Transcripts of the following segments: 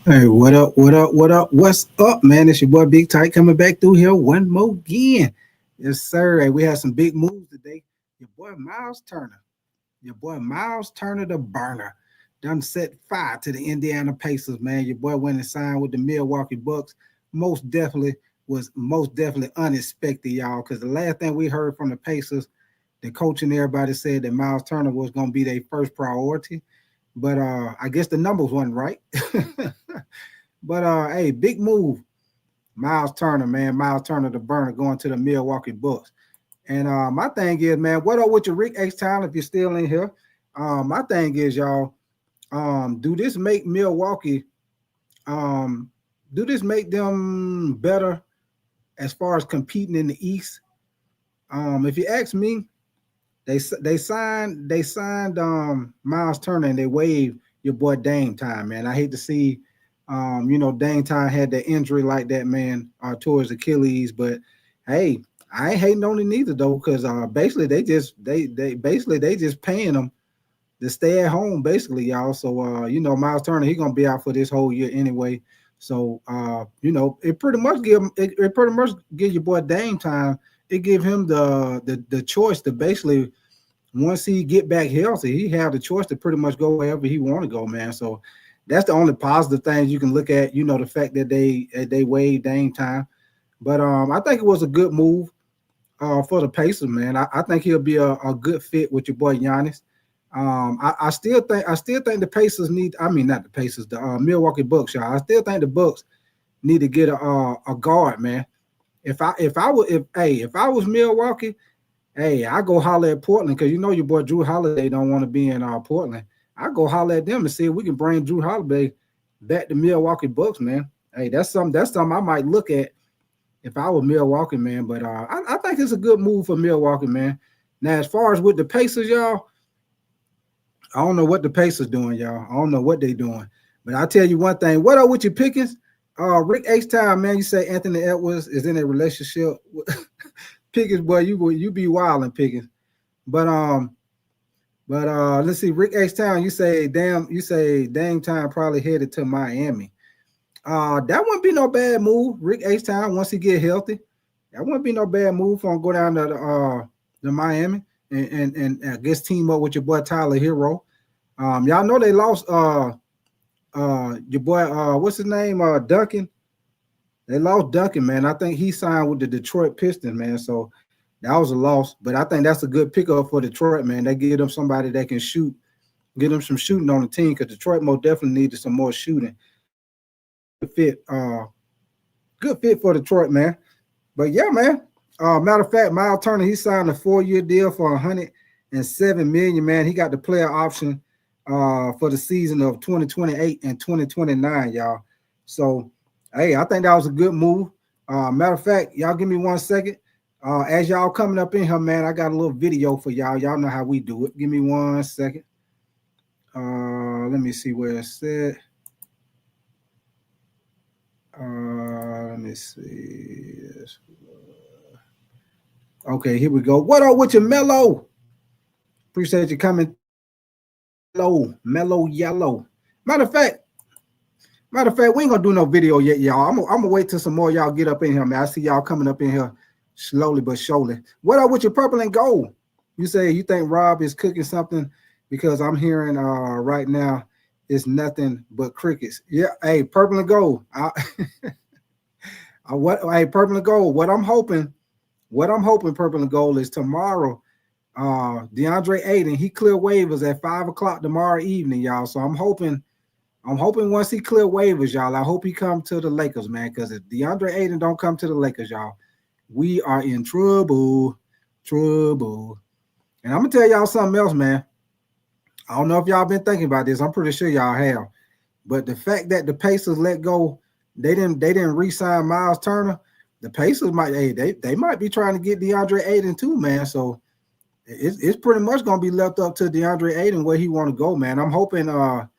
Hey, what up? What up? What up? What's up, man? It's your boy Big Tight coming back through here one more again. Yes, sir. Hey, we had some big moves today. Your boy Miles Turner, the burner, done set fire to the Indiana Pacers, man. Your boy went and signed with the Milwaukee Bucks. Most definitely unexpected, y'all, because the last thing we heard from the Pacers, the coach and everybody said that Miles Turner was going to be their first priority. But I guess the numbers wasn't right. But hey, big move. Miles Turner, man. Miles Turner, the burner, going to the Milwaukee Bucks. And my thing is, man, what up with your Rick H Town if you're still in here? My thing is, y'all, do this make Milwaukee, do this make them better as far as competing in the East? If you ask me, they signed Miles Turner and they waived your boy Dame Time, man. I hate to see Dame Time had that injury like that, man, towards Achilles. But hey, I ain't hating on it neither though, because basically they just paying them to stay at home, basically, y'all. So Miles Turner, he gonna be out for this whole year anyway. So it pretty much give your boy Dame Time. It give him the choice to basically, once he get back healthy, he have the choice to pretty much go wherever he want to go, man. So that's the only positive things you can look at. The fact that they waived Dame Time, but I think it was a good move for the Pacers, man. I think he'll be a good fit with your boy Giannis. I still think the Pacers need. I mean, not the Pacers, the Milwaukee Bucks, y'all. I still think the Bucks need to get a guard, man. If I was Milwaukee, hey, I go holler at Portland, because your boy Drew Holiday don't want to be in Portland. I go holler at them and see if we can bring Drew Holiday back to Milwaukee Bucks, man. Hey, that's something I might look at if I was Milwaukee, man. But I think it's a good move for Milwaukee, man. Now, as far as with the Pacers, y'all, I don't know what the Pacers doing, y'all. I don't know what they doing. But I'll tell you one thing. What up with your Pickens? Rick H Time, man. You say Anthony Edwards is in a relationship with Pickens, boy. You be wild in Pickens. But let's see, Rick H Town, you say Dame Time probably headed to Miami. That wouldn't be no bad move, Rick H Town, once he get healthy. That wouldn't be no bad move for him to go down to Miami and I guess team up with your boy Tyler Hero. Y'all know they lost your boy what's his name? Duncan. They lost Duncan, man. I think he signed with the Detroit Pistons, man. So that was a loss, but I think that's a good pickup for Detroit, man. They give them somebody that can shoot, get them some shooting on the team, because Detroit most definitely needed some more shooting. Good fit for Detroit, man. But yeah, man. Matter of fact, Miles Turner, he signed a 4-year deal for $107 million, man. He got the player option for the season of 2028 and 2029, y'all. So, hey, I think that was a good move. Matter of fact, y'all give me 1 second. As y'all coming up in here, man, I got a little video for y'all. Y'all know how we do it. Give me 1 second. Let me see where it's at. Let me see. Okay, here we go. What up with your Mellow? Appreciate you coming. Mellow Yellow. Matter of fact, we ain't gonna do no video yet, y'all. I'm gonna wait till some more y'all get up in here, man. I see y'all coming up in here slowly but surely. What up with your purple and gold? You say you think Rob is cooking something, because I'm hearing right now it's nothing but crickets. Yeah, hey, purple and gold. Purple and gold. What I'm hoping, purple and gold, is tomorrow. DeAndre Ayton, he clear waivers at 5 o'clock tomorrow evening, y'all. So I'm hoping once he clear waivers, y'all, I hope he come to the Lakers, man. Because if DeAndre Ayton don't come to the Lakers, y'all, we are in trouble. And I'm gonna tell y'all something else, man. I don't know if y'all been thinking about this. I'm pretty sure y'all have. But the fact that the Pacers let go, they didn't re-sign Miles Turner. The Pacers might, they might be trying to get DeAndre Ayton too, man. So it's pretty much gonna be left up to DeAndre Ayton where he want to go, man. I'm hoping I'm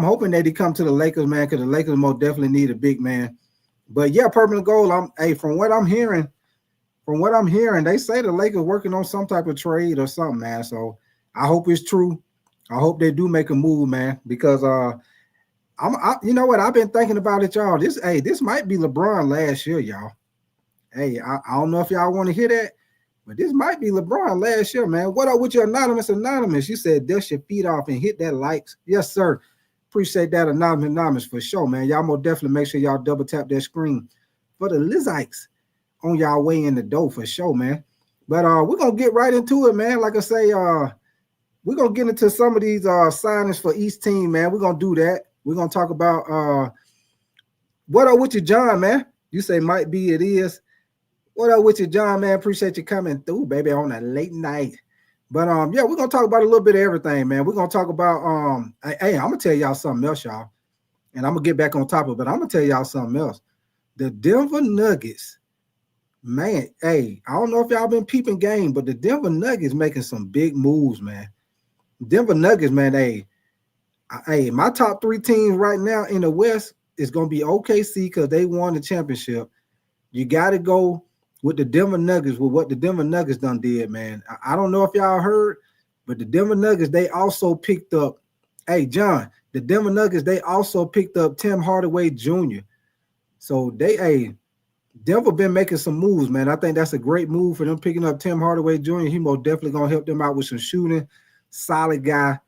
hoping that he come to the Lakers, man, because the Lakers most definitely need a big man. But yeah, purple and gold. From what I'm hearing, they say the Lakers working on some type of trade or something, man. So I hope it's true. I hope they do make a move, man, because You know what? I've been thinking about it, y'all. This might be LeBron last year, y'all. Hey, I don't know if y'all want to hear that, but this might be LeBron last year, man. What up with your anonymous? You said dust your feet off and hit that likes. Yes, sir. Appreciate that anonymous for sure, man. Y'all more definitely make sure y'all double tap that screen for the Lizikes on y'all way in the door for sure, man. But we're gonna get right into it, man. Like I say, we're gonna get into some of these signings for each team, man. We're gonna do that. We're gonna talk about what up with you, John, man. You say might be it is. What up with you, John, man? Appreciate you coming through, baby, on a late night. But yeah, we're gonna talk about a little bit of everything, man. We're gonna talk about hey, I'm gonna tell y'all something else, y'all. And I'm gonna get back on top of it, but I'm gonna tell y'all something else. The Denver Nuggets, man, hey, I don't know if y'all been peeping game, but the Denver Nuggets making some big moves, man. Denver Nuggets, man, hey, my top 3 teams right now in the West is gonna be OKC because they won the championship. You got to go with the Denver Nuggets with what the Denver Nuggets done did, man. I don't know if y'all heard, but the Denver Nuggets, they also picked up, hey, John, the Denver Nuggets, they also picked up Tim Hardaway Jr. So Denver been making some moves, man. I think that's a great move for them picking up Tim Hardaway Jr. He most definitely going to help them out with some shooting. Solid guy.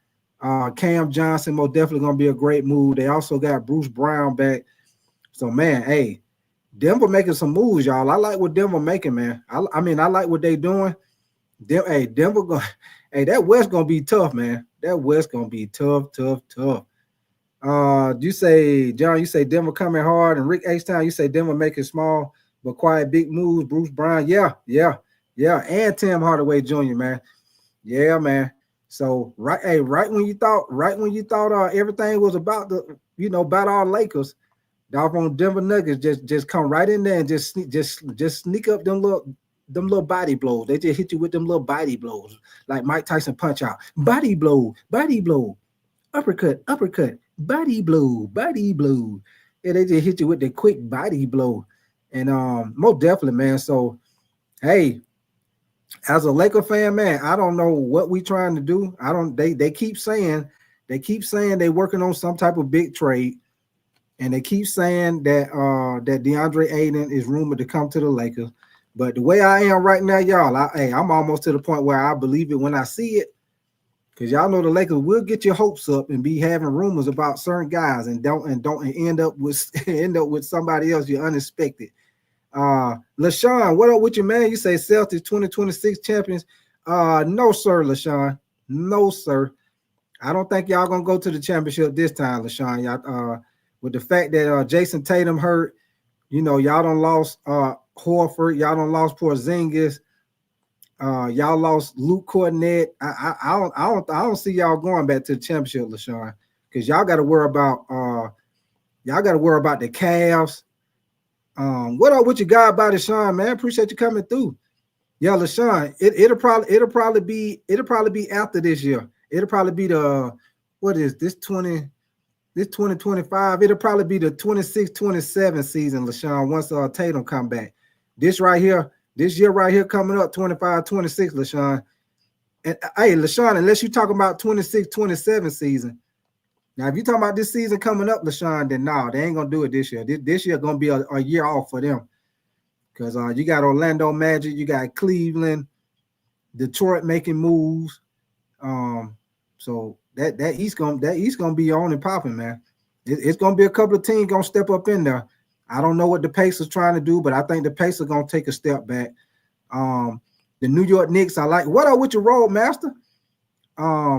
Cam Johnson most definitely going to be a great move. They also got Bruce Brown back. So, man, hey, Denver making some moves, y'all. I like what Denver making, man. I mean, I like what they doing. Denver going, that West gonna be tough, man. That West gonna be tough. You say, John, you say Denver coming hard, and Rick H-Town, you say Denver making small but quiet big moves. Bruce Brown, yeah, and Tim Hardaway Jr., man. Yeah, man. So right when you thought everything was about about our Lakers. Doggone Denver Nuggets just come right in there and just sneak up them little body blows. They just hit you with them little body blows, like Mike Tyson punch out. Body blow, uppercut, body blow. Yeah, they just hit you with the quick body blow. And most definitely, man. So hey, as a Laker fan, man, I don't know what we trying to do. They keep saying they working on some type of big trade. And they keep saying that that DeAndre Ayton is rumored to come to the Lakers. But the way I am right now, y'all, I'm almost to the point where I believe it when I see it. Because y'all know the Lakers will get your hopes up and be having rumors about certain guys and end up with somebody else you're unexpected. LaShawn, what up with you, man? You say Celtics 2026 champions. No, sir, LaShawn. No, sir. I don't think y'all gonna go to the championship this time, LaShawn. Y'all with the fact that Jason Tatum hurt, y'all done lost Horford, y'all done lost Porzingis, y'all lost Luke Kornet. I don't see y'all going back to the championship, LaShawn, because y'all got to worry about the Cavs. What up with your guy about it, Sean, man? Appreciate you coming through. Yeah, LaShawn, it'll probably be after this year. It'll probably be what is this 2025, it'll probably be the 26-27 season, LaShawn, once Tatum come back. This year right here coming up, 25-26, LaShawn. And hey, LaShawn, unless you're talking about 26-27 season. Now, if you're talking about this season coming up, LaShawn, then no, they ain't gonna do it this year. This year gonna be a year off for them. Because you got Orlando Magic, you got Cleveland, Detroit making moves. So that East gonna be on and popping, man. It's gonna be a couple of teams gonna step up in there. I don't know what the Pacers trying to do, but I think the Pacers gonna take a step back. The New York Knicks, I like. What up with your road, master? I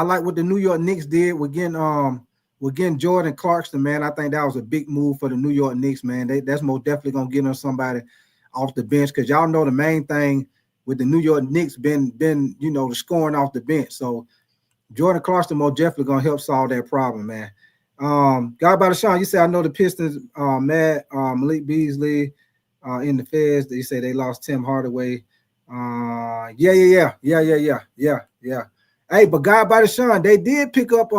like what the New York Knicks did with getting Jordan Clarkson, man. I think that was a big move for the New York Knicks, man. That's most definitely gonna get them somebody off the bench, because y'all know the main thing with the New York Knicks been the scoring off the bench. So Jordan Clarkson most definitely gonna help solve that problem, man. God by the Sean, you say I know the Pistons mad Malik Beasley in the Feds. They say they lost Tim Hardaway. Yeah. Hey, but God by the Sean, they did pick up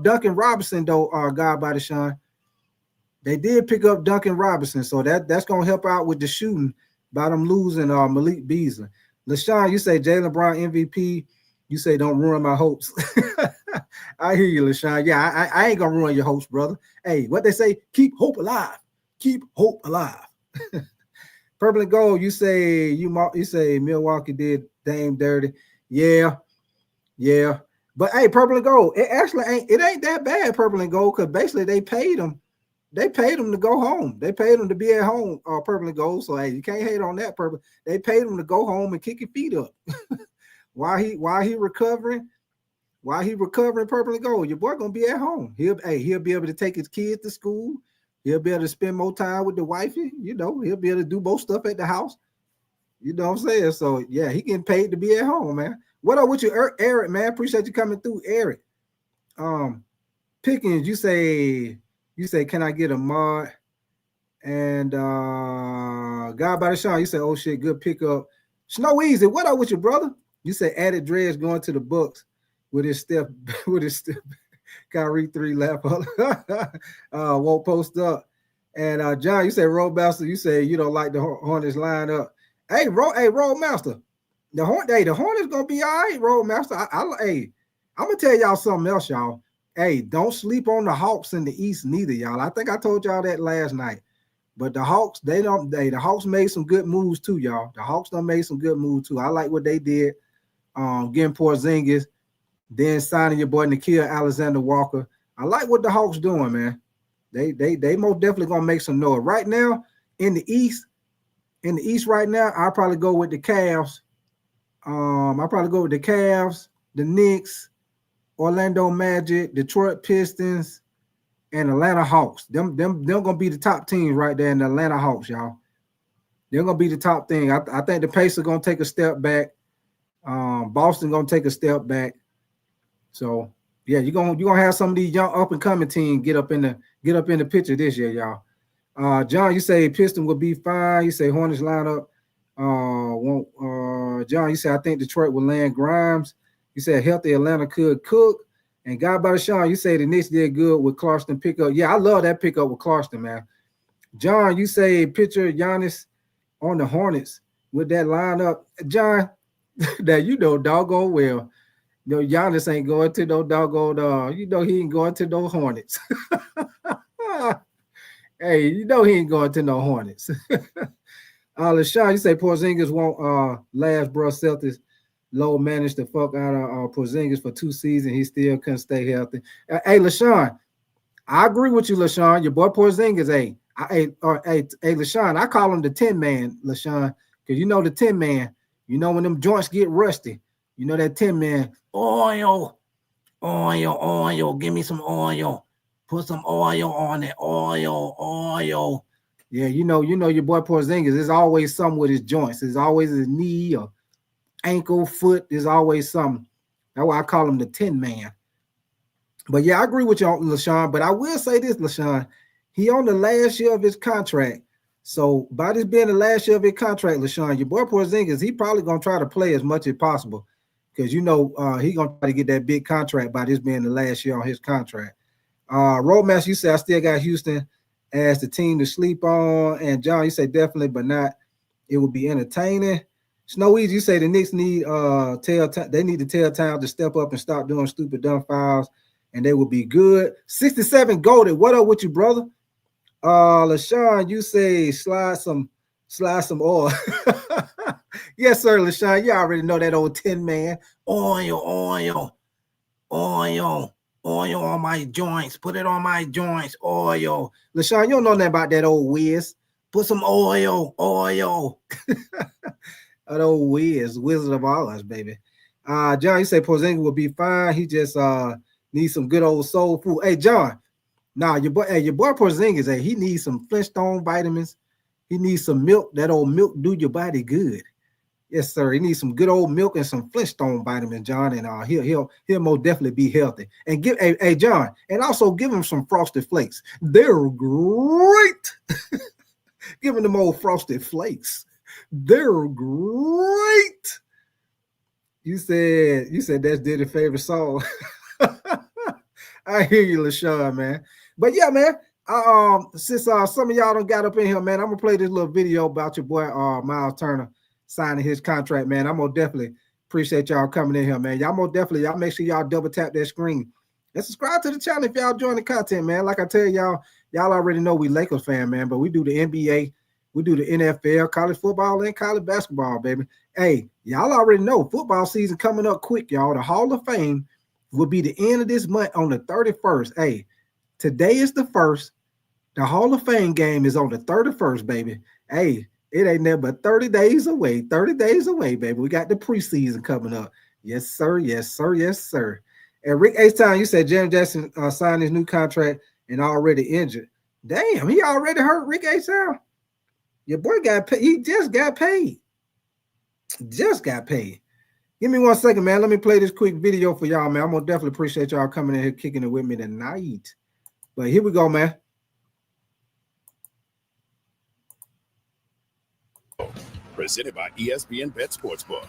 Duncan Robinson though. God by the Sean, they did pick up Duncan Robinson, so that's gonna help out with the shooting by them losing Malik Beasley. LaShawn, you say Jaylen Brown MVP. You say don't ruin my hopes. I hear you, LaShawn. Yeah, I ain't gonna ruin your hopes, brother. Hey, what they say? Keep hope alive. Keep hope alive. Purple and gold. You say you say Milwaukee did Dame dirty. Yeah, yeah. But hey, purple and gold. It actually ain't that bad. Purple and gold, because basically they paid him. They paid him to go home. They paid him to be at home. Purple and gold. So hey, you can't hate on that. Purple. They paid him to go home and kick your feet up. while he recovering. While he recovering, purple and gold, your boy gonna be at home. He'll be able to take his kids to school. He'll be able to spend more time with the wifey. You know, he'll be able to do more stuff at the house. You know what I'm saying? So yeah, he getting paid to be at home, man. What up with you, Eric, man? Appreciate you coming through, Eric. Pickens, you say, can I get a mod? And God by the Sean, you say, oh shit, good pickup. Snow Easy, what up with you, brother? You say added dreads going to the Bucks. With his step, Kyrie 3 lap won't post up. And John, you say Roadmaster, you say you don't like the Hornets line up. Hey, Roadmaster, the Hornets gonna be all right, Roadmaster. Hey, I'm gonna tell y'all something else, y'all. Hey, don't sleep on the Hawks in the East neither, y'all. I think I told y'all that last night. But the Hawks, the Hawks made some good moves too, y'all. The Hawks done made some good moves too. I like what they did. Getting Porzingis. Then signing your boy Nickeil Alexander-Walker. I like what the Hawks doing, man. They most definitely gonna make some noise. Right now, in the East right now, I'll probably go with the Cavs. I'll probably go with the Cavs, the Knicks, Orlando Magic, Detroit Pistons, and Atlanta Hawks. Them gonna be the top teams right there in the Atlanta Hawks, y'all. They're gonna be the top thing. I think the Pacers gonna take a step back. Boston gonna take a step back. So yeah, you're gonna have some of these young up and coming teams get up in the picture this year, y'all. John, you say Piston will be fine. You say Hornets lineup. John, you say I think Detroit will land Grimes. You said healthy Atlanta could cook. And God by the Sean, you say the Knicks did good with Clarkson pickup. Yeah, I love that pickup with Clarkson, man. John, you say picture Giannis on the Hornets with that lineup. John, that you know doggone well. No, Giannis ain't going to no doggone, he ain't going to no Hornets. Hey, he ain't going to no Hornets. LaShawn, you say Porzingis won't last, bro. Celtics low managed the fuck out of Porzingis for 2 seasons. He still couldn't stay healthy. Hey, LaShawn, I agree with you, LaShawn. Your boy Porzingis, hey, LaShawn, I call him the 10-man, LaShawn, because you know the 10-man, when them joints get rusty, that 10-man, oil, give me some oil. Put some oil on it, oil. Yeah, your boy Porzingis, there's always something with his joints. There's always his knee or ankle, foot. There's always something. That's why I call him the 10-man. But yeah, I agree with you on LaShawn. But I will say this, LaShawn, he on the last year of his contract. So by this being the last year of his contract, LaShawn, your boy Porzingis, he probably gonna try to play as much as possible. Because he gonna try to get that big contract by this being the last year on his contract. Roadmaster, you say I still got Houston as the team to sleep on. And John, you say definitely, but not. It would be entertaining. Snow Easy, you say the Knicks need they need to tell Town to step up and stop doing stupid dumb fouls, and they will be good. 67 Golded. What up with you, brother? LaShawn, you say slide some oil. Yes, sir, LaShawn. You already know that old 10-man. Oil on my joints. Put it on my joints. Oil. LaShawn, you don't know nothing about that old Wiz. Put some oil. That old Wiz, Wizard of Oz, baby. John, you say Porzingis will be fine. He just needs some good old soul food. Hey, John. Nah, your boy Porzingis, he needs some Flintstone vitamins. He needs some milk. That old milk do your body good. Yes, sir. He needs some good old milk and some Flintstone vitamins, John, and he'll most definitely be healthy. And give John, and also give him some Frosted Flakes. They're great. Give him them old Frosted Flakes. They're great. You said that's Diddy's favorite song. I hear you, LaShawn, man. But yeah, man. Since some of y'all don't got up in here, man, I'm gonna play this little video about your boy Miles Turner signing his contract, man. I'm gonna definitely appreciate y'all coming in here, man. Y'all make sure y'all double tap that screen And subscribe to the channel if y'all enjoying the content, man. Like I tell y'all already know we Lakers fan, man, but we do the NBA, we do the NFL, college football, and college basketball, baby. Hey, y'all already know football season coming up quick, y'all. The Hall of Fame will be the end of this month on the 31st. Hey, today is the 1st. The Hall of Fame game is on the 31st, baby. Hey, it ain't never but 30 days away. 30 days away, baby. We got the preseason coming up. Yes, sir. Yes, sir. Yes, sir. And Rick H-Town, you said James Jackson signed his new contract and already injured. Damn, he already hurt, Rick H-Town. Your boy got paid. He just got paid. Just got paid. Give me 1 second, man. Let me play this quick video for y'all, man. I'm going to definitely appreciate y'all coming in here, kicking it with me tonight. But here we go, man. Presented by ESPN Bet Sportsbook.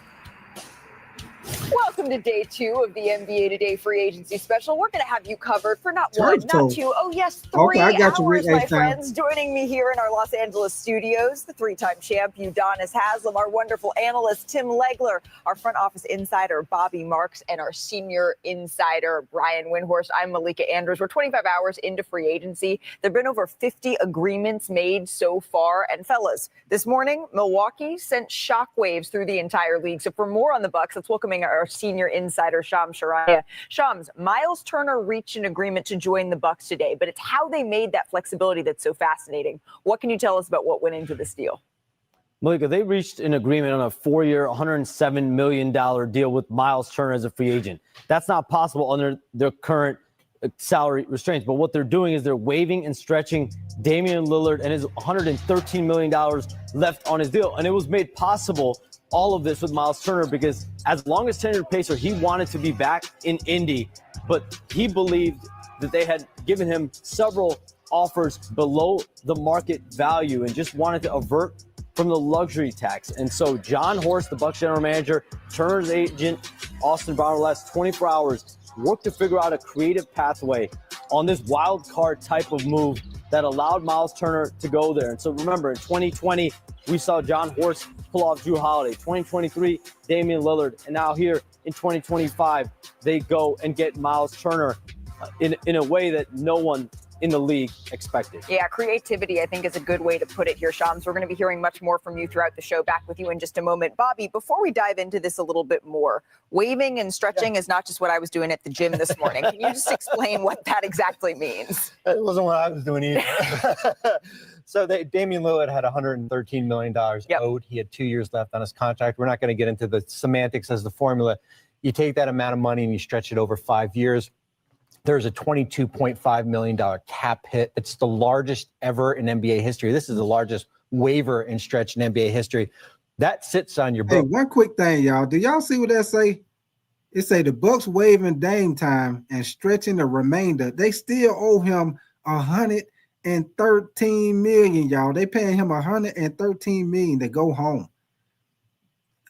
Welcome to day 2 of the NBA Today free agency special. We're going to have you covered for not 1, not 2, oh yes, 3 hours, my friends. Joining me here in our Los Angeles studios, the 3-time champ Udonis Haslem, our wonderful analyst Tim Legler, our front office insider Bobby Marks, and our senior insider Brian Windhorst. I'm Malika Andrews. We're 25 hours into free agency. There have been over 50 agreements made so far. And fellas, this morning, Milwaukee sent shockwaves through the entire league. So for more on the Bucks, let's welcome our senior insider, Shams Charania. Shams, Miles Turner reached an agreement to join the Bucks today, but it's how they made that flexibility that's so fascinating. What can you tell us about what went into this deal? Malika, they reached an agreement on a 4-year, $107 million deal with Miles Turner as a free agent. That's not possible under their current salary restraints. But what they're doing is they're waiving and stretching Damian Lillard and his $113 million left on his deal. And it was made possible, all of this, with Miles Turner, because as long as tenured Pacer, he wanted to be back in Indy, but he believed that they had given him several offers below the market value and just wanted to avert from the luxury tax. And so John Horst, the Bucs general manager, Turner's agent, Austin Brown, over the last 24 hours, worked to figure out a creative pathway on this wild card type of move that allowed Miles Turner to go there. And so remember, in 2020, we saw John Horst pull off Jrue Holiday. 2023, Damian Lillard. And now here in 2025, they go and get Miles Turner in a way that no one in the league expected. Yeah, creativity, I think, is a good way to put it here, Shams. We're going to be hearing much more from you throughout the show. Back with you in just a moment. Bobby, before we dive into this a little bit more, waving and stretching is not just what I was doing at the gym this morning. Can you just explain what that exactly means? It wasn't what I was doing either. So Damian Lillard had $113 million owed. He had 2 years left on his contract. We're not going to get into the semantics as the formula. You take that amount of money and you stretch it over 5 years. There's a $22.5 million cap hit. It's the largest ever in NBA history. This is the largest waiver and stretch in NBA history. That sits on your book. Hey, one quick thing, y'all. Do y'all see what that say? It say the Bucks waiving Dame time and stretching the remainder. They still owe him $113 million, y'all. They paying him $113 million to go home.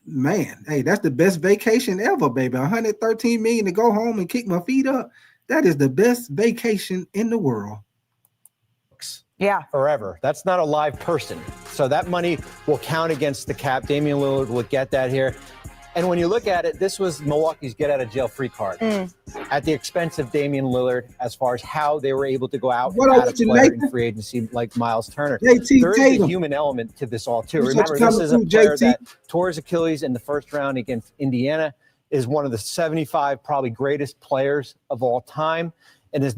Man, hey, that's the best vacation ever, baby. $113 million to go home and kick my feet up. That is the best vacation in the world. Yeah. Forever. That's not a live person. So that money will count against the cap. Damian Lillard will get that here. And when you look at it, this was Milwaukee's get-out-of-jail-free card at the expense of Damian Lillard as far as how they were able to go out and add a player in free agency like Miles Turner. There is a human element to this all, too. Remember, this is a player that tore his Achilles in the first round against Indiana, is one of the 75 probably greatest players of all time, and is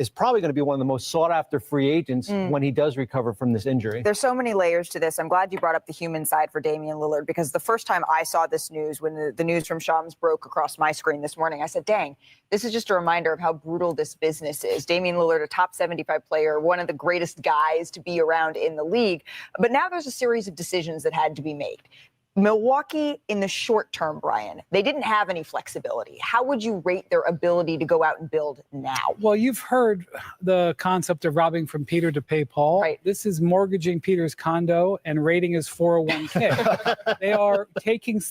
probably going to be one of the most sought-after free agents when he does recover from this injury. There's so many layers to this. I'm glad you brought up the human side for Damian Lillard, because the first time I saw this news, when the news from Shams broke across my screen this morning, I said, dang, this is just a reminder of how brutal this business is. Damian Lillard, a top 75 player, one of the greatest guys to be around in the league. But now there's a series of decisions that had to be made. Milwaukee, in the short term, Brian, they didn't have any flexibility. How would you rate their ability to go out and build now? Well, you've heard the concept of robbing from Peter to pay Paul. Right. This is mortgaging Peter's condo and raiding his 401k.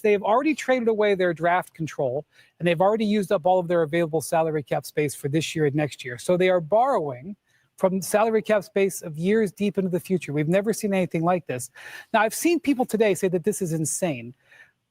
They've already traded away their draft control, and they've already used up all of their available salary cap space for this year and next year. So they are borrowing from salary cap space of years deep into the future. We've never seen anything like this. Now, I've seen people today say that this is insane.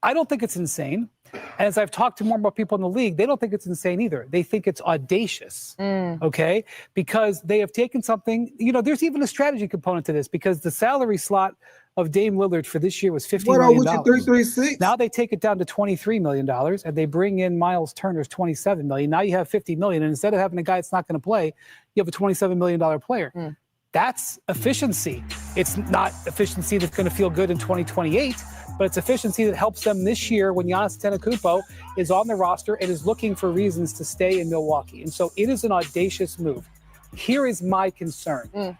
I don't think it's insane. And as I've talked to more and more people in the league, they don't think it's insane either. They think it's audacious, okay? Because they have taken something, there's even a strategy component to this because the salary slot of Dame Lillard for this year was $50 million. What 336? Now they take it down to $23 million, and they bring in Miles Turner's $27 million. Now you have $50 million, and instead of having a guy that's not going to play, you have a $27 million player. That's efficiency. It's not efficiency that's going to feel good in 2028, but it's efficiency that helps them this year when Giannis Antetokounmpo is on the roster and is looking for reasons to stay in Milwaukee. And so it is an audacious move. Here is my concern.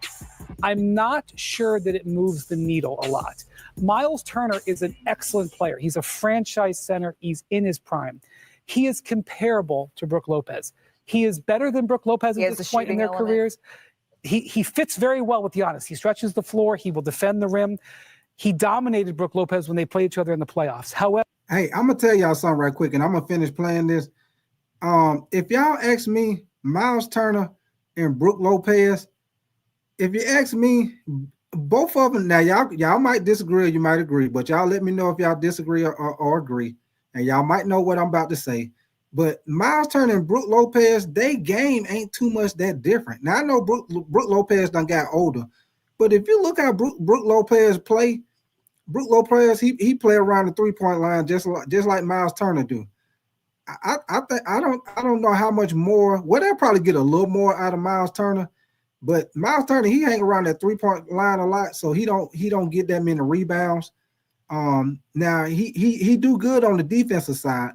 I'm not sure that it moves the needle a lot. Miles Turner is an excellent player. He's a franchise center. He's in his prime. He is comparable to Brook Lopez. He is better than Brook Lopez at this point in their careers. He fits very well with Giannis. He stretches the floor. He will defend the rim. He dominated Brook Lopez when they played each other in the playoffs. However, hey, I'm going to tell y'all something right quick, and I'm going to finish playing this. If y'all ask me, Miles Turner and Brook Lopez, if you ask me, both of them, now y'all might disagree or you might agree, but y'all let me know if y'all disagree or agree, and y'all might know what I'm about to say. But Miles Turner and Brook Lopez, they game ain't too much that different. Now, I know Brook Lopez done got older, but if you look at Brook Lopez play, Brook Lopez, he play around the three-point line just like Miles Turner do. I don't know how much more. Well, they'll probably get a little more out of Miles Turner, but Miles Turner, he hang around that three-point line a lot, so he don't get that many rebounds. Now he do good on the defensive side,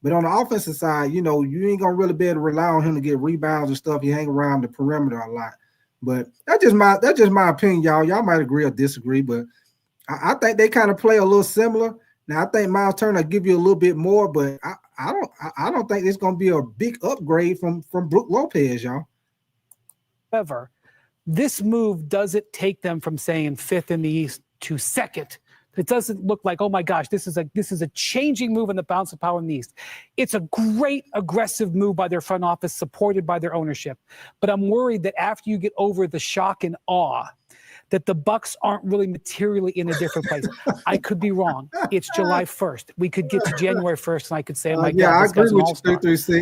but on the offensive side, you ain't gonna really be able to rely on him to get rebounds and stuff. He hang around the perimeter a lot. But that's just my opinion, y'all. Y'all might agree or disagree, but I think they kind of play a little similar. Now I think Miles Turner give you a little bit more, but I don't think it's gonna be a big upgrade from Brook Lopez, y'all. However, this move doesn't take them from saying fifth in the East to second. It doesn't look like, oh my gosh, this is a changing move in the balance of power in the East. It's a great aggressive move by their front office, supported by their ownership. But I'm worried that after you get over the shock and awe, that the Bucks aren't really materially in a different place. I could be wrong. It's July 1st. We could get to January 1st, and I could say, oh my God, this guy's an all-star.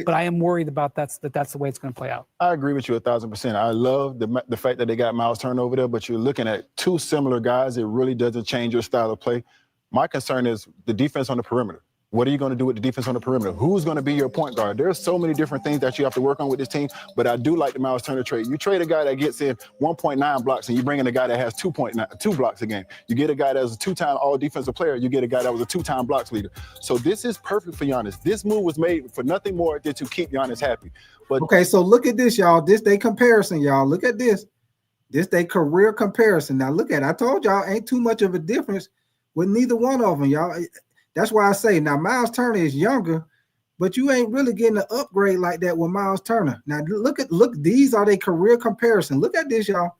But I am worried about that's the way it's going to play out. I agree with you 1,000%. I love the fact that they got Miles Turner over there, but you're looking at two similar guys. It really doesn't change your style of play. My concern is the defense on the perimeter. What are you going to do with the defense on the perimeter? Who's going to be your point guard? There's so many different things that you have to work on with this team, but I do like the Miles Turner trade. You trade a guy that gets in 1.9 blocks, and you bring in a guy that has 2 blocks a game. You get a guy that was a two-time all-defensive player. You get a guy that was a two-time blocks leader. So this is perfect for Giannis. This move was made for nothing more than to keep Giannis happy. But okay, so look at this, y'all. This they comparison, y'all. Look at this. This they career comparison. Now look at it. I told y'all ain't too much of a difference with neither one of them, y'all. That's why I say now Miles Turner is younger, but you ain't really getting an upgrade like that with Miles Turner. Now look, these are their career comparison. Look at this, y'all.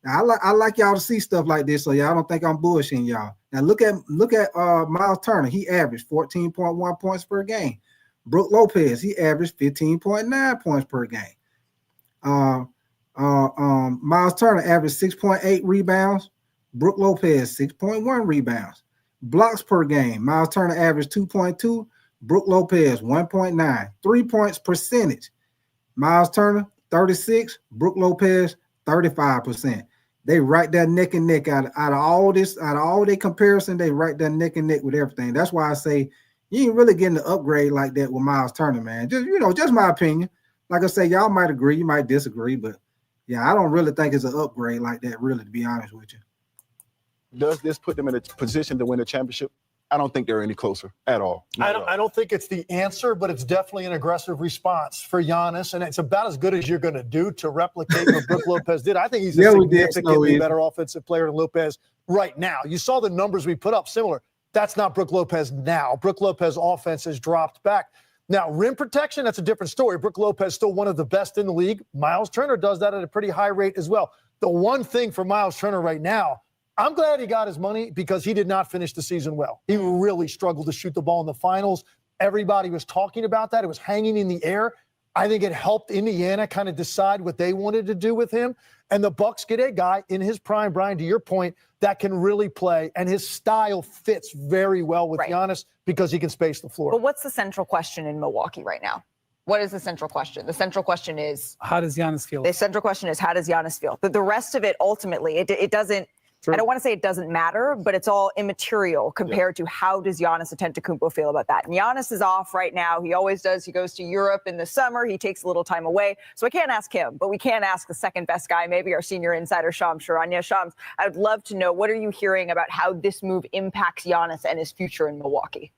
Now, I like y'all to see stuff like this, so y'all don't think I'm bullshitting y'all. Now look at Miles Turner. He averaged 14.1 points per game. Brook Lopez, he averaged 15.9 points per game. Miles Turner averaged 6.8 rebounds. Brook Lopez 6.1 rebounds. Blocks per game, Miles Turner averaged 2.2, Brook Lopez 1.9. 3 points percentage, Miles Turner 36, Brook Lopez 35%. They right there neck and neck out of all their comparison. They right there neck and neck with everything. That's why I say you ain't really getting an upgrade like that with Miles Turner, man. Just my opinion. Like I say, y'all might agree, you might disagree, but yeah, I don't really think it's an upgrade like that, really, to be honest with you. Does this put them in a position to win a championship? I don't think they're any closer at all. I don't think it's the answer, but it's definitely an aggressive response for Giannis, and it's about as good as you're going to do to replicate what Brook Lopez did. I think he's a significantly better offensive player than Lopez right now. You saw the numbers we put up similar. That's not Brook Lopez now. Brook Lopez offense has dropped back. Now, rim protection, that's a different story. Brook Lopez still one of the best in the league. Miles Turner does that at a pretty high rate as well. The one thing for Miles Turner right now, I'm glad he got his money because he did not finish the season well. He really struggled to shoot the ball in the finals. Everybody was talking about that. It was hanging in the air. I think it helped Indiana kind of decide what they wanted to do with him. And the Bucks get a guy in his prime, Brian, to your point, that can really play. And his style fits very well with Giannis because he can space the floor. But what's the central question in Milwaukee right now? What is the central question? The central question is, how does Giannis feel? The central question is, how does Giannis feel? But the rest of it, ultimately, it doesn't. True. I don't want to say it doesn't matter, but it's all immaterial compared to how does Giannis Antetokounmpo feel about that. And Giannis is off right now. He always does. He goes to Europe in the summer. He takes a little time away. So I can't ask him, but we can ask the second best guy, maybe our senior insider, Shams Charania. Shams, I would love to know, what are you hearing about how this move impacts Giannis and his future in Milwaukee?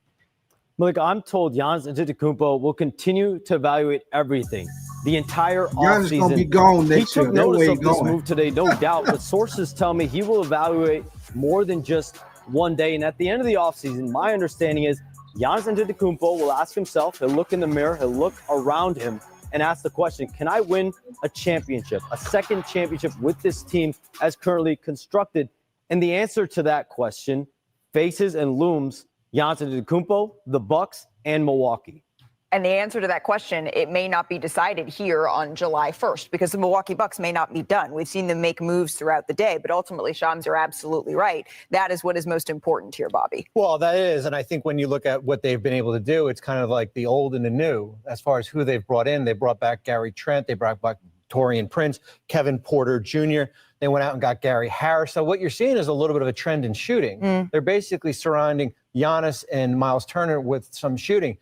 Look, I'm told Giannis Antetokounmpo will continue to evaluate everything. The entire Giannis offseason. gonna be gone next year. He took notice of this move today, no doubt. But sources tell me he will evaluate more than just one day. And at the end of the offseason, my understanding is Giannis Antetokounmpo will ask himself, he'll look in the mirror, he'll look around him and ask the question, can I win a championship, a second championship with this team as currently constructed? And the answer to that question faces and looms Giannis Antetokounmpo, the Bucks, and Milwaukee. And the answer to that question, it may not be decided here on July 1st because the Milwaukee Bucks may not be done. We've seen them make moves throughout the day, but ultimately, Shams, you're absolutely right. That is what is most important here, Bobby. Well, that is. And I think when you look at what they've been able to do, it's kind of like the old and the new as far as who they've brought in. They brought back Gary Trent. They brought back Taurean Prince, Kevin Porter Jr. They went out and got Gary Harris. So what you're seeing is a little bit of a trend in shooting. They're basically surrounding Giannis and Miles Turner with some shooting.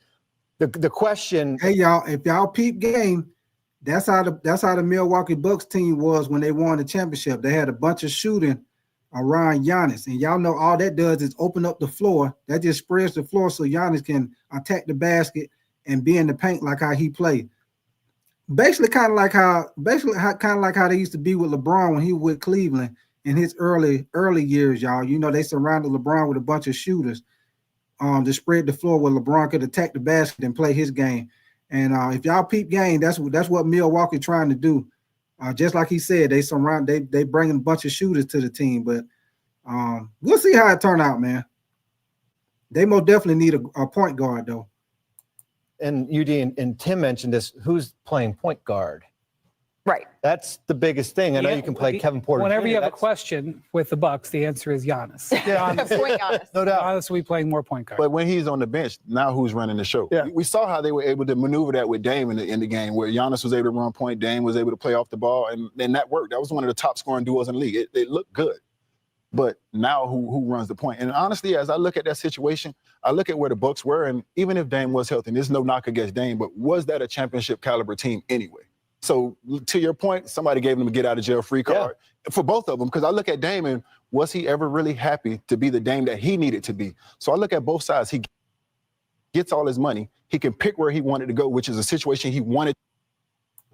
The question, hey y'all, if y'all peep game, that's how the Milwaukee Bucks team was when they won the championship. They had a bunch of shooting around Giannis, and y'all know all that does is open up the floor. That just spreads the floor so Giannis can attack the basket and be in the paint like how he played. Basically, kind of like how they used to be with LeBron when he was with Cleveland in his early years, y'all. You know, they surrounded LeBron with a bunch of shooters. To spread the floor where LeBron could attack the basket and play his game. And if y'all peep game, that's what Milwaukee trying to do. Just like he said, they bring a bunch of shooters to the team, but we'll see how it turn out, man. They most definitely need a point guard though. And UD and Tim mentioned this, who's playing point guard? Right. That's the biggest thing. I know you can play Kevin Porter. Whenever you have a question with the Bucks, the answer is Giannis. Giannis. No doubt. Giannis will be playing more point guard. But when he's on the bench, now who's running the show? Yeah. We saw how they were able to maneuver that with Dame in the game, where Giannis was able to run point, Dame was able to play off the ball, and that worked. That was one of the top scoring duos in the league. It looked good. But now who runs the point? And honestly, as I look at that situation, I look at where the Bucks were, and even if Dame was healthy, and there's no knock against Dame, but was that a championship caliber team anyway? So to your point, somebody gave him a get out of jail free card for both of them. Because I look at Dame and was he ever really happy to be the Dame that he needed to be? So I look at both sides. He gets all his money. He can pick where he wanted to go, which is a situation he wanted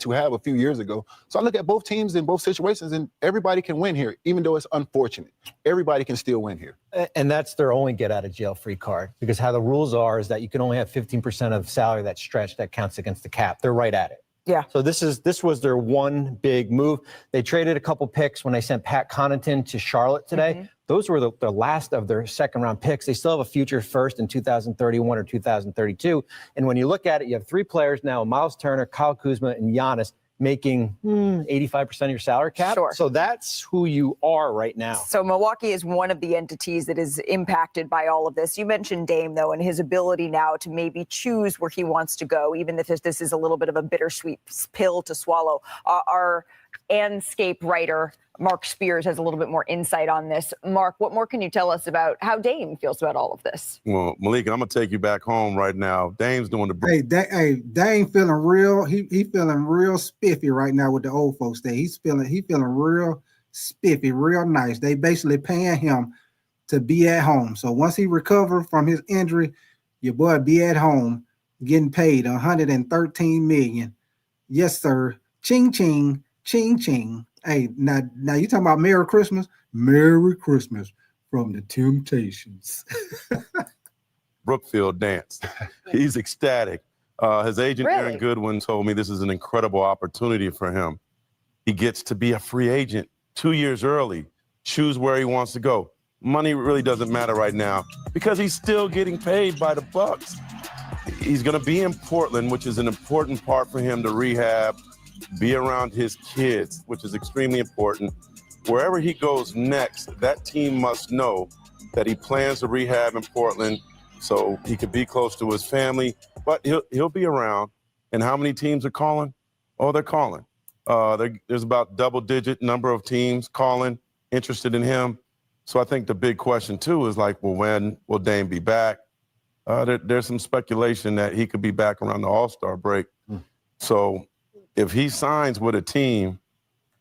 to have a few years ago. So I look at both teams in both situations, and everybody can win here, even though it's unfortunate. Everybody can still win here. And that's their only get out of jail free card, because how the rules are is that you can only have 15% of salary that's stretched that counts against the cap. They're right at it. Yeah. So this was their one big move. They traded a couple picks when they sent Pat Connaughton to Charlotte today. Those were the last of their second round picks. They still have a future first in 2031 or 2032. And when you look at it, you have three players now, Miles Turner, Kyle Kuzma, and Giannis, making 85% of your salary cap. Sure. So that's who you are right now. So Milwaukee is one of the entities that is impacted by all of this. You mentioned Dame, though, and his ability now to maybe choose where he wants to go, even if this is a little bit of a bittersweet pill to swallow. Our Anscape writer, Mark Spears, has a little bit more insight on this. Mark, what more can you tell us about how Dame feels about all of this? Well, Malik, I'm going to take you back home right now. Dame's doing the Dame feeling real. He feeling real spiffy right now with the old folks there. He feeling real spiffy, real nice. They basically paying him to be at home. So once he recover from his injury, your boy be at home getting paid $113 million. Yes, sir. Ching, ching, ching, ching. Hey, now you talking about Merry Christmas? Merry Christmas from the Temptations. Brookfield dance. He's ecstatic. His agent, Aaron Goodwin, told me this is an incredible opportunity for him. He gets to be a free agent 2 years early, choose where he wants to go. Money really doesn't matter right now because he's still getting paid by the Bucks. he's going to be in Portland, which is an important part for him to rehab, be around his kids, which is extremely important. Wherever he goes next, that team must know that he plans to rehab in Portland so he could be close to his family, but he'll be around. And how many teams are calling? Oh, they're calling. There's about double-digit number of teams calling, interested in him. So I think the big question, too, is like, well, when will Dame be back? There's some speculation that he could be back around the All-Star break. So if he signs with a team,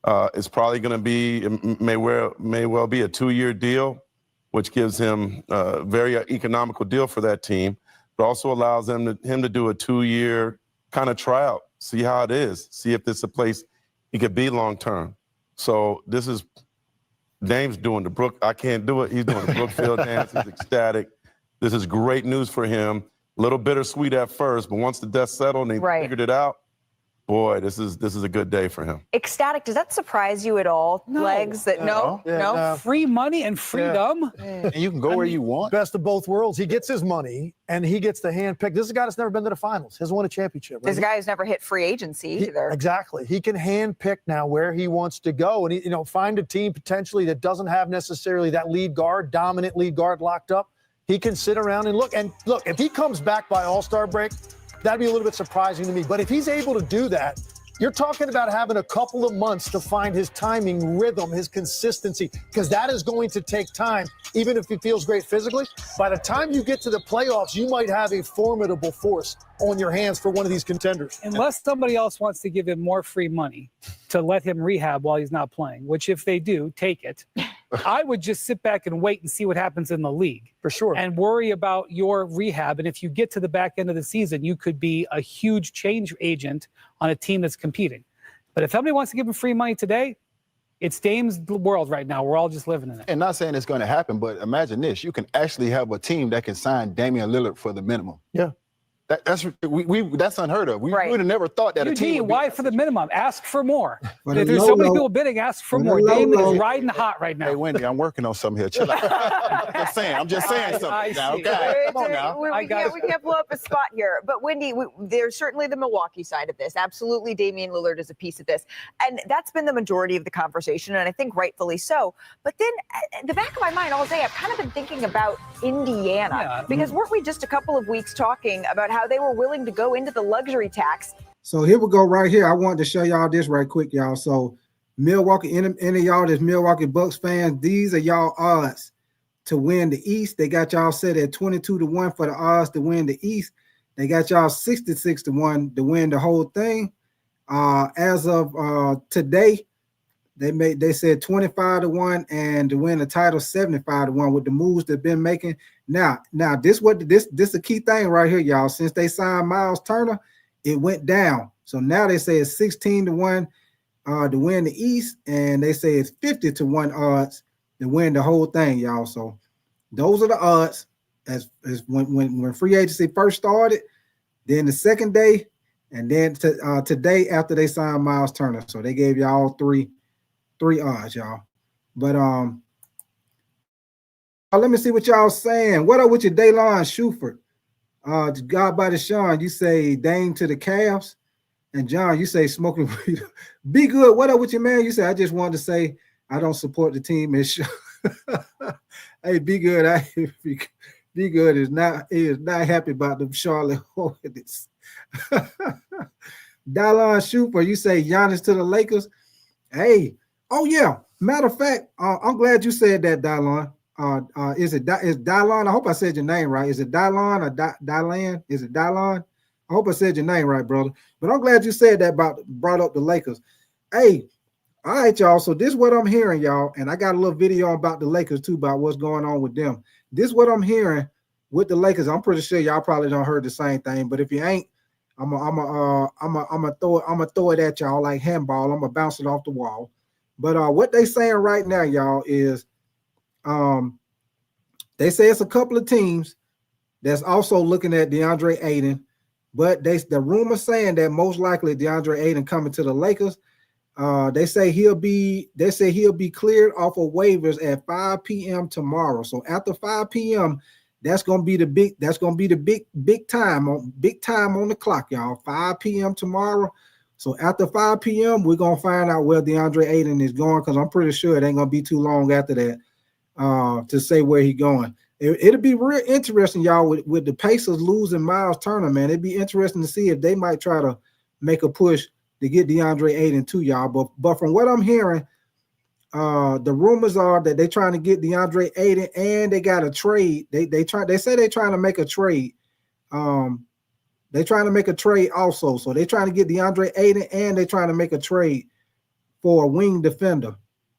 it's probably going to be, it may well be a 2-year deal, which gives him a very economical deal for that team, but also allows him to do a 2-year kind of tryout, see how it is, see if this is a place he could be long-term. So this is, Dame's doing the Brook, I can't do it. He's doing the Brookfield dance. He's ecstatic. This is great news for him. A little bittersweet at first, but once the dust settled and he figured it out, boy, this is a good day for him. Ecstatic. Does that surprise you at all? No. Legs that no. Free money and freedom. And you can go where you want. Best of both worlds. He gets his money, and he gets the handpick. This is a guy that's never been to the finals. Hasn't won a championship. Right? This guy who's never hit free agency either. Exactly. He can handpick now where he wants to go, and find a team potentially that doesn't have necessarily that lead guard, dominant lead guard locked up. He can sit around and look. And look, if he comes back by All-Star break, that'd be a little bit surprising to me. But if he's able to do that, you're talking about having a couple of months to find his timing, rhythm, his consistency, because that is going to take time, even if he feels great physically. By the time you get to the playoffs, you might have a formidable force on your hands for one of these contenders. Unless somebody else wants to give him more free money to let him rehab while he's not playing, which if they do, take it. I would just sit back and wait and see what happens in the league. For sure. And worry about your rehab. And if you get to the back end of the season, you could be a huge change agent on a team that's competing. But if somebody wants to give him free money today, it's Dame's world right now. We're all just living in it. And not saying it's going to happen, but imagine this. You can actually have a team that can sign Damian Lillard for the minimum. Yeah. That's unheard of. We would have never thought that a team would why for the minimum? Ask for more. But if there's so many people bidding, ask for more. Dame is riding hot right now. Hey, Wendy, I'm working on something here. Chill out. I'm just saying something now. Okay. Come on now. We can't blow up a spot here. But Wendy, there's certainly the Milwaukee side of this. Absolutely, Damian Lillard is a piece of this. And that's been the majority of the conversation, and I think rightfully so. But then in the back of my mind all day, I've kind of been thinking about Indiana. Because weren't we just a couple of weeks talking about how they were willing to go into the luxury tax? So here we go right here. I wanted to show y'all this right quick, y'all. So Milwaukee, any of y'all that's Milwaukee Bucks fans, these are y'all odds to win the East. They got y'all set at 22-1 for the odds to win the East. They got y'all 66-1 to win the whole thing. As of today, they said 25-1 and to win the title 75-1 with the moves they've been making. Now this a key thing right here, y'all. Since they signed Miles Turner, it went down. So now they say it's 16-1 to win the East, and they say it's 50-1 odds to win the whole thing, y'all. So those are the odds as when free agency first started, then the second day, and then today after they signed Miles Turner. So they gave y'all three odds, y'all. But let me see what y'all saying. What up with your Daylon Shuford? God by the Sean, you say Dame to the Cavs. And John, you say smoking weed. Be good. What up with your man? You say, I just wanted to say I don't support the team. Hey, be good. Be good is not happy about the Charlotte Hornets. Daylon Shuford, you say Giannis to the Lakers. Hey, oh yeah. Matter of fact, I'm glad you said that, Daylon. Is Daylon? I hope I said your name right. Is it Daylon or Dylan? Is it Daylon? I hope I said your name right, brother. But I'm glad you said that brought up the Lakers. Hey, all right, y'all. So this is what I'm hearing, y'all. And I got a little video about the Lakers too, about what's going on with them. This is what I'm hearing with the Lakers. I'm pretty sure y'all probably don't heard the same thing. But if you ain't, I'm gonna throw it at y'all like handball. I'm gonna bounce it off the wall. But what they saying right now, y'all, is they say it's a couple of teams that's also looking at DeAndre Ayton, but the rumor saying that most likely DeAndre Ayton coming to the Lakers. They say he'll be cleared off of waivers at 5 p.m. tomorrow. So after 5 p.m., That's gonna be the big time on the clock, y'all. 5 p.m. tomorrow. So after 5 p.m., we're gonna find out where DeAndre Ayton is going, because I'm pretty sure it ain't gonna be too long after that to say where he's going. It'll be real interesting, y'all, with the Pacers losing Miles Turner, man. It'd be interesting to see if they might try to make a push to get DeAndre Ayton to y'all. But from what I'm hearing, the rumors are that they're trying to get DeAndre Ayton and they got a trade. They say they're trying to make a trade. They're trying to make a trade also. So they're trying to get DeAndre Ayton and they're trying to make a trade for a wing defender,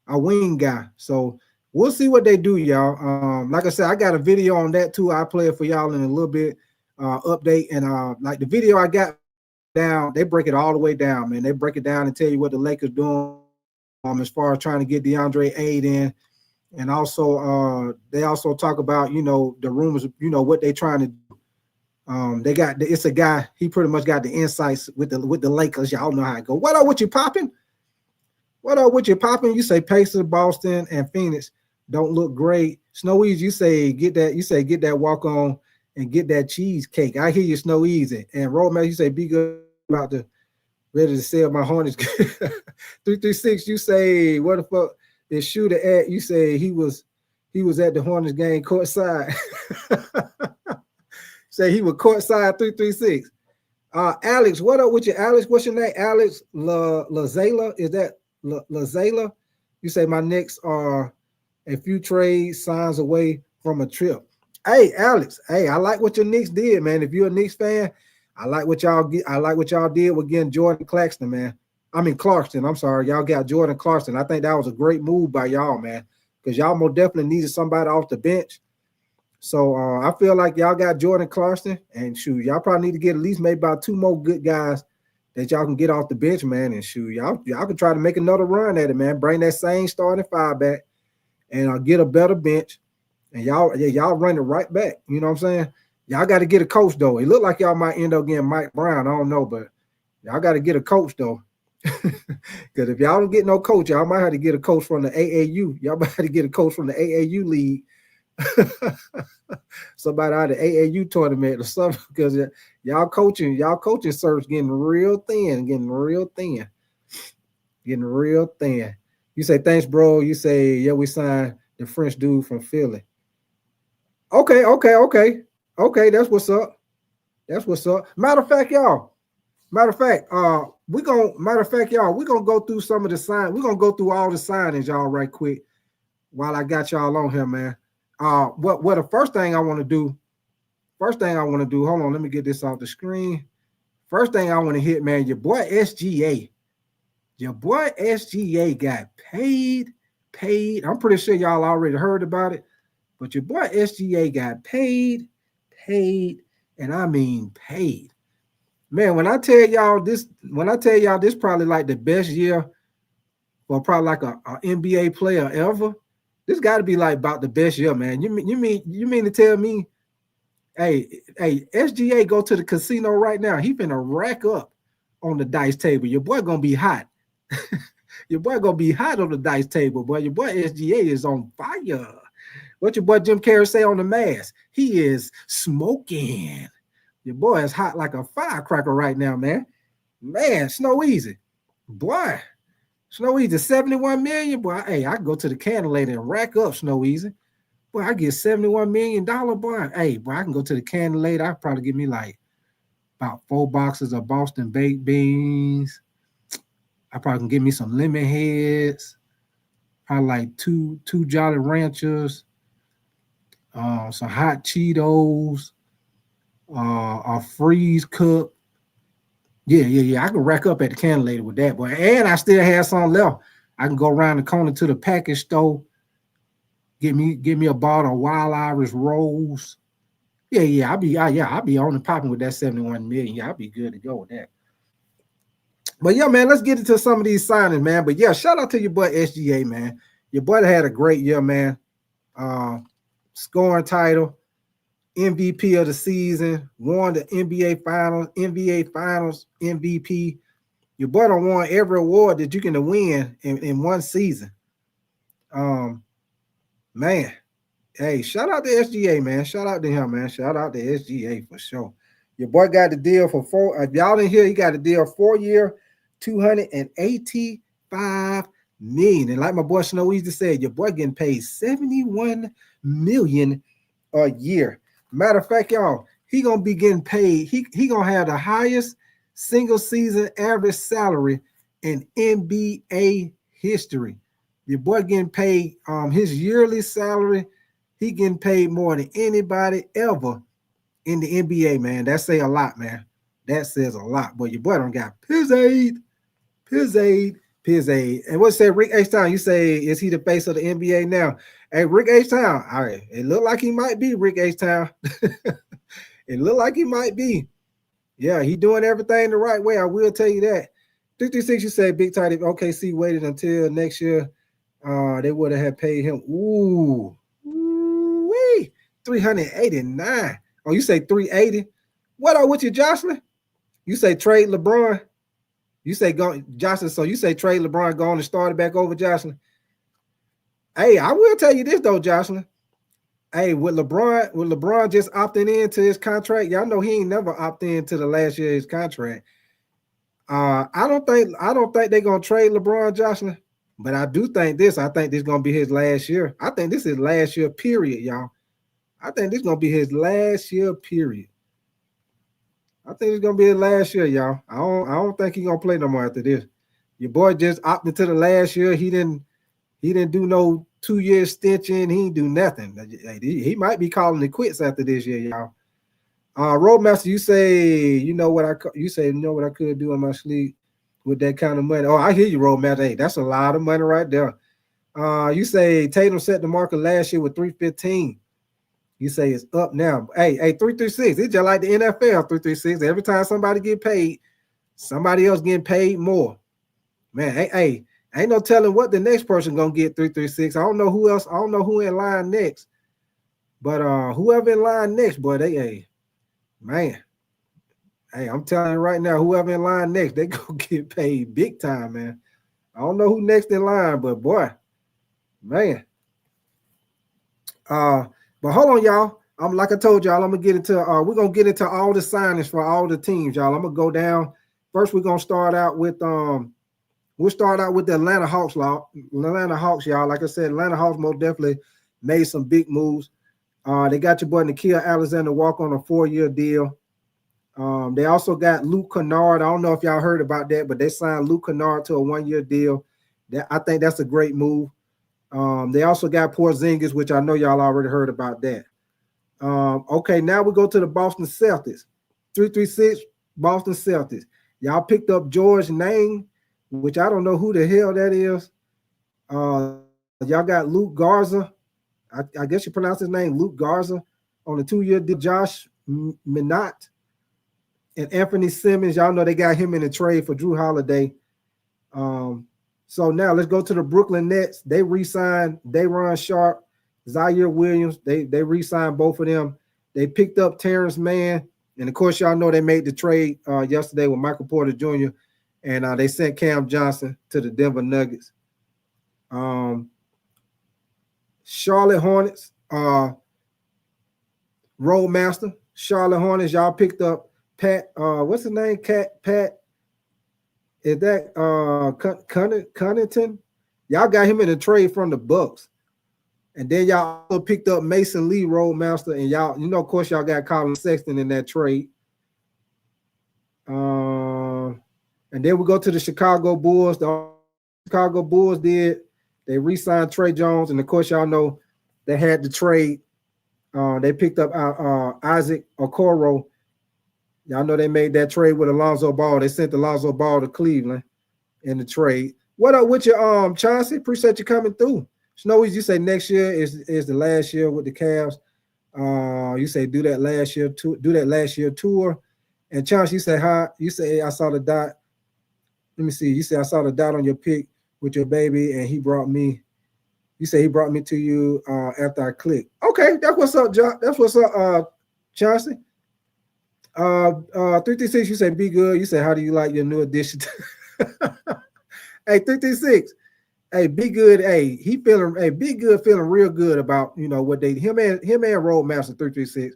a wing guy. So we'll see what they do, y'all. Like I said, I got a video on that too. I'll play it for y'all in a little bit, update. And like the video I got down, they break it all the way down, man. They break it down and tell you what the Lakers doing as far as trying to get DeAndre Ayton. And also they also talk about, the rumors, what they trying to do. It's a guy, he pretty much got the insights with the Lakers. Y'all know how it go. What up with you popping? What up with you popping? You say Pacers, Boston, and Phoenix don't look great. Snow Easy, you say get that walk on and get that cheesecake. I hear you, Snow Easy. And Roadman, you say be good about the ready to sell my Hornets. 336, you say what the fuck is Shooter at? You say he was at the Hornets game courtside. Say he was courtside. 336. Alex, what up with you, Alex? What's your name? Alex Lazela? Is that Lazela? You say my Knicks are a few trade signs away from a trip. Hey, Alex. Hey, I like what your Knicks did, man. If you're a Knicks fan, I like what y'all did with getting Jordan Clarkson, man. Clarkson. I'm sorry, y'all got Jordan Clarkson. I think that was a great move by y'all, man, because y'all most definitely needed somebody off the bench. So I feel like y'all got Jordan Clarkson, and shoot, y'all probably need to get at least maybe about 2 more good guys that y'all can get off the bench, man. And shoot, y'all can try to make another run at it, man. Bring that same starting 5 back and get a better bench. And y'all run it right back. You know what I'm saying? Y'all got to get a coach, though. It looked like y'all might end up getting Mike Brown. I don't know, but y'all got to get a coach, though. Because if y'all don't get no coach, y'all might have to get a coach from the AAU. Y'all might have to get a coach from the AAU league. Somebody out of the AAU tournament or something, because y'all coaching search getting real thin. You say thanks, bro. You say, yeah, we signed the French dude from Philly. Okay. That's what's up. Matter of fact, y'all, we're gonna go through some of the sign. We're gonna go through all the signings, y'all, right quick, while I got y'all on here, man. What the first thing I want to do, hold on, let me get this off the screen. First thing I want to hit, man, your boy SGA got paid. I'm pretty sure y'all already heard about it, but your boy SGA got paid, and I mean paid. Man, when I tell y'all this probably like the best year for probably like a NBA player ever. This got to be like about the best year, man. You mean to tell me, hey, SGA go to the casino right now? He finna rack up on the dice table. Your boy gonna be hot. Your boy gonna be hot on the dice table, boy. Your boy SGA is on fire. What your boy Jim Carrey say on the mask? He is smoking. Your boy is hot like a firecracker right now, man. Man, Snow Easy, boy. Snow Easy, 71 million, boy. Hey, I go to the Candlelight and rack up Snow Easy. Boy, I get $71 million, boy. Hey, boy, I can go to the Candlelight. I probably give me like about 4 boxes of Boston baked beans. I probably can get me some lemon heads. Probably like two Jolly Ranchers, some hot Cheetos, a freeze cup. Yeah. I can rack up at the Candlelight with that, boy. And I still have some left. I can go around the corner to the package store, get me a bottle of Wild Irish Rose. Yeah. I'll be on and popping with that 71 million. Yeah, I'll be good to go with that. But yeah, man, let's get into some of these signings, man. But yeah, shout out to your boy SGA, man. Your boy had a great year, man. Scoring title, MVP of the season, won the NBA Finals MVP. Your boy done won every award that you can win in one season. Man, Hey, shout out to SGA, man. Shout out to him, man. Shout out to SGA for sure. Your boy got the deal for four. If y'all didn't hear, he got a deal 4 year, $285 million. And like my boy Snow used to say, your boy getting paid $71 million a year. Matter of fact, y'all, he gonna be getting paid. He gonna have the highest single season average salary in NBA history. Your boy getting paid his yearly salary. He getting paid more than anybody ever in the NBA, man. That say a lot, man. That says a lot. But your boy don't got pizzade. And what say Rick H-Town? You say, is he the face of the NBA now? Hey, Rick H-Town. All right. It look like he might be Rick H-Town. It look like he might be. Yeah, he doing everything the right way. I will tell you that. 56, you say Big Tight, if OKC waited until next year, they would have paid him. Ooh. Wee. 389. Oh, you say 380? What are with you, Jocelyn? You say trade LeBron? You say go, Jocelyn. So you say trade LeBron, go on and start it back over, Jocelyn? Hey, I will tell you this though, Jocelyn. Hey, with LeBron just opting into his contract, y'all know he ain't never opted into the last year of his contract. I don't think they're gonna trade LeBron, Jocelyn, but I do think this. I think this is gonna be his last year. I think this is last year, period, y'all. I think this is gonna be his last year, period. I think it's gonna be his last year, y'all. I don't think he's gonna play no more after this. Your boy just opted to the last year. He didn't do no 2-year extension. He didn't do nothing. He might be calling it quits after this year, y'all. Roadmaster, you say you know what I could do in my sleep with that kind of money. Oh, I hear you, Roadmaster. Hey, that's a lot of money right there. You say Tatum set the market last year with 315. You say it's up now. Hey, 336. It's just like the NFL 336. Every time somebody get paid, somebody else getting paid more. Man, hey, ain't no telling what the next person gonna get 336. I don't know who else. I don't know who in line next. But whoever in line next, boy, man. Hey, I'm telling you right now, whoever in line next, they gonna get paid big time, man. I don't know who next in line, but boy, man. But hold on, y'all. Like I told y'all, I'm gonna get into we're gonna get into all the signings for all the teams, y'all. I'm gonna go down. First, we're gonna start out with we'll start out with the Atlanta Hawks, y'all. Like I said, Atlanta Hawks most definitely made some big moves. They got your boy Nickeil Alexander-Walker on a 4-year deal. They also got Luke Kennard. I don't know if y'all heard about that, but they signed Luke Kennard to a 1-year deal. I think that's a great move. They also got Porzingis, which I know y'all already heard about that. Okay, now we go to the Boston Celtics. 336 Boston Celtics. Y'all picked up George Nang, which I don't know who the hell that is. Y'all got Luke Garza. I guess you pronounce his name Luke Garza on a 2-year deal. Josh Minott and Anthony Simmons. Y'all know they got him in a trade for Drew Holiday. So now let's go to the Brooklyn Nets. They re-signed Day'Ron Sharpe, Zaire Williams. They re-signed both of them. They picked up Terrence Mann. And, of course, y'all know they made the trade yesterday with Michael Porter Jr., and they sent Cam Johnson to the Denver Nuggets. Charlotte Hornets, Roadmaster. Charlotte Hornets, y'all picked up Pat, what's his name? Pat. Is that Connaughton? Y'all got him in a trade from the Bucks. And then y'all also picked up Mason Lee, Roadmaster, and y'all, of course, y'all got Colin Sexton in that trade. And then we go to the Chicago Bulls. The Chicago Bulls they re-signed Trey Jones, and of course, y'all know they had the trade. They picked up Isaac Okoro. Y'all know they made that trade with Alonzo Ball. They sent Alonzo Ball to Cleveland in the trade. What up with you, Chauncey? Appreciate you coming through. Snowies, you say next year is the last year with the Cavs. You say do that last year tour. And Chauncey, you say hi. You say I saw the dot. Let me see. You say I saw the dot on your pic with your baby, and he brought me. You say he brought me to you after I clicked. Okay, that's what's up, John. That's what's up, Chauncey. 336, you say be good. You say, how do you like your new addition? Hey, 336, Hey, Be Good. Hey, he feeling. Hey, Be Good feeling real good about what they him and Roadmaster 336.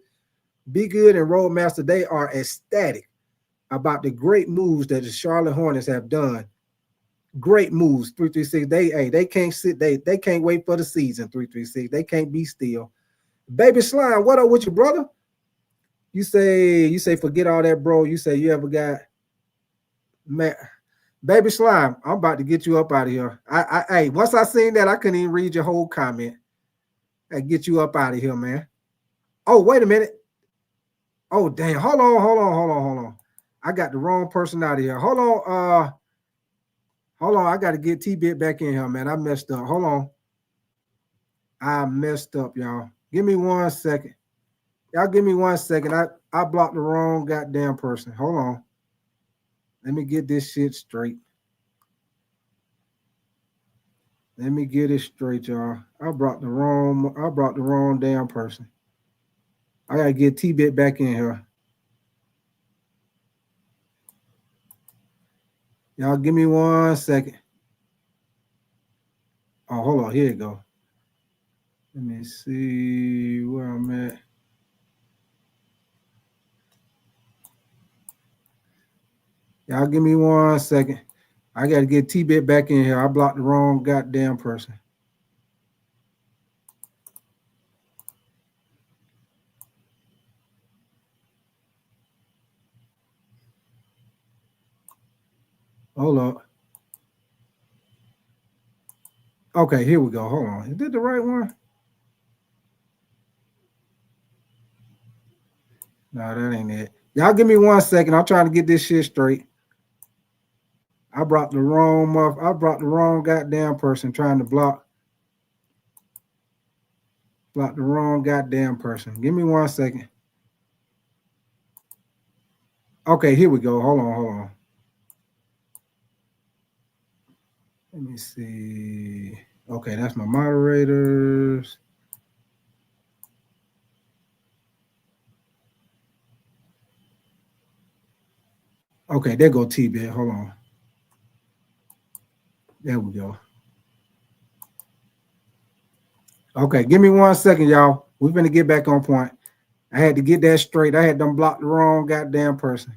Be Good and Roadmaster, they are ecstatic about the great moves that the Charlotte Hornets have done. Great moves, 336. They can't sit. They can't wait for the season. 336. They can't be still. Baby Slime, what up with you, brother? You say forget all that, bro. You say you ever got man. Baby Slime, I'm about to get you up out of here. Hey, once I seen that, I couldn't even read your whole comment. I get you up out of here, man. Oh, wait a minute. Oh, damn. Hold on. I got the wrong person out of here. Hold on. I got to get T-Bit back in here, man. I messed up. Hold on. I messed up, y'all. Give me 1 second. Y'all give me 1 second. I blocked the wrong goddamn person. Hold on. Let me get this shit straight. Let me get it straight, y'all. I brought the wrong damn person. I gotta get T-Bit back in here. Y'all give me 1 second. Oh, hold on. Here you go. Let me see where I'm at. Y'all give me 1 second. I got to get T-Bit back in here. I blocked the wrong goddamn person. Hold up. Okay, here we go. Hold on. Is this the right one? No, that ain't it. Y'all give me 1 second. I'm trying to get this shit straight. I brought the wrong goddamn person trying to block the wrong goddamn person. Give me 1 second. Okay, here we go. Hold on. Let me see. Okay, that's my moderators. Okay, there go T-Bit. Hold on. There we go. Okay, give me 1 second, y'all. We're going to get back on point. I had to get that straight. I had them block the wrong goddamn person.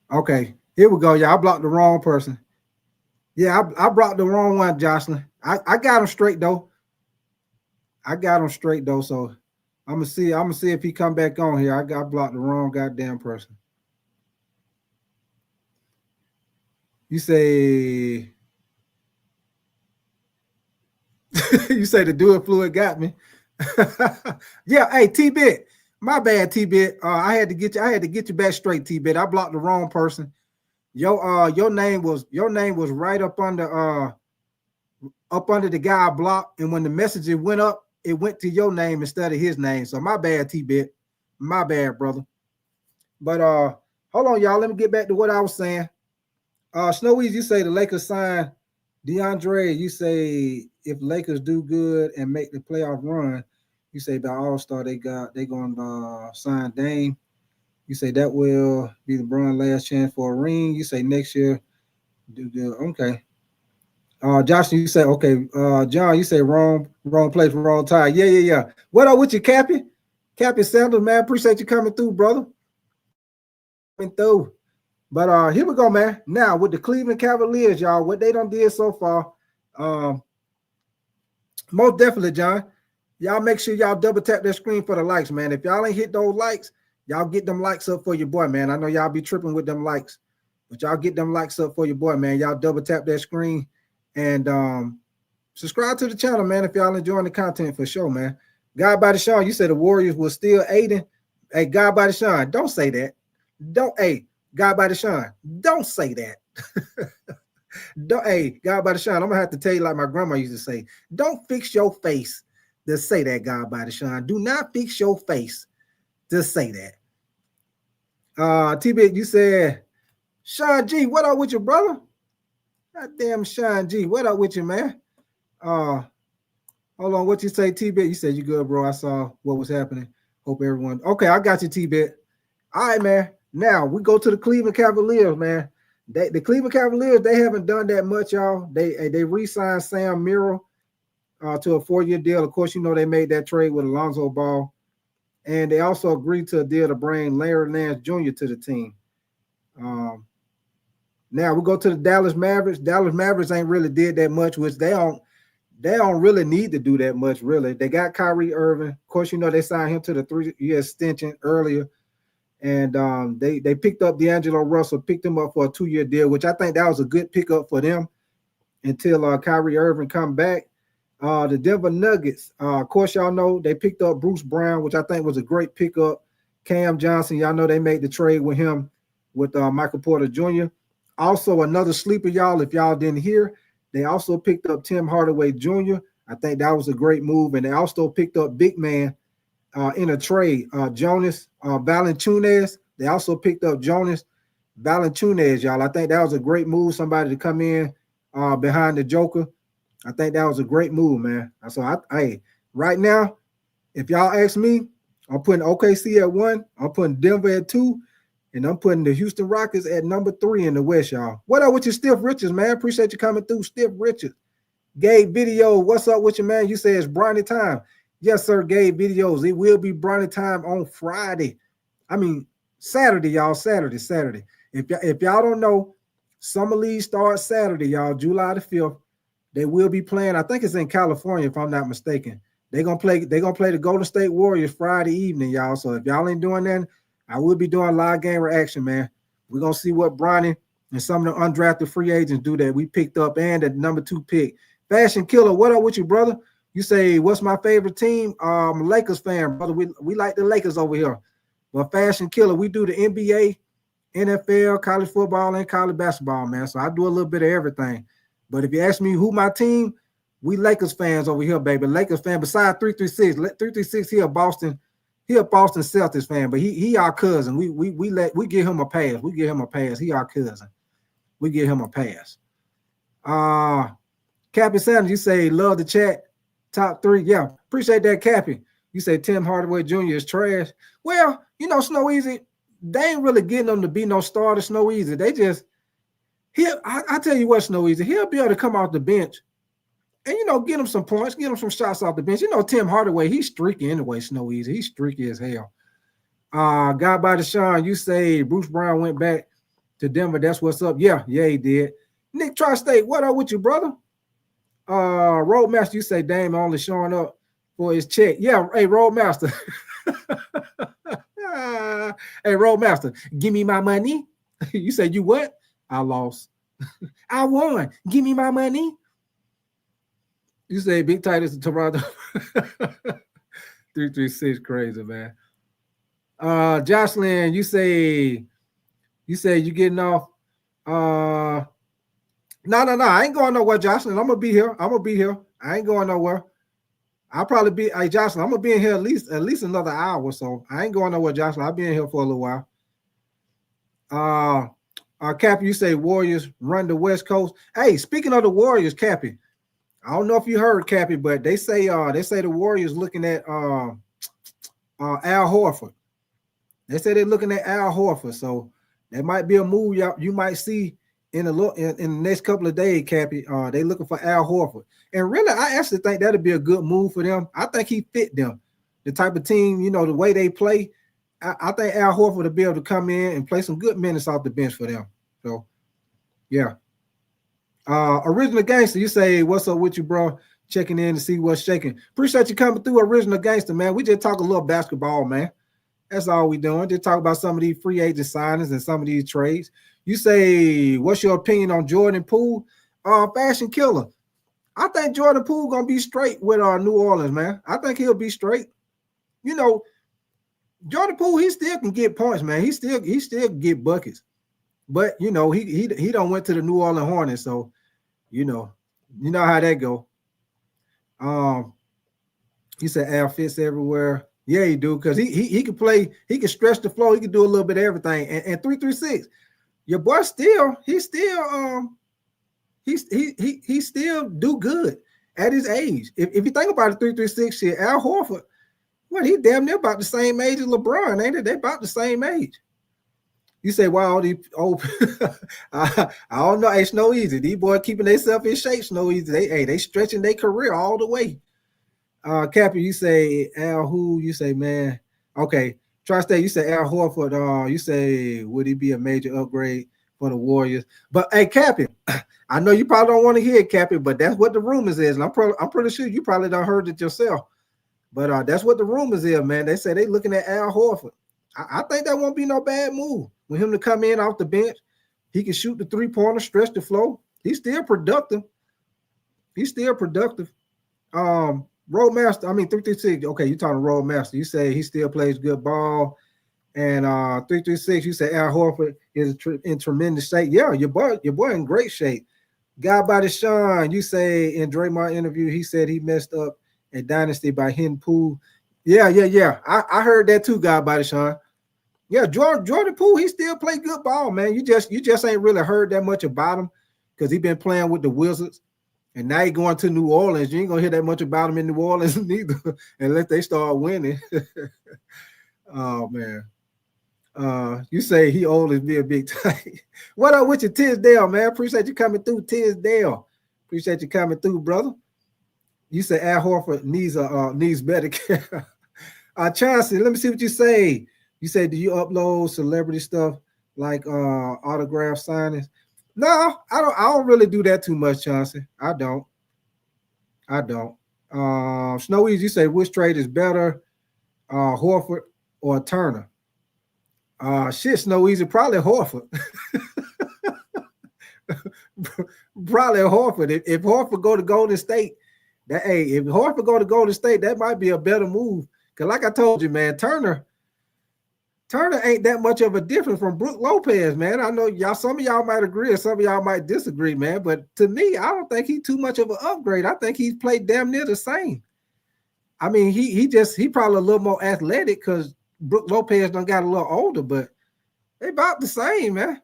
Okay, here we go, y'all. I blocked the wrong person. Yeah, I blocked the wrong one, Jocelyn. I got him straight though. So I'm gonna see if he come back on here. I blocked the wrong goddamn person. You say you say the dual fluid got me. Yeah, hey T-Bit. My bad, T-Bit. I had to get you back straight, T-Bit. I blocked the wrong person. Your name was right up under the guy I blocked, and when the message went up, it went to your name instead of his name. So my bad, T-Bit. My bad, brother. But hold on, y'all. Let me get back to what I was saying. Snowies, you say the Lakers sign DeAndre. You say if Lakers do good and make the playoff run, you say by All-Star they going to sign Dame. You say that will be LeBron's last chance for a ring. You say next year do good. Okay. Josh, you say okay. John, you say wrong place, wrong time. Yeah. What up with you, Cappy? Cappy Sanders, man. Appreciate you coming through, brother. Coming through. But here we go, man. Now with the Cleveland Cavaliers, y'all, what they done did so far. Most definitely, John. Y'all make sure y'all double tap that screen for the likes, man. If y'all ain't hit those likes, y'all get them likes up for your boy, man. I know y'all be tripping with them likes, but y'all get them likes up for your boy, man. Y'all double tap that screen and subscribe to the channel, man, if y'all enjoying the content for sure, man. God by the Sean, you said the Warriors were still aiding. Hey, God by the Sean, don't say that. God by the Sean, don't say that. God by the Sean, I'm going to have to tell you like my grandma used to say, don't fix your face to say that, God by the Sean. Do not fix your face to say that. T-Bit, you said, Sean G, what up with you, brother? God damn Sean G, what up with you, man? Hold on, what you say, T-Bit? You said you good, bro. I saw what was happening. Hope everyone. Okay, I got you, T-Bit. All right, man. Now we go to the Cleveland Cavaliers, man. The Cleveland Cavaliers, they haven't done that much, y'all. They re-signed Sam Merrill to a 4-year deal. Of course, you know they made that trade with Alonzo Ball. And they also agreed to a deal to bring Larry Nance Jr. to the team. Now we go to the Dallas Mavericks. Dallas Mavericks ain't really did that much, which they don't really need to do that much, really. They got Kyrie Irving. Of course, you know they signed him to the 3-year extension earlier. And they picked up D'Angelo Russell, picked him up for a 2-year deal, which I think that was a good pickup for them until Kyrie Irving come back. The Denver Nuggets, of course, y'all know they picked up Bruce Brown, which I think was a great pickup. Cam Johnson, y'all know they made the trade with him with Michael Porter Jr. Also, another sleeper, y'all, if y'all didn't hear, they also picked up Tim Hardaway Jr. I think that was a great move. And they also picked up big man in a trade, Jonas Valanciunas. They also picked up Jonas Valanciunas, y'all. I think that was a great move, somebody to come in behind the Joker. I think that was a great move, man. So, right now, if y'all ask me, I'm putting OKC at 1, I'm putting Denver at 2, and I'm putting the Houston Rockets at number 3 in the West, y'all. What up with you, Stiff Richards, man? Appreciate you coming through, Stiff Richards. Gabe Video, what's up with you, man? You say it's Bronny time. Yes, sir, Gabe Videos. It will be Bronny time on Friday. I mean, Saturday, y'all. Saturday. If y'all don't know, Summer League starts Saturday, y'all, July the 5th. They will be playing. I think it's in California, if I'm not mistaken. They're gonna play the Golden State Warriors Friday evening, y'all. So if y'all ain't doing that, I will be doing live game reaction, man. We're gonna see what Bronny and some of the undrafted free agents do that we picked up and the number 2 pick. Fashion Killer, what up with you, brother? You say, what's my favorite team? I'm a Lakers fan, brother. We like the Lakers over here. Well, Fashion Killer, we do the NBA, NFL, college football, and college basketball, man. So I do a little bit of everything. But if you ask me who my team, we Lakers fans over here, baby. Lakers fan. Besides 336, 336, he a Boston Celtics fan, but he our cousin. We give him a pass. We give him a pass. He our cousin. We give him a pass. Cappy Sanders, you say love the chat. Top 3. Yeah, appreciate that, Cappy. You say Tim Hardaway Jr. is trash. Well, you know, Snow Easy, they ain't really getting them to be no starter, Snow Easy. They just I tell you what, Snow Easy, he'll be able to come off the bench and, you know, get him some points, get him some shots off the bench. You know, Tim Hardaway, he's streaky anyway, Snow Easy. He's streaky as hell. God by Deshaun, you say Bruce Brown went back to Denver. That's what's up. Yeah, he did. Nick Tri-State, what up with you, brother? Roadmaster, you say Dame only showing up for his check. Yeah, hey, Roadmaster. Hey, Roadmaster, give me my money. You say you what? I lost. I won. Give me my money. You say Big Titus in Toronto. 336 crazy, man. Jocelyn, you say you getting off. No. I ain't going nowhere, Jocelyn. I'm gonna be here. I ain't going nowhere. I'll probably be, hey, Jocelyn, I'm gonna be in here at least another hour or so. I ain't going nowhere, Jocelyn. I'll be in here for a little while. Cappy, you say Warriors run the West Coast. Hey, speaking of the Warriors, Cappy, I don't know if you heard, Cappy, but they say the Warriors looking at Al Horford. They say they're looking at Al Horford, so that might be a move you might see in the next couple of days, Cappy. They looking for Al Horford, and really, I actually think that'd be a good move for them. I think he fit them, the type of team, you know, the way they play. I think Al Horford will be able to come in and play some good minutes off the bench for them. So, yeah. Original Gangster, you say, what's up with you, bro? Checking in to see what's shaking. Appreciate you coming through, Original Gangster, man. We just talk a little basketball, man. That's all we doing. Just talk about some of these free agent signings and some of these trades. You say, what's your opinion on Jordan Poole? Fashion Killer. I think Jordan Poole gonna be straight with New Orleans, man. I think he'll be straight. You know, Jordan Poole, he still can get points, man. He still can get buckets. But you know, he don't went to the New Orleans Hornets, so you know how that go. He said Al fits everywhere. Yeah, he do, because he can play, he can stretch the floor, he can do a little bit of everything. And 336, your boy he still do good at his age. If you think about it, 336 shit, Al Horford, Well, he damn near about the same age as LeBron, ain't it? They about the same age. You say, why all these old I don't know. It's no easy. These boys keeping themselves in shape, no easy. They stretching their career all the way. Cappy, you say Al who? You say, man, okay. Tri-State, you say Al Horford. You say, would he be a major upgrade for the Warriors? But hey, Cappy, I know you probably don't want to hear it, Cappy, but that's what the rumors is. And I'm pretty sure you probably done heard it yourself. But that's what the rumors is, man. They say they looking at Al Horford. I think that won't be no bad move. With him to come in off the bench, he can shoot the three-pointer, stretch the flow. He's still productive. Roadmaster, 336. Okay, you're talking Roadmaster. You say he still plays good ball. And 336, you say Al Horford is in tremendous shape. Yeah, your boy in great shape. Guy by the Sean, you say in Draymond interview, he said he messed up at Dynasty by hitting Poole. Yeah. I heard that too, guy by the Sean. Yeah, Jordan Poole, he still play good ball, man. You just ain't really heard that much about him because he been playing with the Wizards. And now he going to New Orleans. You ain't gonna hear that much about him in New Orleans neither, unless they start winning. Oh man. You say he old as be a big tight. What up with you, Tisdale, man? Appreciate you coming through, Tisdale. Appreciate you coming through, brother. You say Al Horford needs better care. Chauncey, let me see what you say. You say, do you upload celebrity stuff like autograph signings? No, I don't really do that too much, Chauncey. I don't. Snow Easy, you say which trade is better, Horford or Turner? Snow Easy, probably Horford. Probably Horford. If Horford go to Golden State, if Horford go to Golden State, that might be a better move. Because like I told you, man, Turner ain't that much of a difference from Brook Lopez, man. I know some of y'all might agree or some of y'all might disagree, man. But to me, I don't think he's too much of an upgrade. I think he's played damn near the same. I mean, he probably a little more athletic because Brook Lopez done got a little older, but they about the same, man.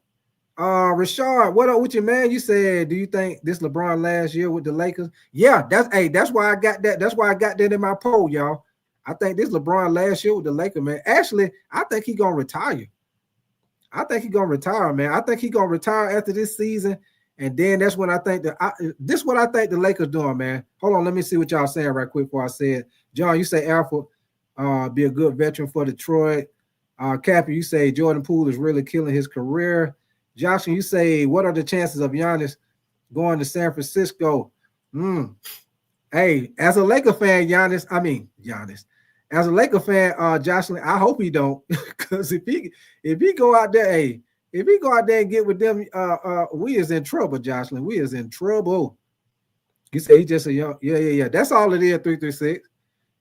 Rashard, what up with you, man? You said, do you think this LeBron last year with the Lakers? Yeah, that's why I got that. That's why I got that in my poll, y'all. I think this LeBron last year with the Lakers, man. Actually, I think he's gonna retire. Man. I think he's gonna retire after this season, and then that's when I think this is what I think the Lakers doing, man. Hold on, let me see what y'all saying right quick before I say it. John, you say Alfred be a good veteran for Detroit. Cappy, you say Jordan Poole is really killing his career. Josh, you say what are the chances of Giannis going to San Francisco? Hey, as a Laker fan, Giannis. As a Laker fan, Jocelyn, I hope he don't, because if he go out there, and get with them, we is in trouble, Jocelyn. We is in trouble. You say he just a young, yeah. That's all it is. 336.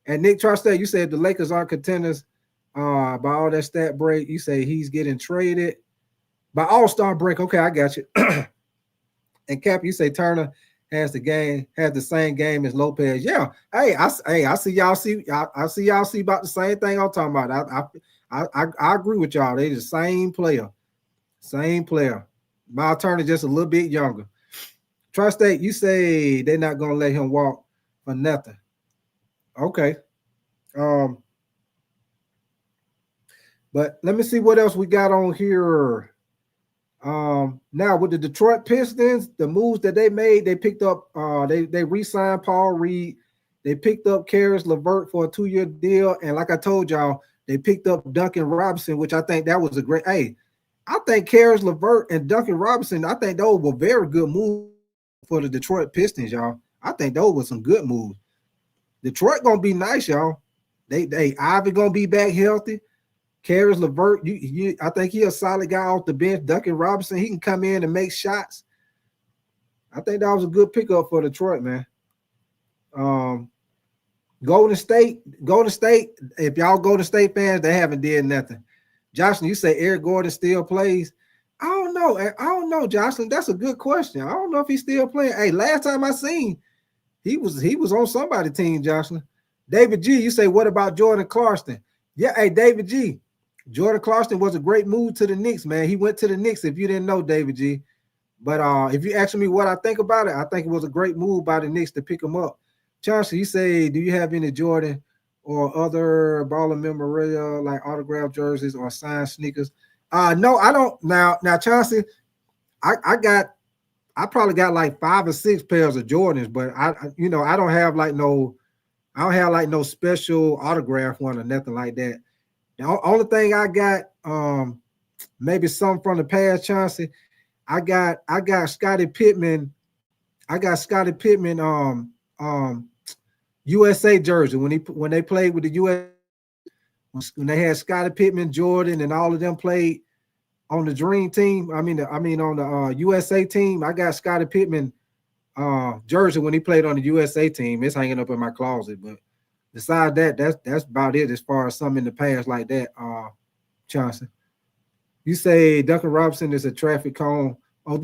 And Nick Tri-State, you said the Lakers aren't contenders by all that stat break. You say he's getting traded by All-Star break. Okay, I got you. And Cap, you say Turner has the same game as Lopez. Yeah. I see y'all see about the same thing I'm talking about. I agree with y'all. They the same player. Miles Turner just a little bit younger. Tri-State, you say they're not gonna let him walk for nothing. Okay. But let me see what else we got on here. Now with the Detroit Pistons, the moves that they made, they picked up they re-signed Paul Reed, they picked up Caris LeVert for a 2-year deal, and like I told y'all, they picked up Duncan Robinson, which I think that was a great. I think Caris LeVert and Duncan Robinson, I think those were very good moves for the Detroit Pistons, y'all. I think those were some good moves. Detroit gonna be nice, y'all. They Ivy gonna be back healthy. Caris LeVert, I think he's a solid guy off the bench. Duncan Robinson, he can come in and make shots. I think that was a good pickup for Detroit, man. Golden State. If y'all Golden State fans, they haven't did nothing. Jocelyn, you say Eric Gordon still plays? I don't know, Jocelyn. That's a good question. I don't know if he's still playing. Hey, last time I seen, he was on somebody's team, Jocelyn. David G, you say, what about Jordan Clarkson? Yeah, hey, David G. Jordan Clarkson was a great move to the Knicks, man. He went to the Knicks, if you didn't know, David G. But if you ask me what I think about it, I think it was a great move by the Knicks to pick him up. Chauncey, you say, do you have any Jordan or other baller memorabilia like autographed jerseys or signed sneakers? No, I don't. Now, Chauncey, I probably got like 5 or 6 pairs of Jordans, but I don't have like no special autograph one or nothing like that. The only thing I got, maybe some from the past, Chauncey. I got Scottie Pippen. I got Scottie Pippen USA jersey when they played with the US, when they had Scottie Pippen, Jordan, and all of them played on the Dream Team. I mean on the USA team. I got Scottie Pippen jersey when he played on the USA team. It's hanging up in my closet, but besides that, that's about it as far as some in the past like that. Chauncey, you say Duncan Robinson is a traffic cone. Oh,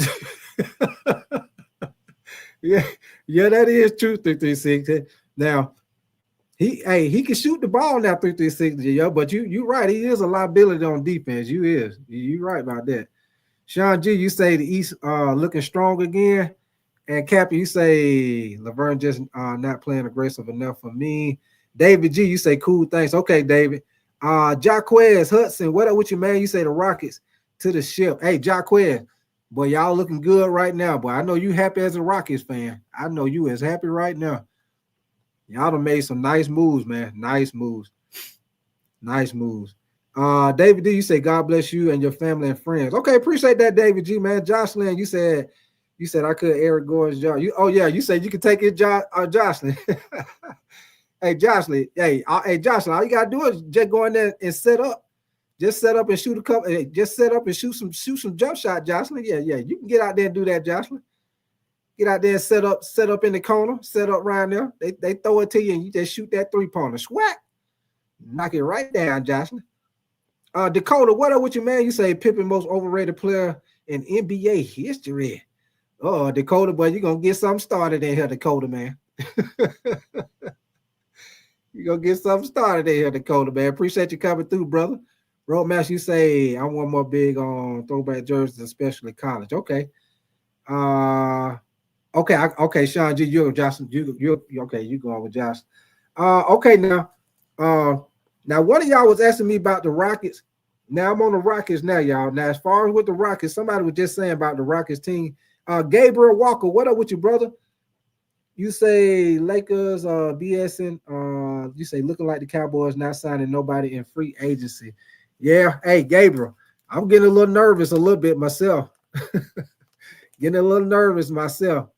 yeah, that is true. 336. Now, he can shoot the ball now. 336. Yeah, but you right. He is a liability on defense. You right about that. Sean G, you say the East looking strong again, and Cappy, you say Laverne just not playing aggressive enough for me. David G, you say cool thanks. Okay, David. Jaquez Hudson, what up with you, man? You say the Rockets to the ship. Hey, Jaquez, boy, y'all looking good right now, boy. I know you happy as a Rockets fan. I know you as happy right now. Y'all done made some nice moves, man. Nice moves. David D, you say God bless you and your family and friends. Okay, appreciate that, David G, man. Jocelyn, you said I could Eric Gordon's job. You said you could take it, Jocelyn. Hey, Jocelyn. Jocelyn, all you gotta do is just go in there and set up. Just set up and shoot a couple. Just set up and shoot some jump shot, Jocelyn. Yeah. You can get out there and do that, Jocelyn. Get out there and set up in the corner, set up right there. They throw it to you and you just shoot that 3-pointer. Swat. Knock it right down, Jocelyn. Dakota, what up with you, man? You say Pippen most overrated player in NBA history. Oh, Dakota, boy, you're gonna get something started in here, Dakota, man. You're gonna get something started in here, Dakota, man. Appreciate you coming through, brother. Roadmaster, you say I'm one more big on throwback jerseys, especially college. Okay. Okay, Sean G, you're Jocelyn. You okay, you going with Jocelyn. Okay, now one of y'all was asking me about the Rockets. Now I'm on the Rockets now, y'all. Now, as far as with the Rockets, somebody was just saying about the Rockets team. Gabriel Walker, what up with you, brother? You say Lakers BSing. You say looking like the Cowboys not signing nobody in free agency. Yeah, hey, Gabriel, I'm getting a little nervous myself. Getting a little nervous myself.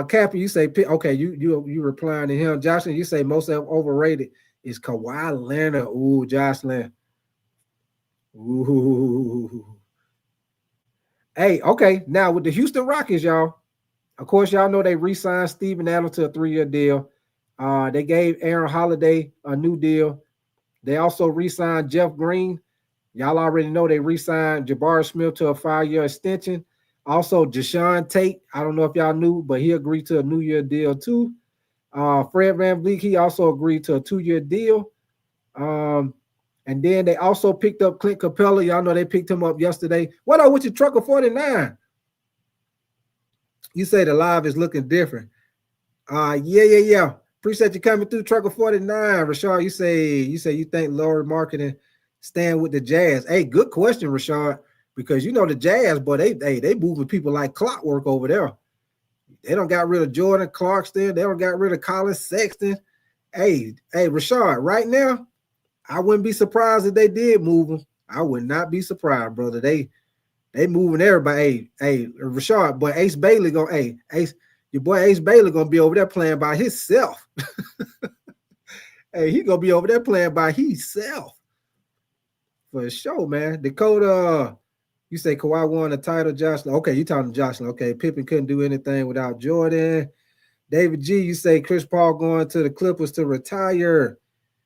Cappy, you say, okay, you replying to him. Jocelyn, you say most overrated is Kawhi Leonard. Ooh, Jocelyn. Ooh. Hey, okay. Now with the Houston Rockets, y'all, of course, y'all know they re-signed Steven Adams to a 3-year deal. They gave Aaron Holiday a new deal. They also re-signed Jeff Green. Y'all already know they re-signed Jabari Smith to a 5-year extension. Also, Deshaun Tate, I don't know if y'all knew, but he agreed to a New Year deal too. Fred VanVleet, he also agreed to a 2-year deal. And then they also picked up Clint Capella. Y'all know they picked him up yesterday. What up with your Trucker 49? You say the live is looking different. Yeah. Appreciate you coming through, Trucker 49. Rashard, you say you think Lillard marketing stand with the Jazz. Hey, good question, Rashard, because you know the Jazz, but they moving people like clockwork over there. They don't got rid of Jordan Clarkson. They don't got rid of Colin Sexton. Hey, Rashard, right now, I wouldn't be surprised if they did move them. I would not be surprised, brother. They moving everybody. Hey, Rashard, boy, Ace Bailey your boy Ace Bailey gonna be over there playing by himself. Hey, he gonna be over there playing by himself. For sure, man. Dakota, you say Kawhi won the title, Jocelyn. Okay, you talking to Jocelyn. Okay, Pippen couldn't do anything without Jordan. David G, you say Chris Paul going to the Clippers to retire.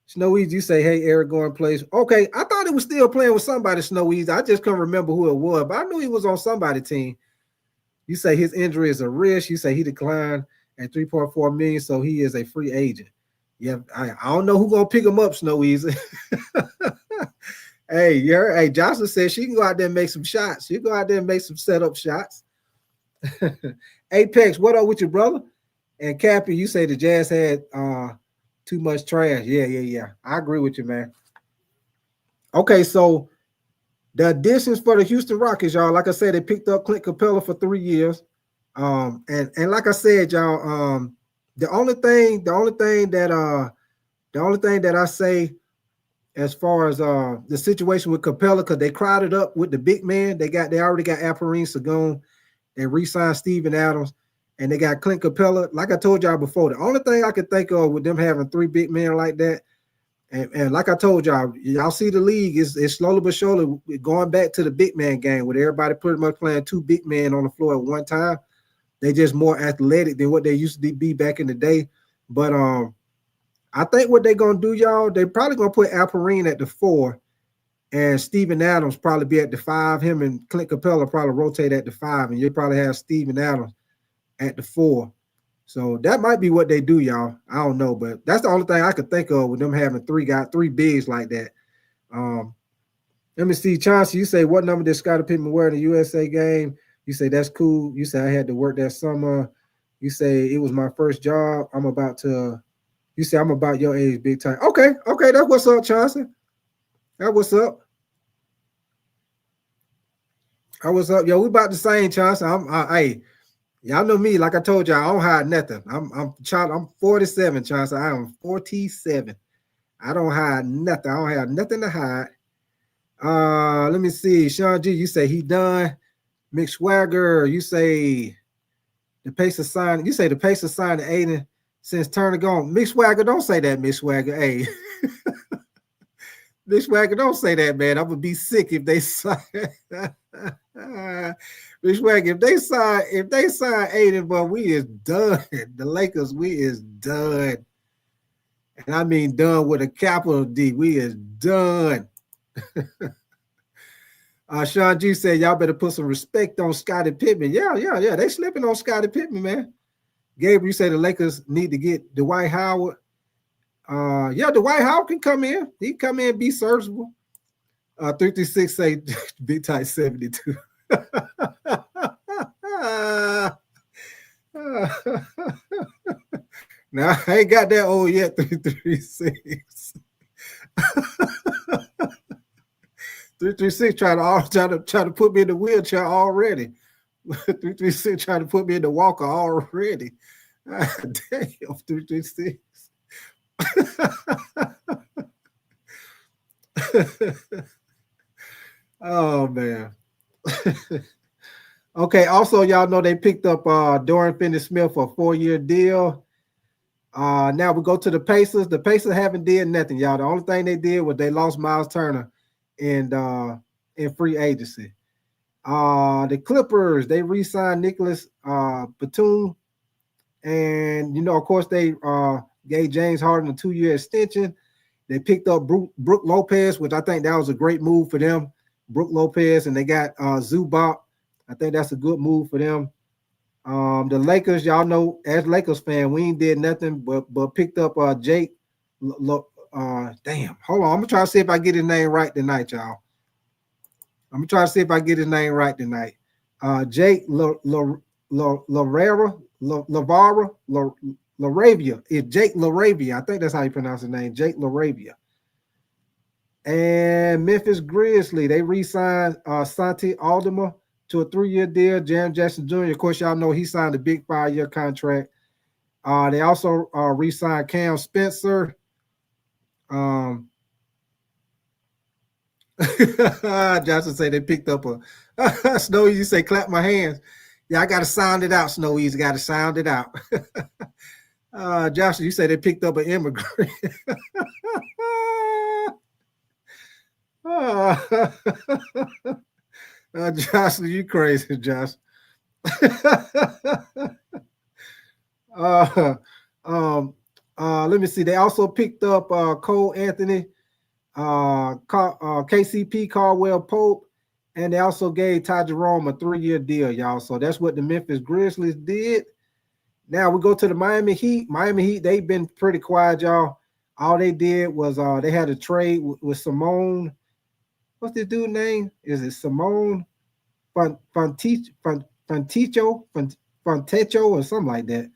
Snoweeze, you say, hey, Eric Gordon plays. Okay, I thought he was still playing with somebody, Snoweeze. I just couldn't remember who it was, but I knew he was on somebody's team. You say his injury is a risk. You say he declined at $3.4 million, so he is a free agent. Yeah, I don't know who's gonna pick him up, Snoweeze. Hey, Jocelyn said she can go out there and make some shots. She can go out there and make some setup shots. Apex, what up with you, brother? And Cappy, you say the Jazz had too much trash. Yeah. I agree with you, man. Okay, so the additions for the Houston Rockets, y'all, like I said, they picked up Clint Capella for 3 years. And like I said, y'all, the only thing that I say as far as the situation with Capella, because they crowded up with the big man, they already got Alperen Sengun, they re-signed Steven Adams, and they got Clint Capella. Like I told y'all before, the only thing I could think of with them having 3 big men like that, and like I told y'all see the league is slowly but surely going back to the big man game with everybody pretty much playing 2 big men on the floor at one time. They just more athletic than what they used to be back in the day. But I think what they're gonna do, y'all, they're probably gonna put Alperen at the 4 and Steven Adams probably be at the 5. Him and Clint Capella probably rotate at the 5, and you'll probably have Steven Adams at the 4. So that might be what they do, y'all. I don't know, but that's the only thing I could think of with them having 3 bigs like that. Let me see, Chauncey, you say what number did Scottie Pippen wear in the USA game? You say that's cool. You say I had to work that summer. You say it was my first job. You say I'm about your age, big time. Okay, that's what's up, Chauncey. That what's up. What's up, yo? We about the same, Chauncey. Hey, y'all know me. Like I told y'all, I don't hide nothing. I'm 47, Chauncey. I am 47. I don't hide nothing. I don't have nothing to hide. Let me see. Sean G, you say he done. Mick Swagger, you say the Pacers signed. You say the Pacers signed Aiden since Turner gone. Mick Swagger, don't say that, Mick Swagger. Hey, Mick Swagger, don't say that, man. I'm gonna be sick if they sign. Mick Swagger, if they sign Aiden, but we is done. The Lakers, we is done. And I mean done with a capital D. We is done. Sean G said, y'all better put some respect on Scottie Pippen. Yeah. They slipping on Scottie Pippen, man. Gabriel, you say the Lakers need to get Dwight Howard. Dwight Howard can come in. He can come in and be serviceable. 336 say big tight 72. Now, I ain't got that old yet, 336. 336 trying to put me in the wheelchair already. 336 trying to put me in the walker already. Damn, 336. Oh man. Okay, also y'all know they picked up Dorian Finney-Smith for a 4-year deal. Now we go to the Pacers. The Pacers haven't did nothing, y'all. The only thing they did was they lost Miles Turner in free agency. The Clippers, they re-signed Nicholas Batum, and of course they gave James Harden a 2-year extension. They picked up Brook Lopez, which I think that was a great move for them. Brook Lopez, and they got Zubac. I think that's a good move for them. The Lakers, y'all know, as Lakers fan, we ain't did nothing but picked up Jake. Damn, hold on. I'm gonna try to see if I get his name right tonight, y'all. I'm gonna try to see if I get his name right tonight. Jake LaRavia. It's Jake LaRavia. I think that's how you pronounce his name. Jake LaRavia. And Memphis Grizzlies, they re-signed Santi Aldama to a 3-year deal. Jaren Jackson Jr., of course, y'all know he signed a big 5-year contract. They also re-signed Cam Spencer. Johnson say they picked up a Snow Easy say clap my hands. Yeah, I gotta sound it out, Snow Easy. Gotta sound it out. Joshua, you say they picked up an immigrant. Joshua, you crazy, Josh. Let me see. They also picked up Cole Anthony, KCP, Caldwell Pope, and they also gave Ty Jerome a 3-year deal, y'all. So that's what the Memphis Grizzlies did. Now we go to the Miami Heat. Miami Heat, they've been pretty quiet, y'all. All they did was they had a trade with Simone. What's this dude's name? Is it Simone Fontecho or something like that?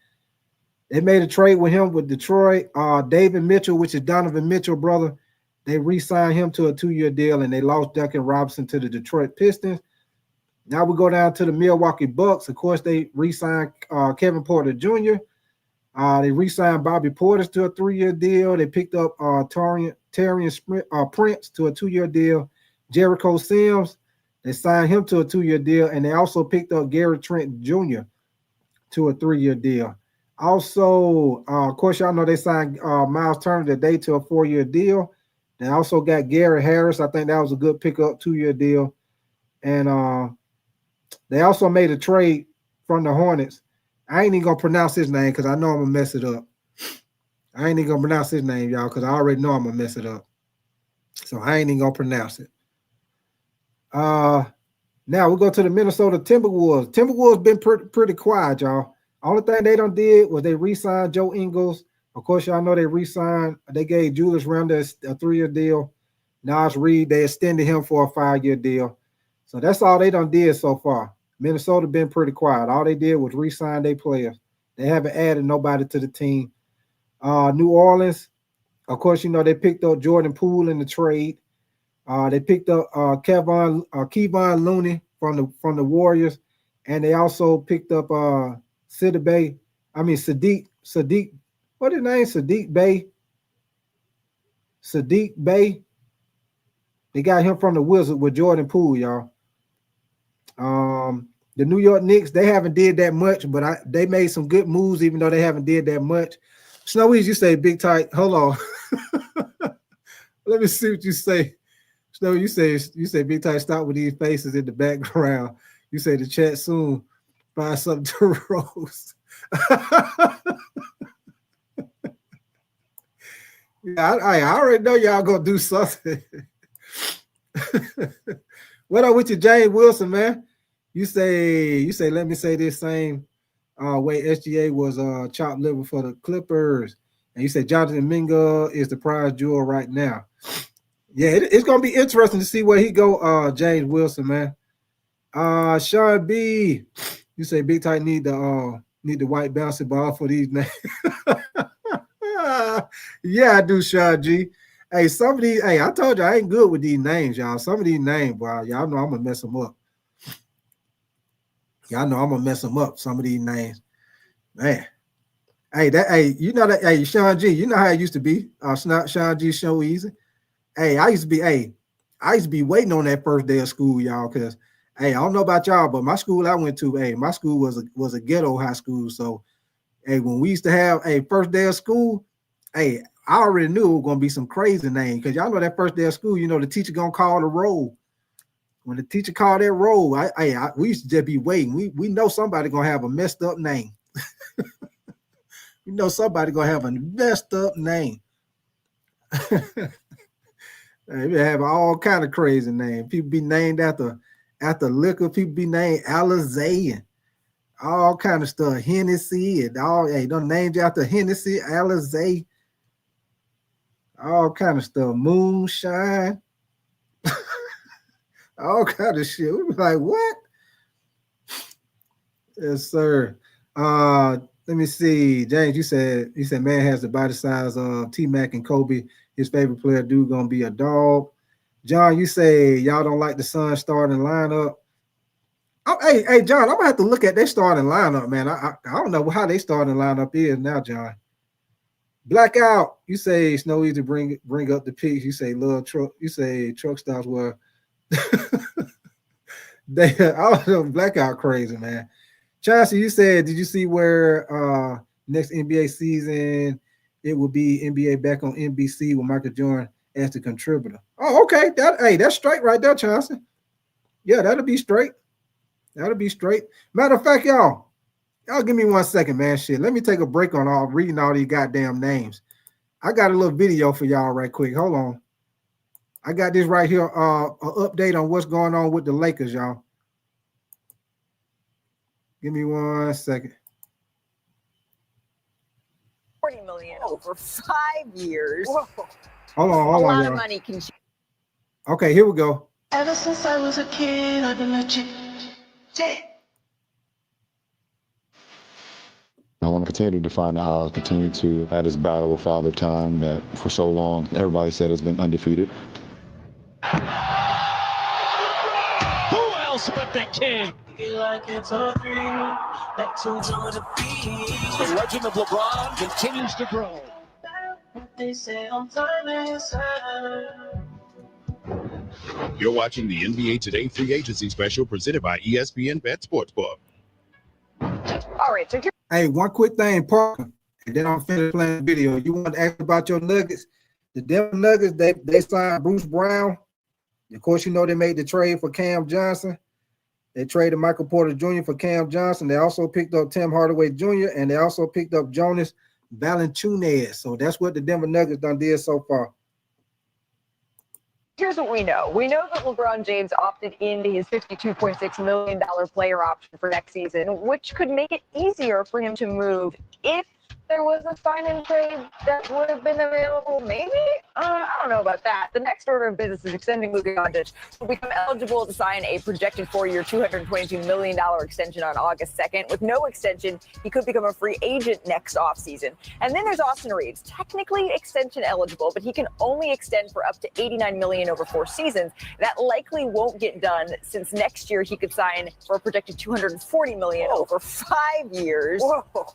They made a trade with him with Detroit. David Mitchell, which is Donovan Mitchell, brother. They re-signed him to a 2-year deal, and they lost Duncan Robinson to the Detroit Pistons. Now we go down to the Milwaukee Bucks. Of course, they re-signed Kevin Porter Jr. They re-signed Bobby Portis to a 3-year deal. They picked up Taurean Prince to a 2-year deal. Jericho Sims, they signed him to a 2-year deal, and they also picked up Gary Trent Jr. to a 3-year deal. Also, of course, y'all know they signed Miles Turner today to a 4-year deal. They also got Gary Harris. I think that was a good pickup, 2-year deal. And they also made a trade from the Hornets. I ain't even going to pronounce his name because I know I'm going to mess it up. I ain't even going to pronounce his name, y'all, because I already know I'm going to mess it up. So I ain't even going to pronounce it. Now we go to the Minnesota Timberwolves. Timberwolves been pretty quiet, y'all. Only thing they done did was they re-signed Joe Ingles. Of course, y'all know they re-signed. They gave Julius Randle a 3-year deal. Naz Reid, they extended him for a 5-year deal. So that's all they done did so far. Minnesota been pretty quiet. All they did was re-sign their players. They haven't added nobody to the team. New Orleans, of course, you know, they picked up Jordan Poole in the trade. They picked up Kevon Looney from the Warriors, and they also picked up Sadiq. What his name? Sadiq Bey. They got him from the Wizards with Jordan Poole, y'all. The New York Knicks, they haven't did that much, but they made some good moves, even though they haven't did that much. Snowies, you say big tight. Hold on. Let me see what you say. Snow, you say big tight. Stop with these faces in the background. You say the chat soon. Find something to roast. Yeah, I already know y'all gonna do something. What up with you, James Wilson, man? You say, let me say this same way SGA was chopped liver for the Clippers. And you say Jonathan Minga is the prize jewel right now. Yeah, it's gonna be interesting to see where he go, James Wilson, man. Sean B, you say Big Tight need the white bouncy ball for these names. Yeah, I do, Sean G. Hey, some of these, I told you I ain't good with these names, y'all. Some of these names, boy, y'all know I'm gonna mess them up. Y'all know I'm gonna mess them up. Some of these names, man. You know that. Hey, Sean G, you know how it used to be. Sean G show easy. Hey, I used to be waiting on that first day of school, y'all, because I don't know about y'all, but my school I went to, my school was a ghetto high school. So, when we used to have first day of school, I already knew it was gonna be some crazy name because y'all know that first day of school, you know, the teacher gonna call the roll. When the teacher called that roll, we used to just be waiting. We know somebody gonna have a messed up name. We know somebody gonna have a messed up name. We have all kind of crazy names. People be named after liquor. People be named Alizé and all kind of stuff. Hennessy and all. Don't named after Hennessy, Alizé, all kind of stuff. Moonshine, all kind of shit. We be like, what? Yes, sir. Let me see. James, you said man has the body size of T-Mac and Kobe. His favorite player dude gonna be a dog. John, you say y'all don't like the Suns starting lineup. Oh, hey, John, I'm gonna have to look at their starting lineup, man. I don't know how they starting lineup is now, John. Blackout, you say Snow Easy bring up the picks. You say love truck. You say truck stops were they all of them Blackout crazy, man. Chauncey, you said, did you see where next NBA season it will be NBA back on NBC with Michael Jordan as the contributor? Oh, okay. That's straight right there, Chauncey. Yeah, that'll be straight. That'll be straight. Matter of fact, y'all give me 1 second, man. Shit, let me take a break on reading all these goddamn names. I got a little video for y'all right quick. Hold on. I got this right here, an update on what's going on with the Lakers, y'all. Give me 1 second. $40 million over 5 years. Hold on. A lot of money can. Okay, here we go. Ever since I was a kid, I've been legit. I want to continue to define the odds, continue to have this battle with Father Time that for so long everybody said has been undefeated. Who else but the king? Like it's a dream, like to the beat. The legend of LeBron continues to grow. They say on time is You're watching the NBA Today Free Agency Special presented by ESPN Bet Sportsbook. All right, so here. Hey, one quick thing, Parker, and then I'm finished playing the video. You want to ask about your Nuggets? The Denver Nuggets, they signed Bruce Brown. Of course, you know they made the trade for Cam Johnson. They traded Michael Porter Jr. for Cam Johnson. They also picked up Tim Hardaway Jr., and they also picked up Jonas Valanciunas. So that's what the Denver Nuggets done did so far. Here's what we know. We know that LeBron James opted into his $52.6 million player option for next season, which could make it easier for him to move if there was a sign-in trade that would have been available, maybe? I don't know about that. The next order of business is extending Luka Doncic, who will become eligible to sign a projected 4-year, $222 million extension on August 2nd. With no extension, he could become a free agent next offseason. And then there's Austin Reeves, technically extension eligible, but he can only extend for up to $89 million over 4 seasons. That likely won't get done since next year he could sign for a projected $240 million over 5 years. Whoa.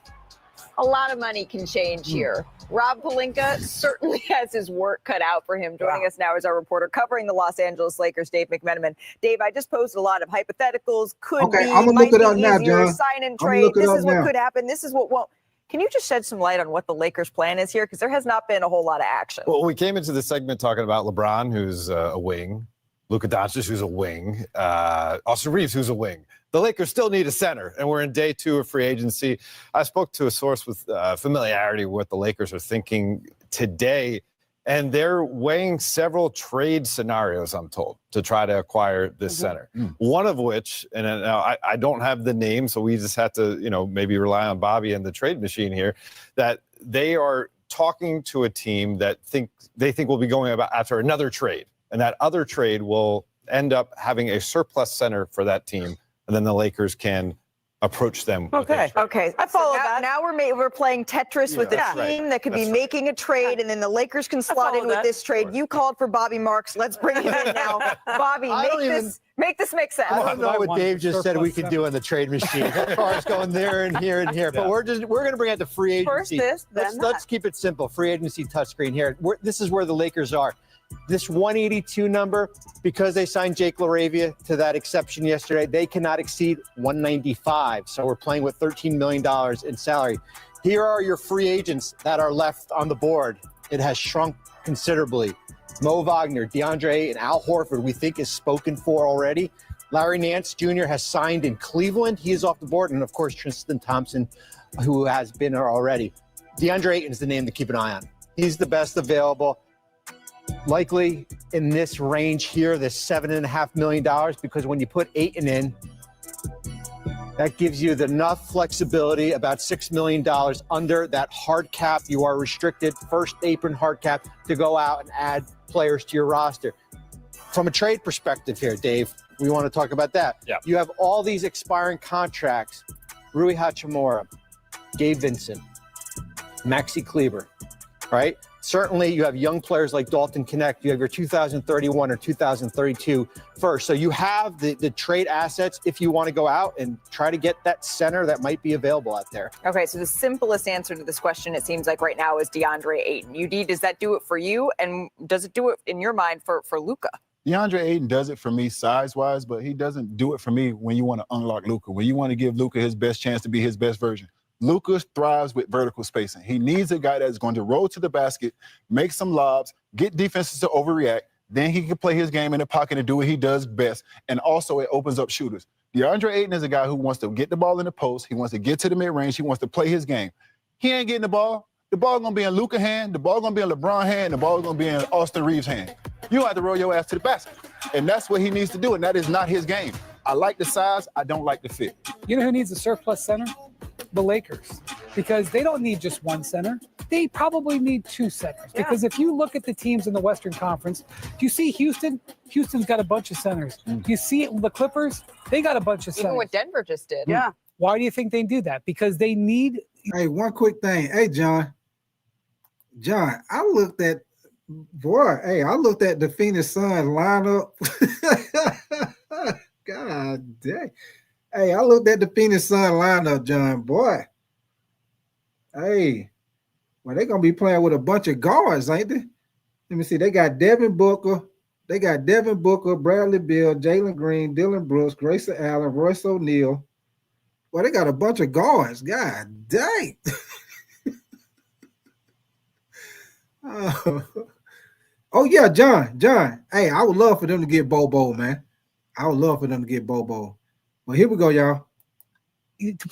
A lot of money can change here. Rob Pelinka certainly has his work cut out for him. Joining us now is our reporter covering the Los Angeles Lakers, Dave McMenamin. Dave, I just posed a lot of hypotheticals. Could be, I'm gonna might look it be up now, easier, John. sign and trade. This is what now. could happen. This is what won't. Can you just shed some light on what the Lakers' plan is here? Because there has not been a whole lot of action. Well, we came into the segment talking about LeBron, who's a wing, Luka Doncic, who's a wing, Austin Reeves, who's a wing. The Lakers still need a center, and we're in day 2 of free agency. I spoke to a source with familiarity with what the Lakers are thinking today, and they're weighing several trade scenarios, I'm told, to try to acquire this center. One of which, and I don't have the name, so we just have to, maybe rely on Bobby and the trade machine here, that they are talking to a team that they think will be going about after another trade, and that other trade will end up having a surplus center for that team. And then the Lakers can approach them. Okay. I follow that. Now we're playing Tetris with a team that could be making a trade, and then the Lakers can slot in with this trade. You called for Bobby Marks. Let's bring him in now. Bobby, make this make sense. I don't know what Dave just said we could do in the trade machine. That car's going there and here and here. But we're going to bring out the free agency. First this, let's keep it simple. Free agency touchscreen here. This is where the Lakers are. This 182 number, because they signed Jake LaRavia to that exception yesterday, they cannot exceed 195. So we're playing with $13 million in salary. Here are your free agents that are left on the board. It has shrunk considerably. Mo Wagner, DeAndre Ayton, Al Horford, we think is spoken for already. Larry Nance Jr. has signed in Cleveland. He is off the board. And, of course, Tristan Thompson, who has been there already. DeAndre Ayton is the name to keep an eye on. He's the best available. Likely in this range here, this $7.5 million, because when you put Ayton in, that gives you enough flexibility, about $6 million under that hard cap. You are restricted, first apron hard cap, to go out and add players to your roster. From a trade perspective here, Dave, we want to talk about that. Yeah. You have all these expiring contracts: Rui Hachimura, Gabe Vincent, Maxi Kleber, right? Certainly, you have young players like Dalton Knecht. You have your 2031 or 2032 first. So you have the trade assets if you want to go out and try to get that center that might be available out there. Okay, so the simplest answer to this question, it seems like right now, is DeAndre Ayton. UD, does that do it for you? And does it do it, in your mind, for Luka? DeAndre Ayton does it for me size-wise, but he doesn't do it for me when you want to unlock Luka, when you want to give Luka his best chance to be his best version. Luka thrives with vertical spacing. He needs a guy that's going to roll to the basket, make some lobs, get defenses to overreact. Then he can play his game in the pocket and do what he does best. And also, it opens up shooters. DeAndre Ayton is a guy who wants to get the ball in the post. He wants to get to the mid-range. He wants to play his game. He ain't getting the ball. The ball going to be in Luka's hand. The ball going to be in LeBron's hand. The ball going to be in Austin Reeves' hand. You have to roll your ass to the basket. And that's what he needs to do, and that is not his game. I like the size. I don't like the fit. You know who needs a surplus center? The Lakers, because they don't need just one center. They probably need 2 centers, because if you look at the teams in the Western Conference, do you see Houston? Houston's got a bunch of centers. Do you see the Clippers? They got a bunch of centers. Even what Denver just did. Yeah. Why do you think they do that? Because they need Hey, one quick thing. Hey, John, I looked at the Phoenix Suns lineup. God dang. Hey, I looked at the Phoenix Suns lineup, John. Boy. Hey, well, they're going to be playing with a bunch of guards, ain't they? Let me see. They got Devin Booker, Bradley Beal, Jalen Green, Dylan Brooks, Grayson Allen, Royce O'Neal. Well, they got a bunch of guards. God dang. Oh, yeah, John. Hey, I would love for them to get Bobo, man. Well, here we go, y'all.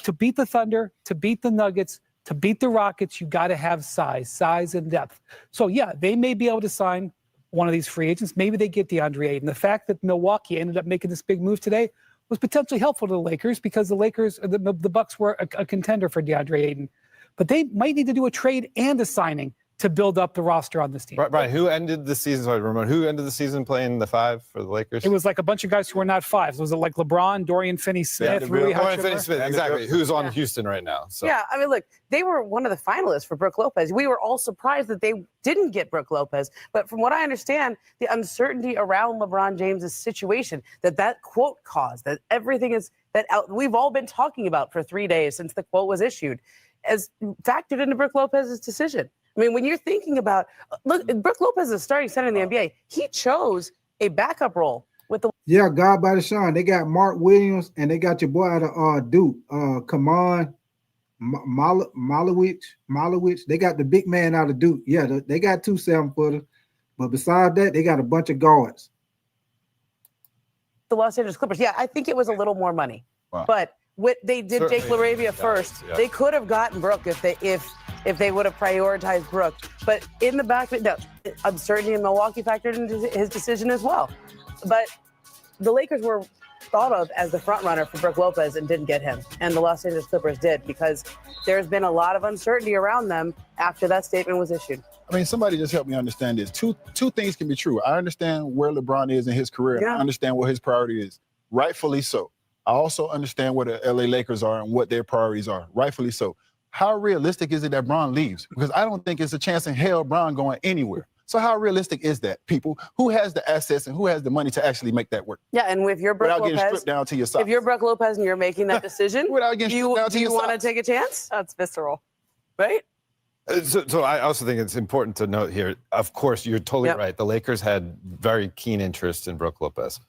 To beat the Thunder, to beat the Nuggets, to beat the Rockets, you got to have size and depth. So, yeah, they may be able to sign one of these free agents. Maybe they get DeAndre Ayton. The fact that Milwaukee ended up making this big move today was potentially helpful to the Lakers because the Bucks were a contender for DeAndre Ayton. But they might need to do a trade and a signing to build up the roster on this team. Right. Who ended the season? Sorry, Ramon. Who ended the season playing the 5 for the Lakers? It was like a bunch of guys who were not 5s. Was it like LeBron, Dorian Finney-Smith, Rui Hachimura? Dorian Finney-Smith, exactly. Who's on Houston right now? So. Yeah, I mean, look, they were one of the finalists for Brook Lopez. We were all surprised that they didn't get Brook Lopez. But from what I understand, the uncertainty around LeBron James' situation, that quote caused, that everything is that we've all been talking about for 3 days since the quote was issued, has factored into Brook Lopez's decision. I mean, when you're thinking about, look, Brook Lopez is a starting center in the NBA. He chose a backup role with the. Yeah, God by the Sean. They got Mark Williams and they got your boy out of Duke, Kaman Malowich. They got the big man out of Duke. Yeah, they got 2 7-footers. But besides that, they got a bunch of guards. The Los Angeles Clippers. Yeah, I think it was a little more money. Wow. But they did certainly Jake LaRavia first. Yeah. They could have gotten Brook if they would have prioritized Brook. But in the back, uncertainty in Milwaukee factored into his decision as well. But the Lakers were thought of as the front runner for Brook Lopez and didn't get him. And the Los Angeles Clippers did because there's been a lot of uncertainty around them after that statement was issued. I mean, somebody just helped me understand this. Two things can be true. I understand where LeBron is in his career. Yeah. I understand what his priority is. Rightfully so. I also understand where the LA Lakers are and what their priorities are. Rightfully so. How realistic is it that Bron leaves? Because I don't think it's a chance in hell Bron going anywhere. So how realistic is that, people? Who has the assets and who has the money to actually make that work? Yeah, and if you're Brook without Lopez, getting stripped down to your socks. If you're Brook Lopez and you're making that decision, without getting stripped down to your socks. Do you want to take a chance? That's visceral, right? So I also think it's important to note here, of course, you're totally right. The Lakers had very keen interest in Brook Lopez.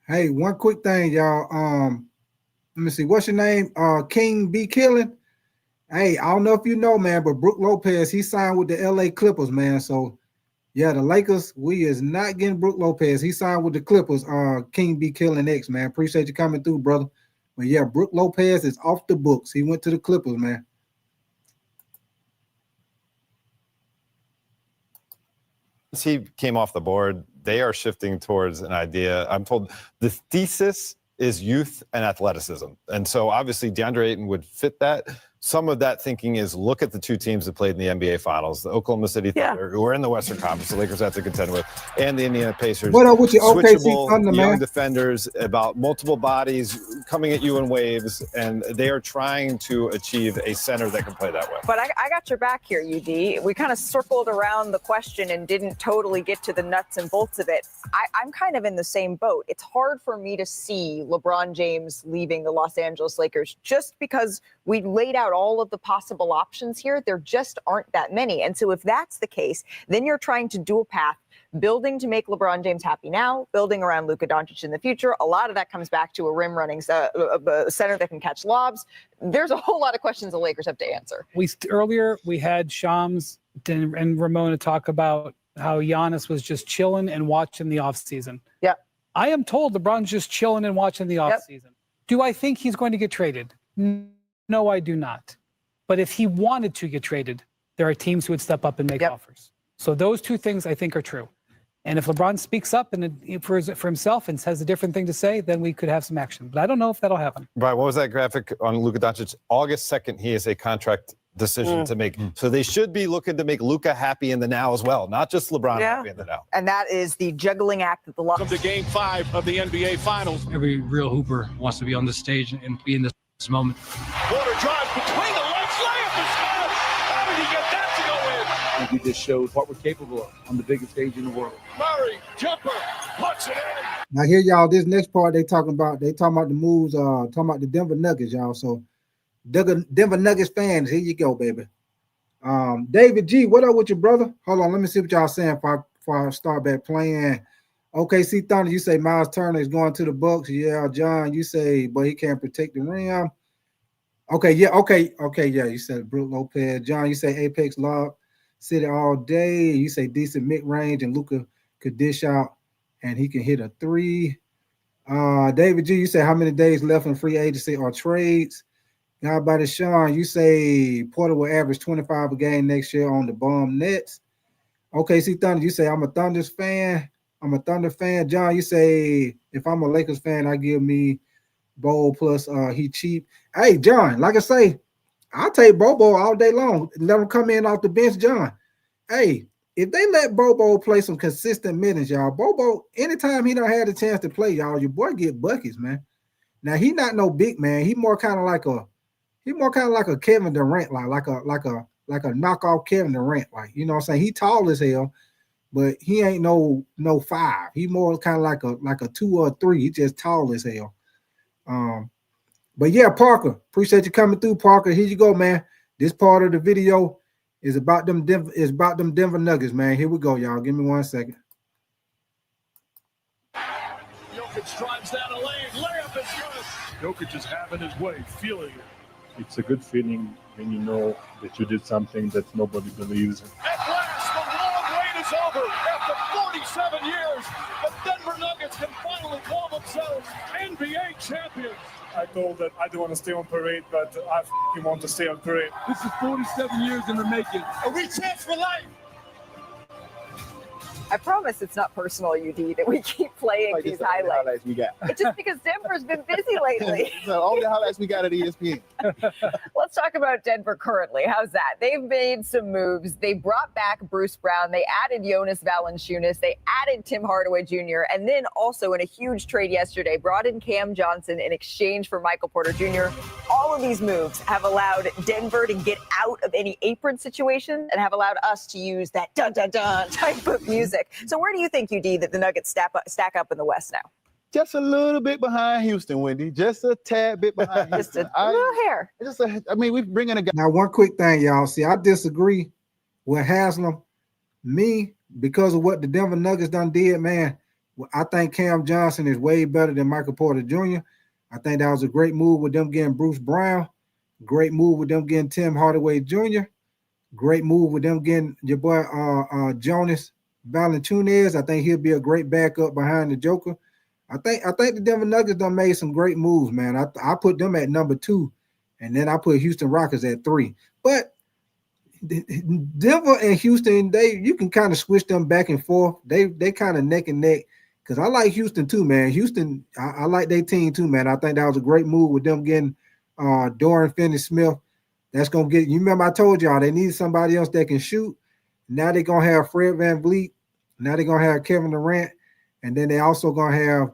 Hey, one quick thing, y'all. Let me see. What's your name? King B. Killing. Hey, I don't know if you know, man, but Brook Lopez, he signed with the LA Clippers, man. So, yeah, the Lakers, we is not getting Brook Lopez. He signed with the Clippers. King B. Killing X, man. Appreciate you coming through, brother. But, yeah, Brook Lopez is off the books. He went to the Clippers, man. Once he came off the board, they are shifting towards an idea. I'm told the thesis is youth and athleticism. And so obviously DeAndre Ayton would fit that. Some of that thinking is look at the 2 teams that played in the NBA Finals, the Oklahoma City Thunder, who are in the Western Conference, the Lakers have to contend with, and the Indiana Pacers. What up with your switchable OKC Thunder, young man? defenders, about multiple bodies coming at you in waves, and they are trying to achieve a center that can play that way. But I got your back here, UD. We kind of circled around the question and didn't totally get to the nuts and bolts of it. I'm kind of in the same boat. It's hard for me to see LeBron James leaving the Los Angeles Lakers just because we laid out all of the possible options here. There just aren't that many. And so if that's the case, then you're trying to do a path, building to make LeBron James happy now, building around Luka Doncic in the future. A lot of that comes back to a rim running center that can catch lobs. There's a whole lot of questions the Lakers have to answer. Earlier we had Shams and Ramona talk about how Giannis was just chilling and watching the offseason. Yeah. I am told LeBron's just chilling and watching the offseason. Do I think he's going to get traded? No, I do not. But if he wanted to get traded, there are teams who would step up and make offers. So those 2 things I think are true. And if LeBron speaks up and for himself and has a different thing to say, then we could have some action. But I don't know if that'll happen. Brian, what was that graphic on Luka Doncic? August 2nd, he has a contract decision to make. So they should be looking to make Luka happy in the now as well, not just LeBron happy in the now. And that is the juggling act that the Welcome to Game 5 of the NBA Finals. Every real hooper wants to be on this stage and be in this moment. Water drives between the legs. How did he get that to go in? And we just showed what we're capable of on the biggest stage in the world. Murray, jumper, puts it in. Now here, y'all, this next part they talking about the moves, talking about the Denver Nuggets, y'all. So Denver Nuggets fans, here you go, baby. David G, what up with your brother? Hold on, let me see what y'all saying before I start back playing. OKC Thunder, you say Miles Turner is going to the Bucks. Yeah, John, you say, but he can't protect the rim. Okay, yeah, okay, yeah. You said Brook Lopez. John, you say Apex Lob City all day. You say decent mid-range, and Luka could dish out, and he can hit a three. David G, you say how many days left in free agency or trades? How about it, Sean? You say Porter will average 25 a game next year on the bum Nets. OKC Thunder, you say I'm a Thunder fan. John, you say if I'm a Lakers fan, I give me Bo plus he cheap. Hey, John, like I say, I'll take Bobo all day long. Let him come in off the bench, John. Hey, if they let Bobo play some consistent minutes, y'all, Bobo, anytime he don't have the chance to play, y'all, your boy get buckets, man. Now he not no big man. He more kind of like a Kevin Durant, like a knockoff Kevin Durant, like, you know what I'm saying? He tall as hell, but he ain't no 5. He more kind of like a 2 or a 3. He just tall as hell. But yeah, Parker, appreciate you coming through, Parker. Here you go, man. This part of the video is about them Denver Nuggets, man. Here we go, y'all. Give me 1 second. Jokic drives down a lane. Layup is good. Jokic is having his way, feeling it. It's a good feeling when you know that you did something that nobody believes in. At last, the long wait is over. After 47 years, the Denver Nuggets can finally call themselves NBA champions. I told that I don't want to stay on parade, but I want to stay on parade. This is 47 years in the making. Are we champs for life? I promise it's not personal, UD, that we keep playing these highlights. We got. It's just because Denver's been busy lately. So all the highlights we got at ESPN. Let's talk about Denver currently. How's that? They've made some moves. They brought back Bruce Brown. They added Jonas Valanciunas. They added Tim Hardaway Jr. And then also in a huge trade yesterday, brought in Cam Johnson in exchange for Michael Porter Jr. All of these moves have allowed Denver to get out of any apron situation and have allowed us to use that dun-dun-dun type of music. So where do you think, UD, that the Nuggets stack up in the West now? Just a little bit behind Houston, Wendy. Just a tad bit behind Houston. Just a little hair. We bringing a guy. Now, one quick thing, y'all. See, I disagree with Haslam. Me, because of what the Denver Nuggets done did, man, I think Cam Johnson is way better than Michael Porter Jr. I think that was a great move with them getting Bruce Brown. Great move with them getting Tim Hardaway Jr. Great move with them getting your boy Jonas Valanciunas. I think he'll be a great backup behind the Joker. I think the Denver Nuggets done made some great moves, man. I put them at number 2, and then I put Houston Rockets at 3. But Denver and Houston, you can kind of switch them back and forth. They kind of neck and neck, because I like Houston too, man. Houston, I like their team too, man. I think that was a great move with them getting Dorian Finney-Smith. That's gonna get you. Remember, I told y'all they need somebody else that can shoot. Now they're gonna have Fred VanVleet. Now they're gonna have Kevin Durant, and then they also gonna have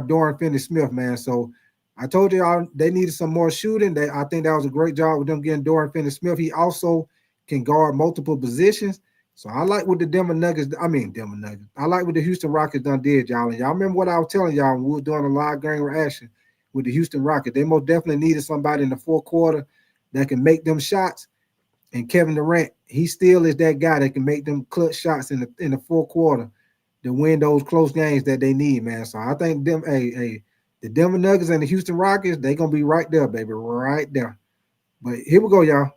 Dorian Finney-Smith, man. So I told y'all they needed some more shooting. I think that was a great job with them getting Dorian Finney-Smith. He also can guard multiple positions. So I like what the Denver Nuggets. I like what the Houston Rockets done did, y'all. And y'all remember what I was telling y'all when we were doing a live game reaction with the Houston Rockets. They most definitely needed somebody in the fourth quarter that can make them shots. And Kevin Durant, he still is that guy that can make them clutch shots in the fourth quarter to win those close games that they need, man. So I think the Denver Nuggets and the Houston Rockets, they're gonna be right there, baby, right there. But here we go, y'all.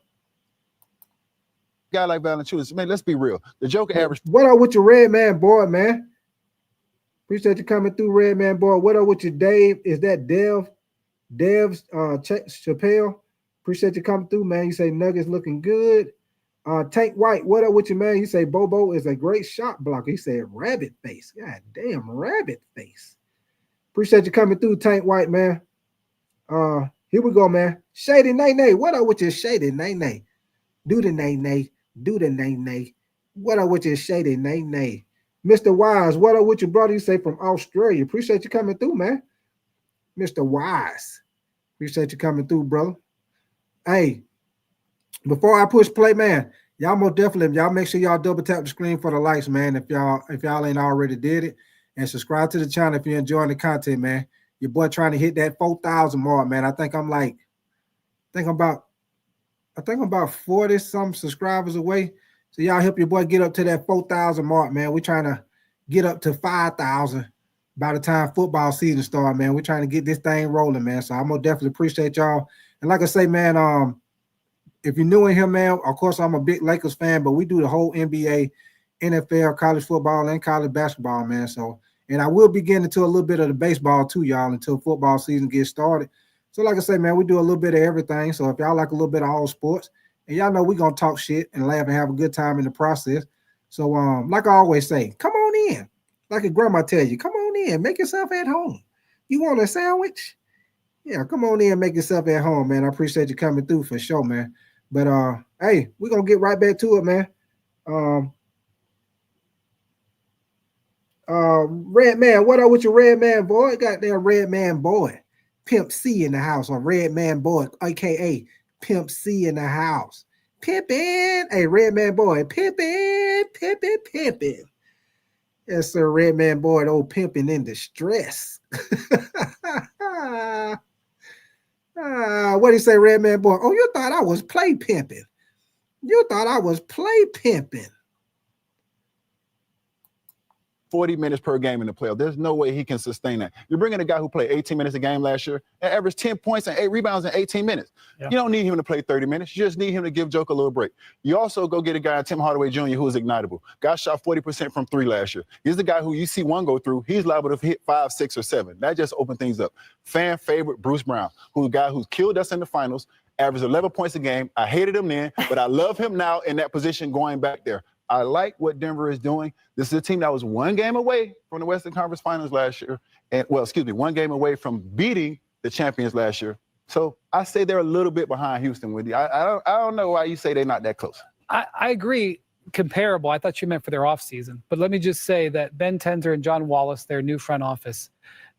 Guy like Valanciunas, man, let's be real. The Joker average. What up with your Red Man boy, man? Appreciate you coming through, Red Man boy. What up with your Dave? Is that Dev Chappelle? Appreciate you coming through, man. You say Nuggets looking good. Tank White, what up with you, man? You say Bobo is a great shot blocker. He said rabbit face. God damn, rabbit face. Appreciate you coming through, Tank White, man. Here we go, man. Shady Nay. What up with your Shady Nay? Do the Nay. Do the Nay. What up with your Shady Nay? Mr. Wise, what up with your brother? You say from Australia. Appreciate you coming through, man. Mr. Wise. Appreciate you coming through, brother. Hey, before I push play, man, y'all most definitely, y'all make sure y'all double tap the screen for the likes, man. If y'all ain't already did it, and subscribe to the channel if you're enjoying the content, man. Your boy trying to hit that 4,000 mark, man. I think I'm about 40 some subscribers away. So y'all help your boy get up to that 4,000 mark, man. We're trying to get up to 5,000 by the time football season starts, man. We're trying to get this thing rolling, man. So I'm gonna definitely appreciate y'all. And like I say, man, if you're new in here, man, of course I'm a big Lakers fan, but we do the whole NBA, NFL, college football, and college basketball, man. So, and I will be getting into a little bit of the baseball too, y'all, until football season gets started. So like I say, man, we do a little bit of everything. So if y'all like a little bit of all sports, and y'all know we're going to talk shit and laugh and have a good time in the process. So like I always say, come on in. Like a grandma tell you, come on in, make yourself at home. You want a sandwich? Yeah, come on in, make yourself at home, man. I appreciate you coming through for sure, man. But hey, we're going to get right back to it, man. Red Man, what up with your Red Man boy? Goddamn Red Man boy. Pimp C in the house, or Red Man boy, aka Pimp C in the house. Pimpin', hey, Red Man boy, pimpin'. Yes, sir, Red Man boy, the old pimping in distress. What do you say, Red Man boy? Oh, you thought I was play pimping. You thought I was play pimping. 40 minutes per game in the playoff. There's no way he can sustain that. You're bringing a guy who played 18 minutes a game last year and averaged 10 points and 8 rebounds in 18 minutes. Yeah. You don't need him to play 30 minutes. You just need him to give Joker a little break. You also go get a guy, Tim Hardaway Jr., who is ignitable. Guy shot 40% from 3 last year. He's the guy who you see one go through. He's liable to hit 5, 6, or 7. That just opened things up. Fan favorite, Bruce Brown, who's a guy who's killed us in the finals, averaged 11 points a game. I hated him then, but I love him now in that position going back there. I like what Denver is doing. This is a team that was 1 game away from the Western Conference Finals last year. And, 1 game away from beating the champions last year. So I say they're a little bit behind Houston with you. I don't know why you say they're not that close. I agree. Comparable. I thought you meant for their offseason. But let me just say that Ben Tender and John Wallace, their new front office,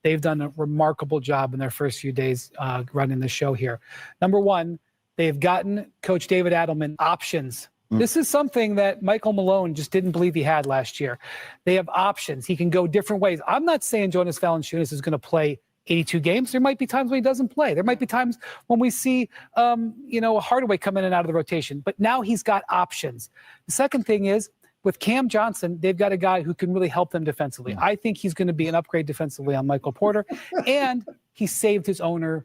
they've done a remarkable job in their first few days running the show here. Number one, they've gotten Coach David Adelman options. This is something that Michael Malone just didn't believe he had last year. They have options. He can go different ways. I'm not saying Jonas Valanciunas is going to play 82 games. There might be times when he doesn't play. There might be times when we see, Hardaway come in and out of the rotation. But now he's got options. The second thing is, with Cam Johnson, they've got a guy who can really help them defensively. I think he's going to be an upgrade defensively on Michael Porter. And he saved his owner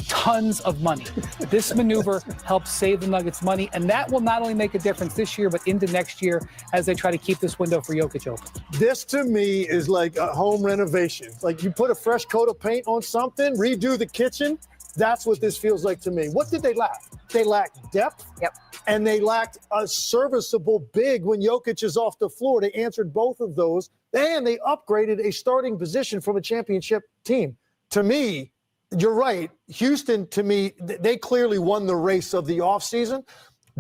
tons of money. This maneuver helps save the Nuggets money, and that will not only make a difference this year, but into next year as they try to keep this window for Jokic open. This, to me, is like a home renovation. Like you put a fresh coat of paint on something, redo the kitchen. That's what this feels like to me. What did they lack? They lacked depth. Yep. And they lacked a serviceable big when Jokic is off the floor. They answered both of those, and they upgraded a starting position from a championship team. To me, you're right. Houston, to me, they clearly won the race of the offseason.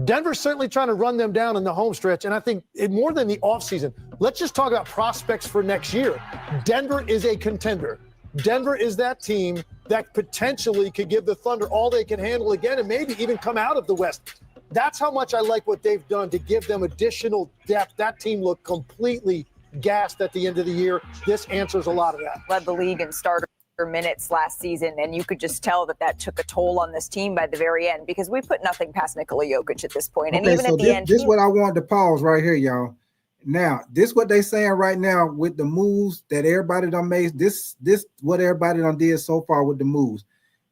Denver's certainly trying to run them down in the home stretch, and I think more than the offseason, let's just talk about prospects for next year. Denver is a contender. Denver is that team that potentially could give the Thunder all they can handle again and maybe even come out of the West. That's how much I like what they've done to give them additional depth. That team looked completely gassed at the end of the year. This answers a lot of that. Led the league in starter minutes last season, and you could just tell that took a toll on this team by the very end because we put nothing past Nikola Jokic at this point. And even at the end, this is what I wanted to pause right here, y'all. Now, this what they saying right now with the moves that everybody done made. This what everybody done did so far with the moves.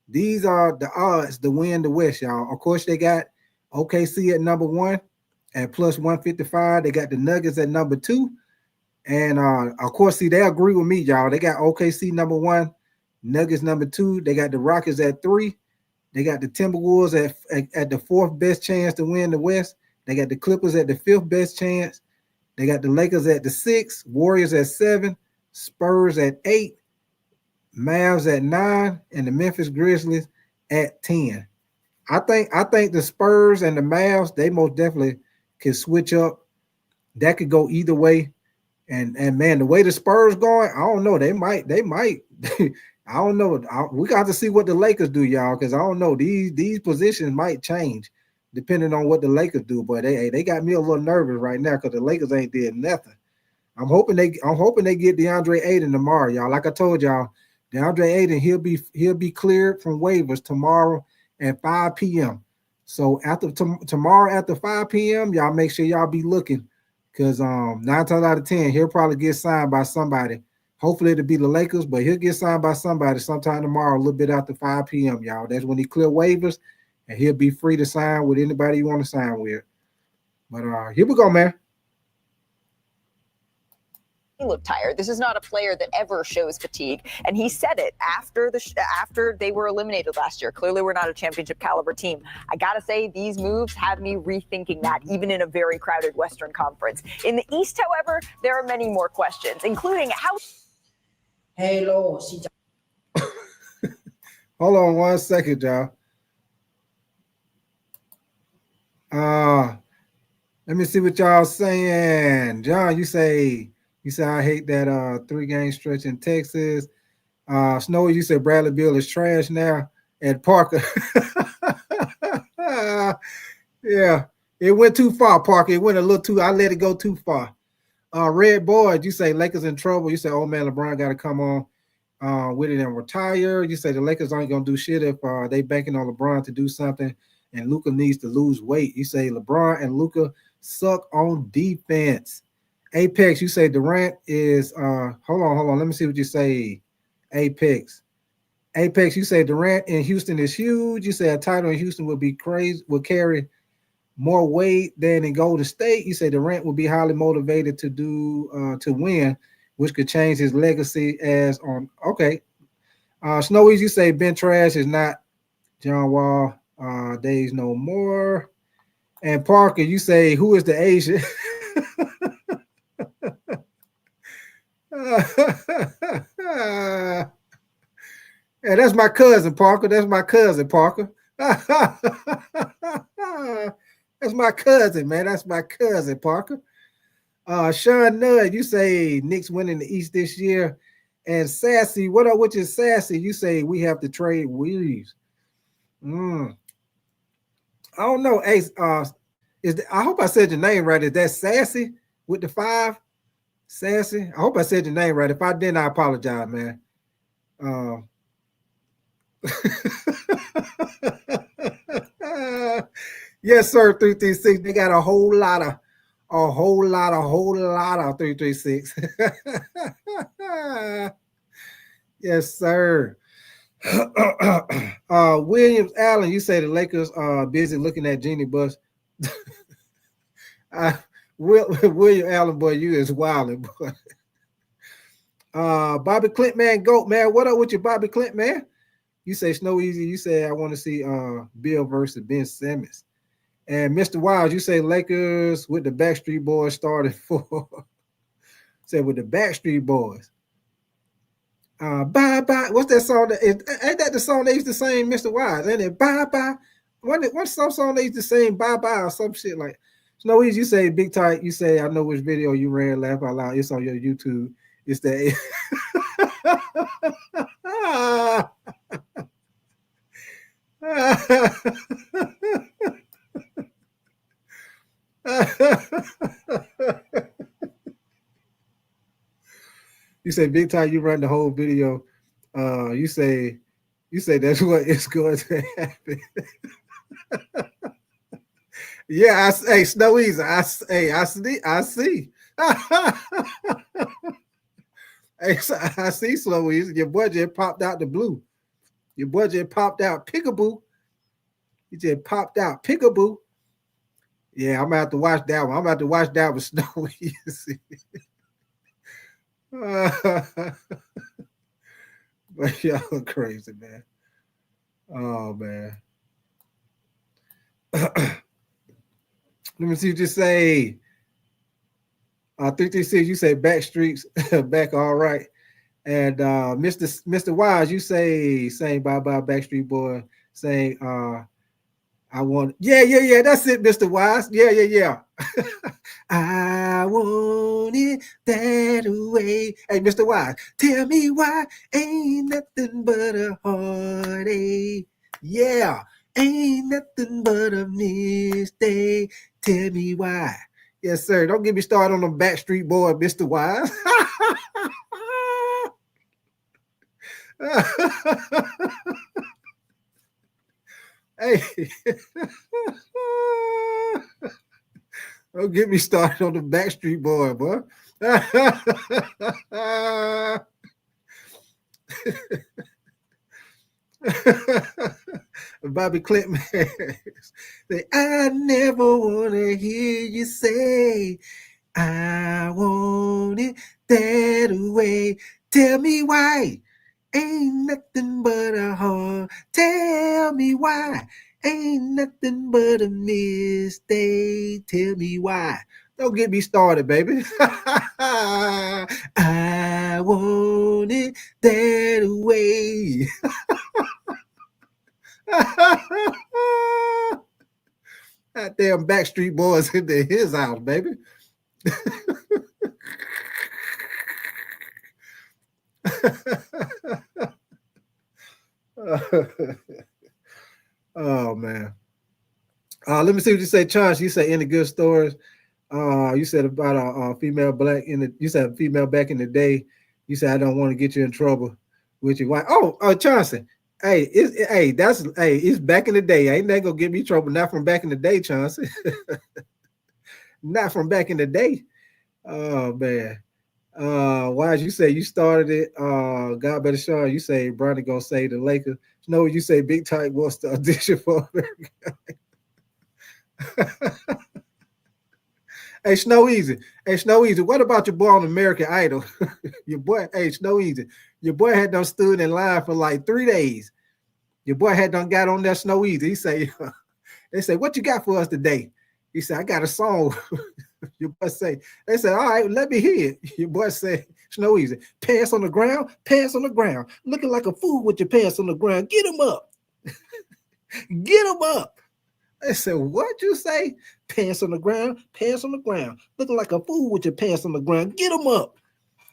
These are the odds to win the West, y'all. Of course, they got OKC at number 1 at plus 155. They got the Nuggets at number 2. And of course, see, they agree with me, y'all. They got OKC number 1, Nuggets number 2. They got the Rockets at 3. They got the Timberwolves at the 4th best chance to win the West. They got the Clippers at the 5th best chance. They got the Lakers at the 6, Warriors at 7, Spurs at 8, Mavs at 9, and the Memphis Grizzlies at 10. I think the Spurs and the Mavs, they most definitely can switch up. That could go either way. And man, the way the Spurs going, I don't know. They might. I don't know. We got to see what the Lakers do, y'all, because I don't know. These positions might change depending on what the Lakers do. But they got me a little nervous right now because the Lakers ain't did nothing. I'm hoping they get DeAndre Ayton tomorrow, y'all. Like I told y'all, DeAndre Ayton, he'll be cleared from waivers tomorrow at 5 p.m. So after tomorrow after 5 p.m., y'all make sure y'all be looking because 9 times out of 10, he'll probably get signed by somebody. Hopefully it'll be the Lakers, but he'll get signed by somebody sometime tomorrow, a little bit after 5 p.m., y'all. That's when he clear waivers, and he'll be free to sign with anybody you want to sign with. But here we go, man. He looked tired. This is not a player that ever shows fatigue, and he said it after they were eliminated last year. Clearly, we're not a championship caliber team. I gotta say, these moves have me rethinking that, even in a very crowded Western Conference. In the East, however, there are many more questions, including how. Hello. Hold on 1 second, y'all. Let me see what y'all saying. John, you say I hate that 3-game stretch in Texas. Snowy, you said Bradley Beal is trash now. And Parker. Yeah, it went too far, Parker. It went a little too. I let it go too far. Red Boyd, you say Lakers in trouble. You say, oh man, LeBron got to come on with it and retire. You say the Lakers aren't gonna do shit if they banking on LeBron to do something, and Luka needs to lose weight. You say LeBron and Luka suck on defense. Apex, you say Durant is hold on. Let me see what you say. Apex, you say Durant in Houston is huge. You say a title in Houston would be crazy, would carry more weight than in Golden State. You say Durant will be highly motivated to win, which could change his legacy as on. Okay. Snowies, you say Ben Trash is not John Wall days no more. And Parker, you say who is the Asian? Yeah, that's my cousin, Parker. That's my cousin, Parker. That's my cousin, man. That's my cousin, Parker. Sean Nudd, you say Knicks winning the East this year. And Sassy, what up with your Sassy? You say we have to trade Williams. I don't know. Ace, I hope I said your name right. Is that Sassy with the 5? Sassy? I hope I said your name right. If I didn't, I apologize, man. Yes, sir. 336. They got a whole lot of 336. Yes, sir. Williams Allen, you say the Lakers are busy looking at Genie Bus. William Allen, boy, you is wilding, boy. Bobby Clint, man, GOAT, man. What up with you, Bobby Clint, man? You say Snow Easy. You say I want to see Bill versus Ben Simmons. And Mr. Wiles, you say Lakers with the Backstreet Boys started for. Say with the Backstreet Boys. Bye bye. What's that song? Ain't that the song they used to sing, Mr. Wise? Ain't it? Bye bye. What's some song they used to sing? Bye bye or some shit like. Snow Easy, you say Big Tight. You say I know which video you ran. Laugh out loud. It's on your YouTube. It's that. You say Big Time, you run the whole video. You say that's what is going to happen. Yeah, hey, Snow Easy, I see. Hey, I see, Slow Easy. Your budget popped out the blue. Your budget popped out peekaboo. You just popped out peekaboo. Yeah, I'm gonna have to watch that one. I'm about to watch that with Snow Easy. But y'all crazy, man. Oh man. Let me see what you say. 336, you say Backstreets back all right. And Mr. Wise, you say saying bye bye Backstreet Boy, saying I want, yeah, that's it, Mr. Wise. Yeah. I want it that way. Hey, Mr. Wise, tell me why ain't nothing but a heartache. Yeah, ain't nothing but a mistake. Tell me why. Yes, sir. Don't get me started on the Backstreet Boy, Mr. Wise. Hey. Don't get me started on the Backstreet Boy, boy. Bobby Clinton say, I never want to hear you say, I want it that way. Tell me why. Ain't nothing but a heart. Tell me why. Ain't nothing but a mistake. Tell me why. Don't get me started, baby. I want it that way. That damn Backstreet Boys into his house, baby. Oh man. Let me see what you say, Chance. You say any good stories? You said about a female black you said female back in the day. You said I don't want to get you in trouble with your wife. Oh, Chauncey. Hey, it's back in the day. Ain't that gonna get me in trouble? Not from back in the day, Chauncey. Not from back in the day. Oh man. Why you say you started it? God better show you say Bronny gonna say the Lakers. No, you say Big Tyke wants to audition for America. Hey, Snow Easy. Hey, Snow Easy. What about your boy on American Idol? Your boy, hey, Snow Easy. Your boy had done stood in line for like 3 days. Your boy had done got on that Snow Easy. He say, they say, what you got for us today? He said, I got a song. Your boy say, they said, all right, let me hear it. Your boy say, Snow Easy. Pants on the ground, pants on the ground. Looking like a fool with your pants on the ground. Get him up. Get him up. They said, what you say? Pants on the ground, pants on the ground. Looking like a fool with your pants on the ground. Get them up.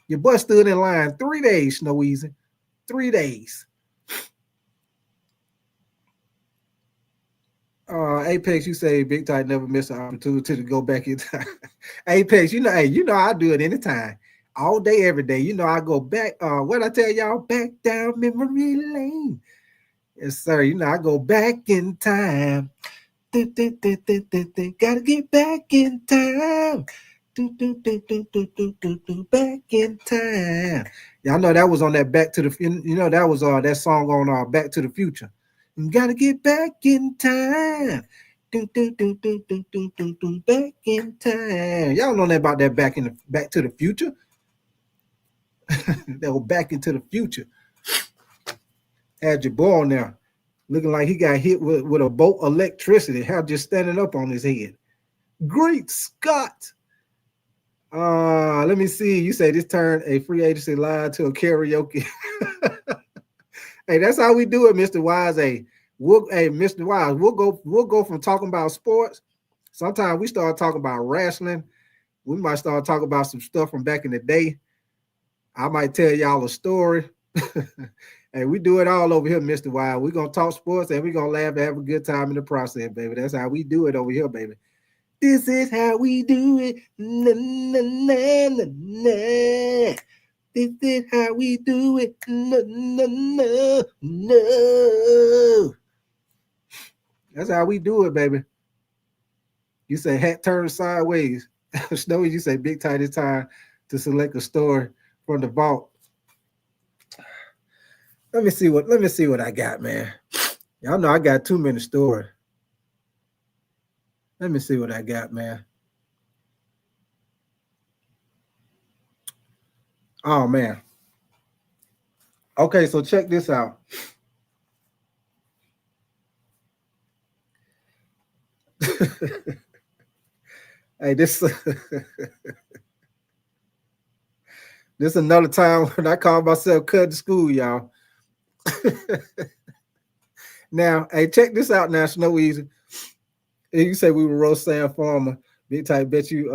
Your boy stood in line 3 days, Snow Easy. 3 days. Apex, you say Big Tyke never miss an opportunity to go back in time. Apex, you know I do it anytime. All day, every day. You know I go back. What I tell y'all? Back down memory lane. Yes, sir. You know I go back in time. Gotta get back in time. Back in time. Y'all know that was on that Back to the. You know that was that song on Back to the Future. You gotta get back in time. Back in time. Y'all know that about that Back to the Future. That was Back into the Future. Had your boy on there. Looking like he got hit with a bolt of electricity. How just standing up on his head. Great Scott. Let me see. You say this turned a free agency live to a karaoke. Hey, that's how we do it, Mr. Wise. Hey, Mr. Wise, we'll go from talking about sports. Sometimes we start talking about wrestling. We might start talking about some stuff from back in the day. I might tell y'all a story. Hey, we do it all over here, Mr. Wild. We're going to talk sports and we're going to laugh and have a good time in the process, baby. That's how we do it over here, baby. This is how we do it. Na, na, na, na, na. This is how we do it. Na, na, na, no. That's how we do it, baby. You say hat turned sideways. Snowy, you say Big Tyke, it's time to select a story from the vault. Let me see what I got, man. Y'all know I got too many stories. Let me see what I got, man. Oh man. Okay, so check this out. Hey, this this another time when I call myself cutting school, y'all. Now, hey, check this out now, Snow Easy. You say we were roast Sam Farmer. Big Type, bet you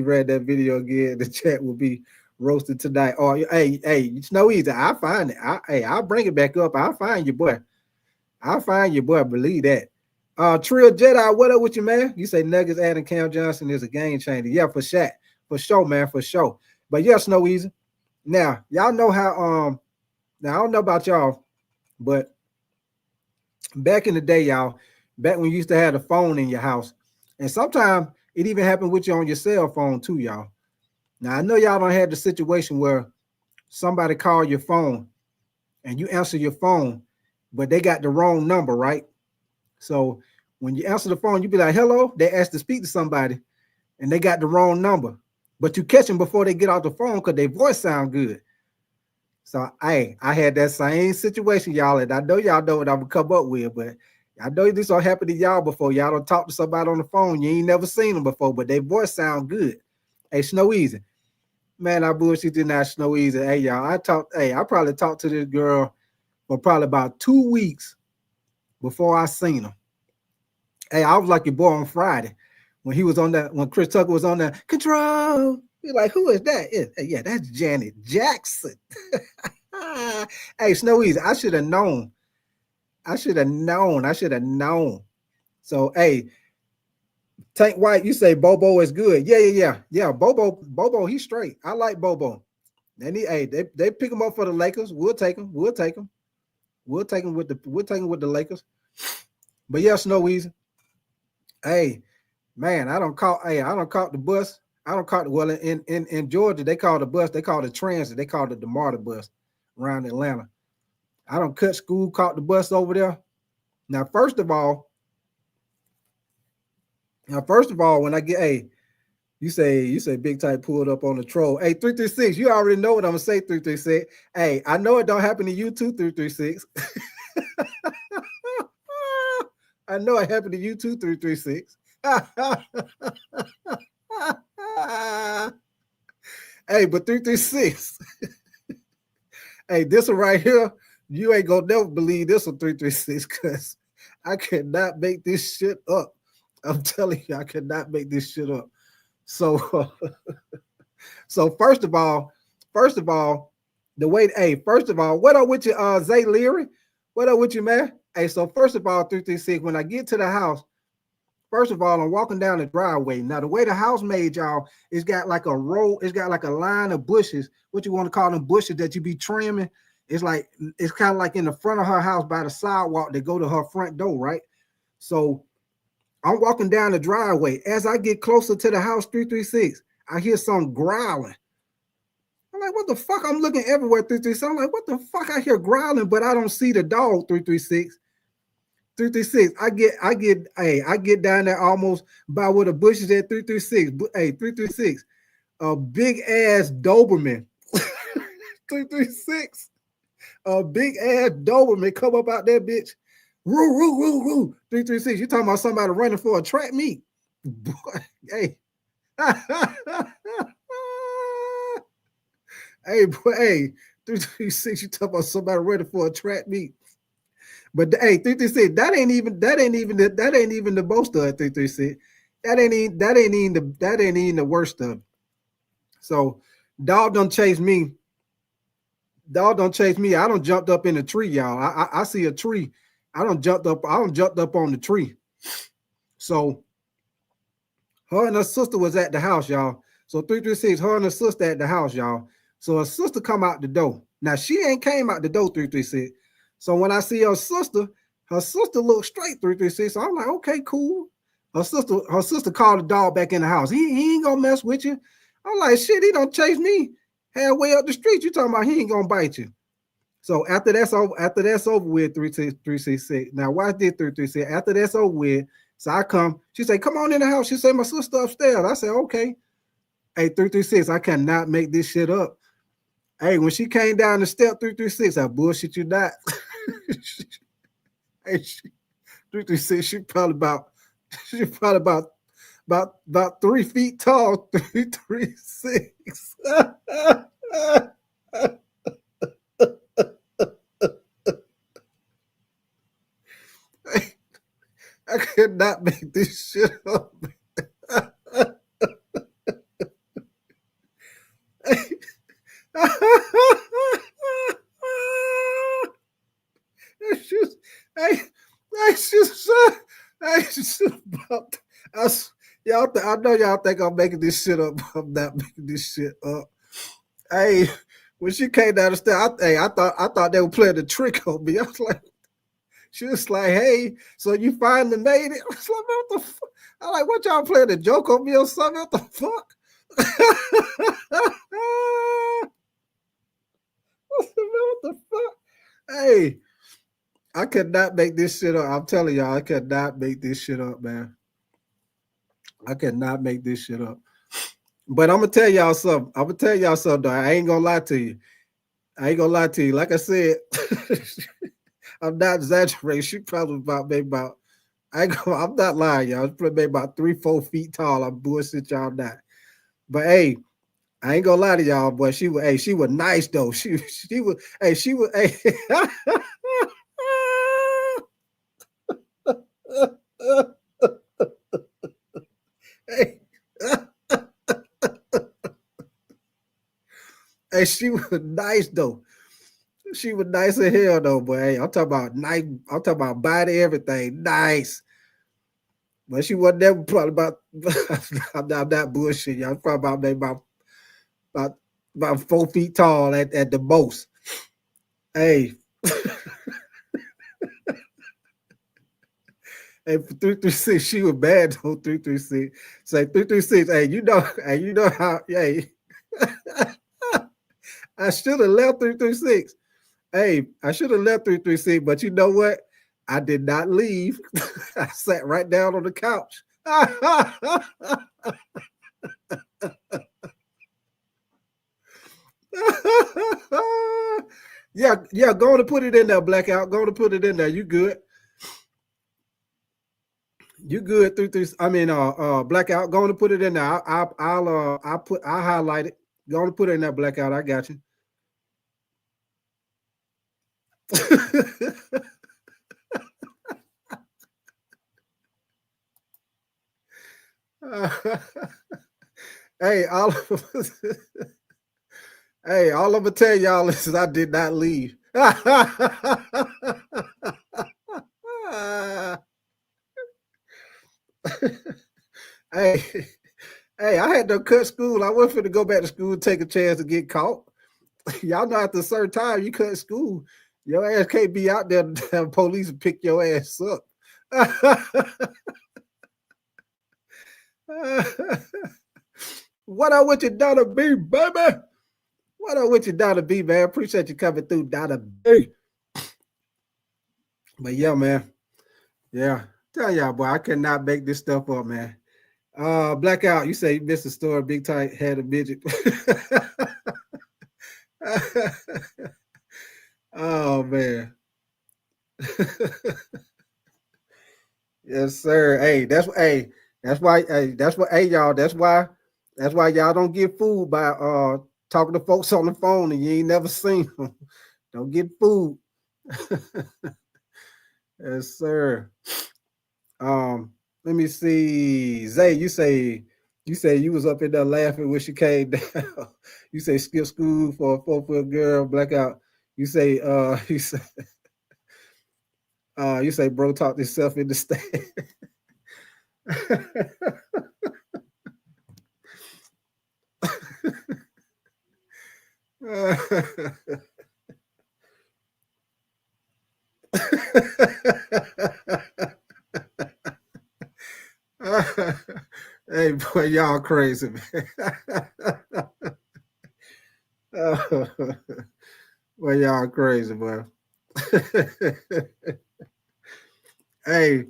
read that video again. The chat will be roasted tonight. Oh, hey, it's no easy. I'll find it. I'll bring it back up. I'll find your boy. Believe that. Trill Jedi, what up with you, man? You say Nuggets adding Cam Johnson is a game changer. Yeah, for Shaq. For sure, man, for sure. But yeah, Snow Easy. Now, y'all know how now I don't know about y'all, but back in the day, y'all, back when you used to have a phone in your house, and sometimes it even happened with you on your cell phone too, y'all. Now I know y'all don't have the situation where somebody called your phone and you answer your phone, but they got the wrong number, right? So when you answer the phone, you be like, hello, they asked to speak to somebody and they got the wrong number, but you catch them before they get off the phone because their voice sound good. So I had that same situation, y'all, and I know y'all know what I'm gonna come up with, but I know this all happened to y'all before. Y'all don't talk to somebody on the phone. You ain't never seen them before, but their voice sound good. Hey, Snow Easy. Man, I bullshit did not Snow Easy. Hey, y'all, I probably talked to this girl for probably about 2 weeks before I seen her. Hey, I was like your boy on Friday when he was on that, when Chris Tucker was on that control. You're like, who is that? Yeah, that's Janet Jackson. Hey, Snow Easy, I should have known. So, hey, Tank White, you say Bobo is good. Yeah. Bobo, he's straight. I like Bobo. They pick him up for the Lakers. We'll take him. We'll take him with the Lakers. But yeah, Snow Easy. Hey, man, I don't call the bus. Well, in Georgia, they call the bus, they call the transit, they call it the MARTA bus around Atlanta. I don't cut school, caught the bus over there. Now, first of all, when I get, you say Big Type pulled up on the troll. Hey, 336, you already know what I'm gonna say, 336. Hey, I know it don't happen to you too, 336. I know it happened to you too, 336. Hey, but 336. Hey, this one right here, you ain't gonna never believe this one, 336, because I cannot make this shit up. I'm telling you, I cannot make this shit up. So, first of all, what up with you, Zay Leary? What up with you, man? Hey, so first of all, 336, when I get to the house, first of all, I'm walking down the driveway. Now, the way the house made, y'all, it's got like a row, it's got like a line of bushes, what you want to call them bushes that you be trimming. It's kind of like in the front of her house by the sidewalk that go to her front door, right? So I'm walking down the driveway. As I get closer to the house, 336, I hear some growling. I'm like, what the fuck? I'm looking everywhere, 336. I'm like, what the fuck? I hear growling, but I don't see the dog, 336. 336. I get down there almost by where the bush is at, 336. Hey, 336. A big ass Doberman. 336. A big ass Doberman come up out that bitch. Roo, roo, roo, roo. 336. You talking about somebody running for a track meet? Boy, hey. Hey, boy, hey, 336. You talking about somebody running for a track meet? But hey, 336, that ain't even the most of it, 336. That ain't even the worst of it. So dog don't chase me. I don't jumped up in a tree, y'all. I see a tree. I don't jumped up on the tree. So her and her sister was at the house, y'all. So 336, her and her sister at the house, y'all. So her sister come out the door. Now she ain't came out the door, 336. So when I see her sister looks straight, 336. So I'm like, okay, cool. Her sister called the dog back in the house. He ain't gonna mess with you. I'm like, shit, he don't chase me halfway up the street. You talking about he ain't gonna bite you. So after that's over with, 336. Now watch this, 336. After that's over with, so I come. She say, come on in the house. She say, my sister upstairs. I said, okay. Hey, 336, I cannot make this shit up. Hey, when she came down the step, 336, I bullshit you not. Hey, 336, she probably about 3 feet tall. 336. I could not make this shit up. I know y'all think I'm making this shit up. I'm not making this shit up. Hey, when she came down the stairs, I thought they were playing a trick on me. I was like, she was like, "Hey, so you finally made it?" I was like, "What the fuck?" I'm like, "What y'all playing a joke on me or something? What the fuck?" What the fuck? Hey, I could not make this shit up. I'm telling y'all, I could not make this shit up, man. I could not make this shit up. But I'm gonna tell y'all something. Though. I ain't gonna lie to you. Like I said, I'm not exaggerating. She probably I'm not lying, y'all. She's probably about 3-4 feet tall. I'm bullshit y'all not. But hey, I ain't gonna lie to y'all, boy. She was nice though. She was hey. Hey. Hey, she was nice though. She was nice as hell though, boy. Hey, I'm talking about nice. I'm talking about body, everything nice. But she wasn't there probably about. I'm not bullshit, y'all. Probably about 4 feet tall at the most. Hey. Hey, for 336, she was bad though. 336. Say 336. Hey, you know how. Hey, I should have left 336. Hey, I should have left 336, but you know what? I did not leave. I sat right down on the couch. Yeah, go on to put it in there, Blackout. Go on to put it in there. You good. You good, 336. I mean, Blackout. Go on to put it in there. I'll highlight it. Go on to put it in there, Blackout. I got you. Hey, all I'm gonna tell y'all is I did not leave. Hey, I had to cut school. I wasn't finna go back to school and take a chance to get caught. Y'all know after a certain time you cut school, your ass can't be out there to have police pick your ass up. What up with you, Donna B, baby? What up with you, Donna B, man? Appreciate you coming through, Donna B. But yeah, man. Yeah. Tell y'all, boy, I cannot make this stuff up, man. Blackout, you say you missed the story. Big Tight had a midget. Oh man. Yes, sir. Hey, that's why y'all don't get fooled by talking to folks on the phone and you ain't never seen them. Don't get fooled. Yes, sir. Let me see. Zay, you say you was up in there laughing when she came down. You say skip school for a 4-foot girl, Blackout. You say you say bro talked himself in the stand. Hey boy, y'all crazy, man. Boy, y'all crazy, boy. Hey,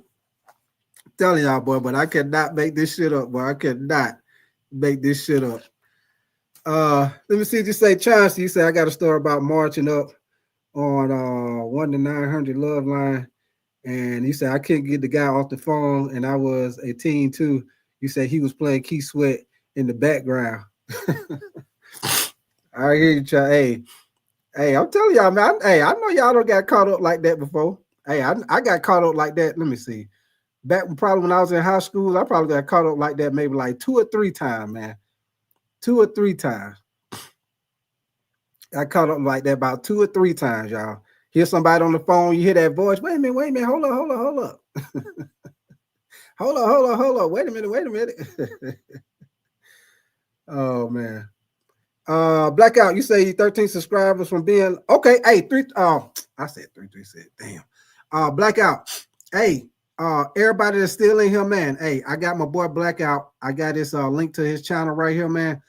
telling y'all, boy, but I cannot make this shit up, boy. I cannot make this shit up. Let me see what you say, Chauncey. You say I got a story about marching up on 1-900 love line, and you say I couldn't get the guy off the phone, and I was a teen too. You say he was playing Key Sweat in the background. I hear you, Hey, I'm telling y'all, man. I know y'all don't got caught up like that before. Hey, I got caught up like that. Let me see. Back probably when I was in high school, I probably got caught up like that maybe like 2 or 3 times, man. 2 or 3 times. I caught up like that about 2 or 3 times, y'all. Hear somebody on the phone, you hear that voice. Wait a minute, hold up. hold up. Wait a minute. Oh man. Blackout, you say 13 subscribers from being okay. Hey, I said 336. Damn. Blackout. Hey, everybody that's still in here, man. Hey, I got my boy Blackout. I got this link to his channel right here, man.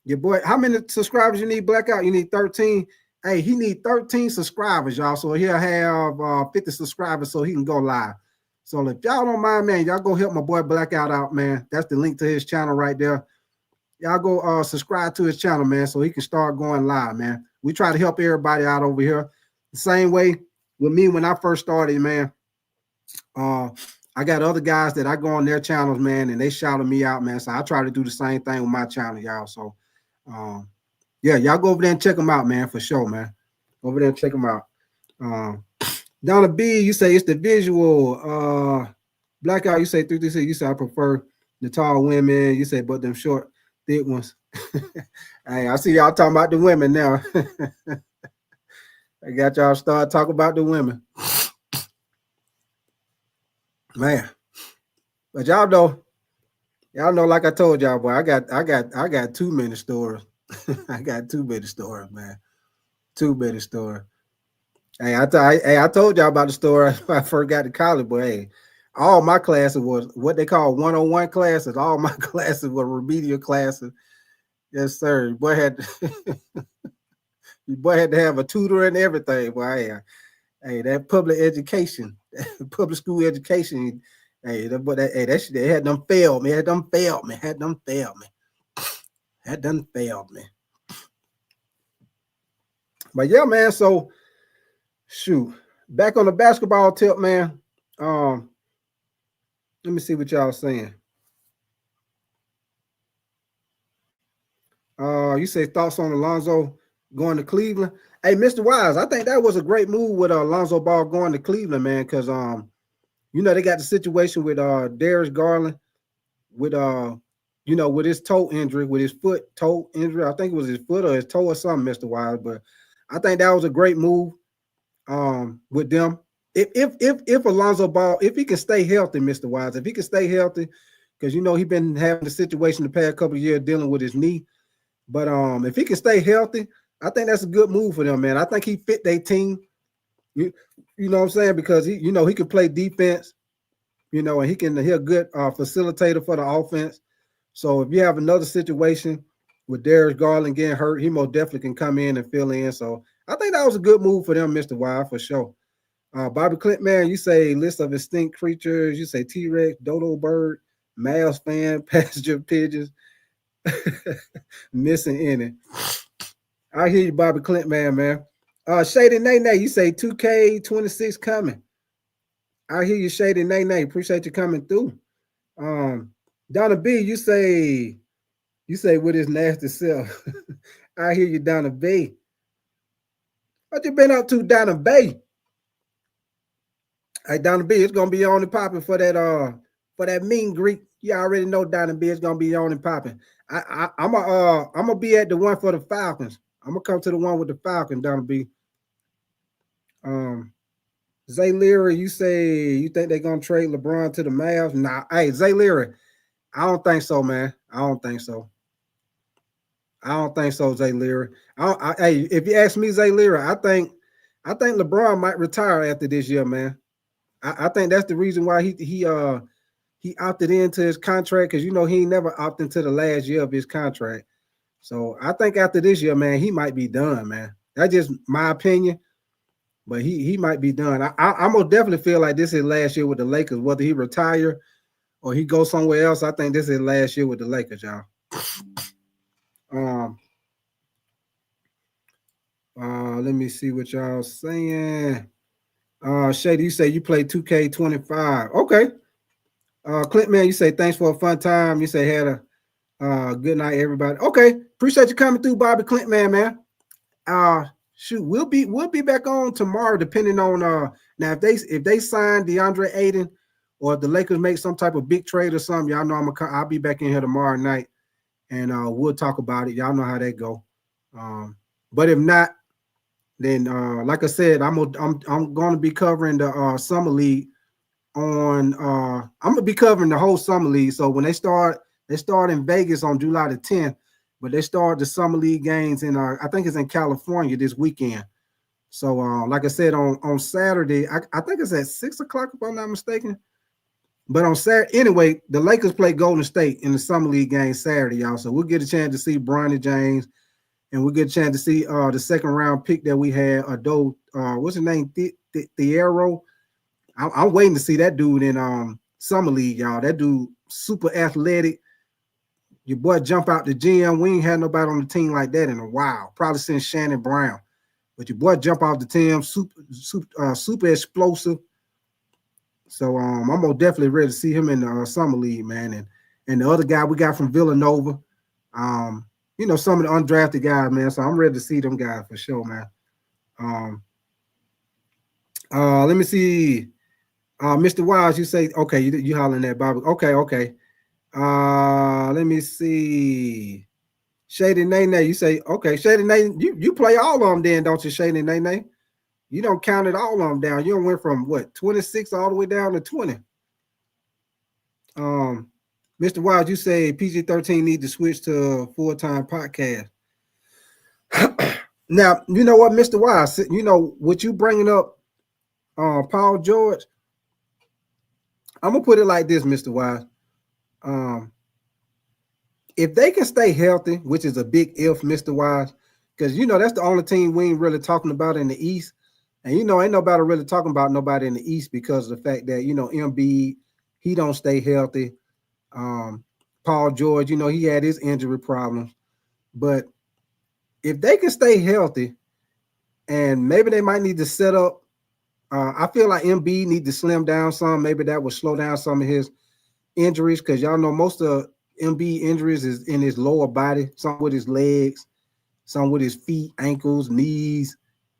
Your boy, how many subscribers you need, Blackout? You need 13. Hey, he need 13 subscribers, y'all. So he'll have 50 subscribers so he can go live. So if y'all don't mind, man, y'all go help my boy Blackout out, man. That's the link to his channel right there. Y'all go subscribe to his channel, man, so he can start going live, man. We try to help everybody out over here. The same way with me when I first started, man. I got other guys that I go on their channels, man, and they shouted me out, man. So I try to do the same thing with my channel, y'all. So, yeah, y'all go over there and check them out, man, for sure, man. Over there and check them out. Donna B, you say it's the visual. Blackout, you say 336. You say I prefer the tall women. You say, but them short, thick ones. Hey, I see y'all talking about the women now. I got y'all start talking about the women. Man. But y'all know, like I told y'all, boy, I got too many stories. I got too many stories, man. Too many stories. Hey, I told y'all about the story when I first got to college, but hey, all my classes was what they call one-on-one classes. All my classes were remedial classes. Yes, sir. Your boy had to have a tutor and everything. Boy, hey, that public education, public school education. Hey, that shit, they had them failed me. Had them failed me. But yeah, man. So, shoot, back on the basketball tip, man. Let me see what y'all saying. You say thoughts on Alonzo going to Cleveland? Hey, Mr. Wise, I think that was a great move with Alonzo Ball going to Cleveland, man, because you know, they got the situation with Darius Garland with you know, with his toe injury, with his toe injury. I think it was his foot or his toe or something, Mr. Wise. But I think that was a great move with them. If Alonzo Ball, if he can stay healthy, Mr. Wise, if he can stay healthy, because you know he's been having the situation the past couple of years dealing with his knee. But if he can stay healthy, I think that's a good move for them, man. I think he fit their team. You know what I'm saying? Because he, you know, he can play defense, you know, and he's a good facilitator for the offense. So if you have another situation with Darius Garland getting hurt, he most definitely can come in and fill in. So I think that was a good move for them, Mr. Wild, for sure. Bobby Clint, man, you say list of extinct creatures. You say T-Rex, dodo bird, mouse fan, passenger pigeons, missing any. I hear you, Bobby Clint, man. Shady Nay, you say 2K26 coming. I hear you, Shady Nay. Appreciate you coming through. Donna B, you say with his nasty self. I hear you, Donna B. What you been up to, Donna B? Hey, Donna B, it's gonna be on and popping for that mean Greek. You already know Donna B, it's gonna be on and popping. I'm gonna be at the one for the Falcons. I'm gonna come to the one with the Falcons, Donna B. Zay Leary, you say you think they're gonna trade LeBron to the Mavs? Nah, hey, Zay Leary, I don't think so, man. I don't think so, Zay Leary. Hey, if you ask me, Zay Leary, I think LeBron might retire after this year, man. I think that's the reason why he opted into his contract, because you know he ain't never opted into the last year of his contract. So I think after this year, man, he might be done, man. That's just my opinion, but he might be done. I most definitely feel like this is last year with the Lakers, whether he retire or he goes somewhere else. I think this is last year with the Lakers, y'all. Let me see what y'all saying. Shady, you say you play 2K25. Okay. Clint, man, you say thanks for a fun time. You say had a good night, everybody. Okay, appreciate you coming through, Bobby Clint, man. Shoot, we'll be back on tomorrow, depending on now if they sign DeAndre Ayton, or if the Lakers make some type of big trade or something, y'all know I'll be back in here tomorrow night, and we'll talk about it. Y'all know how that go. But if not, then like I said, I'm going to be covering the summer league on. I'm gonna be covering the whole summer league. So when they start in Vegas on July the 10th, but they start the summer league games in I think it's in California this weekend. So like I said, on Saturday, I think it's at 6 o'clock if I'm not mistaken. But on Saturday, anyway, the Lakers play Golden State in the summer league game Saturday, y'all. So we'll get a chance to see Bronny James, and we'll get a chance to see the second round pick that we had, Ado, what's his name, Thiero. I'm waiting to see that dude in summer league, y'all. That dude super athletic. Your boy jump out the gym. We ain't had nobody on the team like that in a while. Probably since Shannon Brown. But your boy jump out the team, super explosive. So I'm most definitely ready to see him in the summer league, man. And the other guy we got from Villanova, you know, some of the undrafted guys, man. So I'm ready to see them guys for sure, man. Let me see. Mr. Wiles, you say, okay, you hollering at Bobby. Okay. Let me see. Shady Nene, you say, okay, Shady Nene, you play all of them then, don't you, Shady Nene? You don't count it all of them down. You don't went from what, 26 all the way down to 20. Mr. Wiles, you say PG-13 need to switch to a full-time podcast. Now, you know what, Mr. Wiles, you know what you bringing up, Paul George. I'm gonna put it like this, Mr. Wiles. If they can stay healthy, which is a big if, Mr. Wiles, because you know that's the only team we ain't really talking about in the East. And you know, ain't nobody really talking about nobody in the East because of the fact that, you know, Embiid, he don't stay healthy. Paul George, you know, he had his injury problems. But if they can stay healthy, and maybe they might need to set up, I feel like Embiid need to slim down some. Maybe that would slow down some of his injuries, because y'all know most of Embiid injuries is in his lower body, some with his legs, some with his feet, ankles, knees,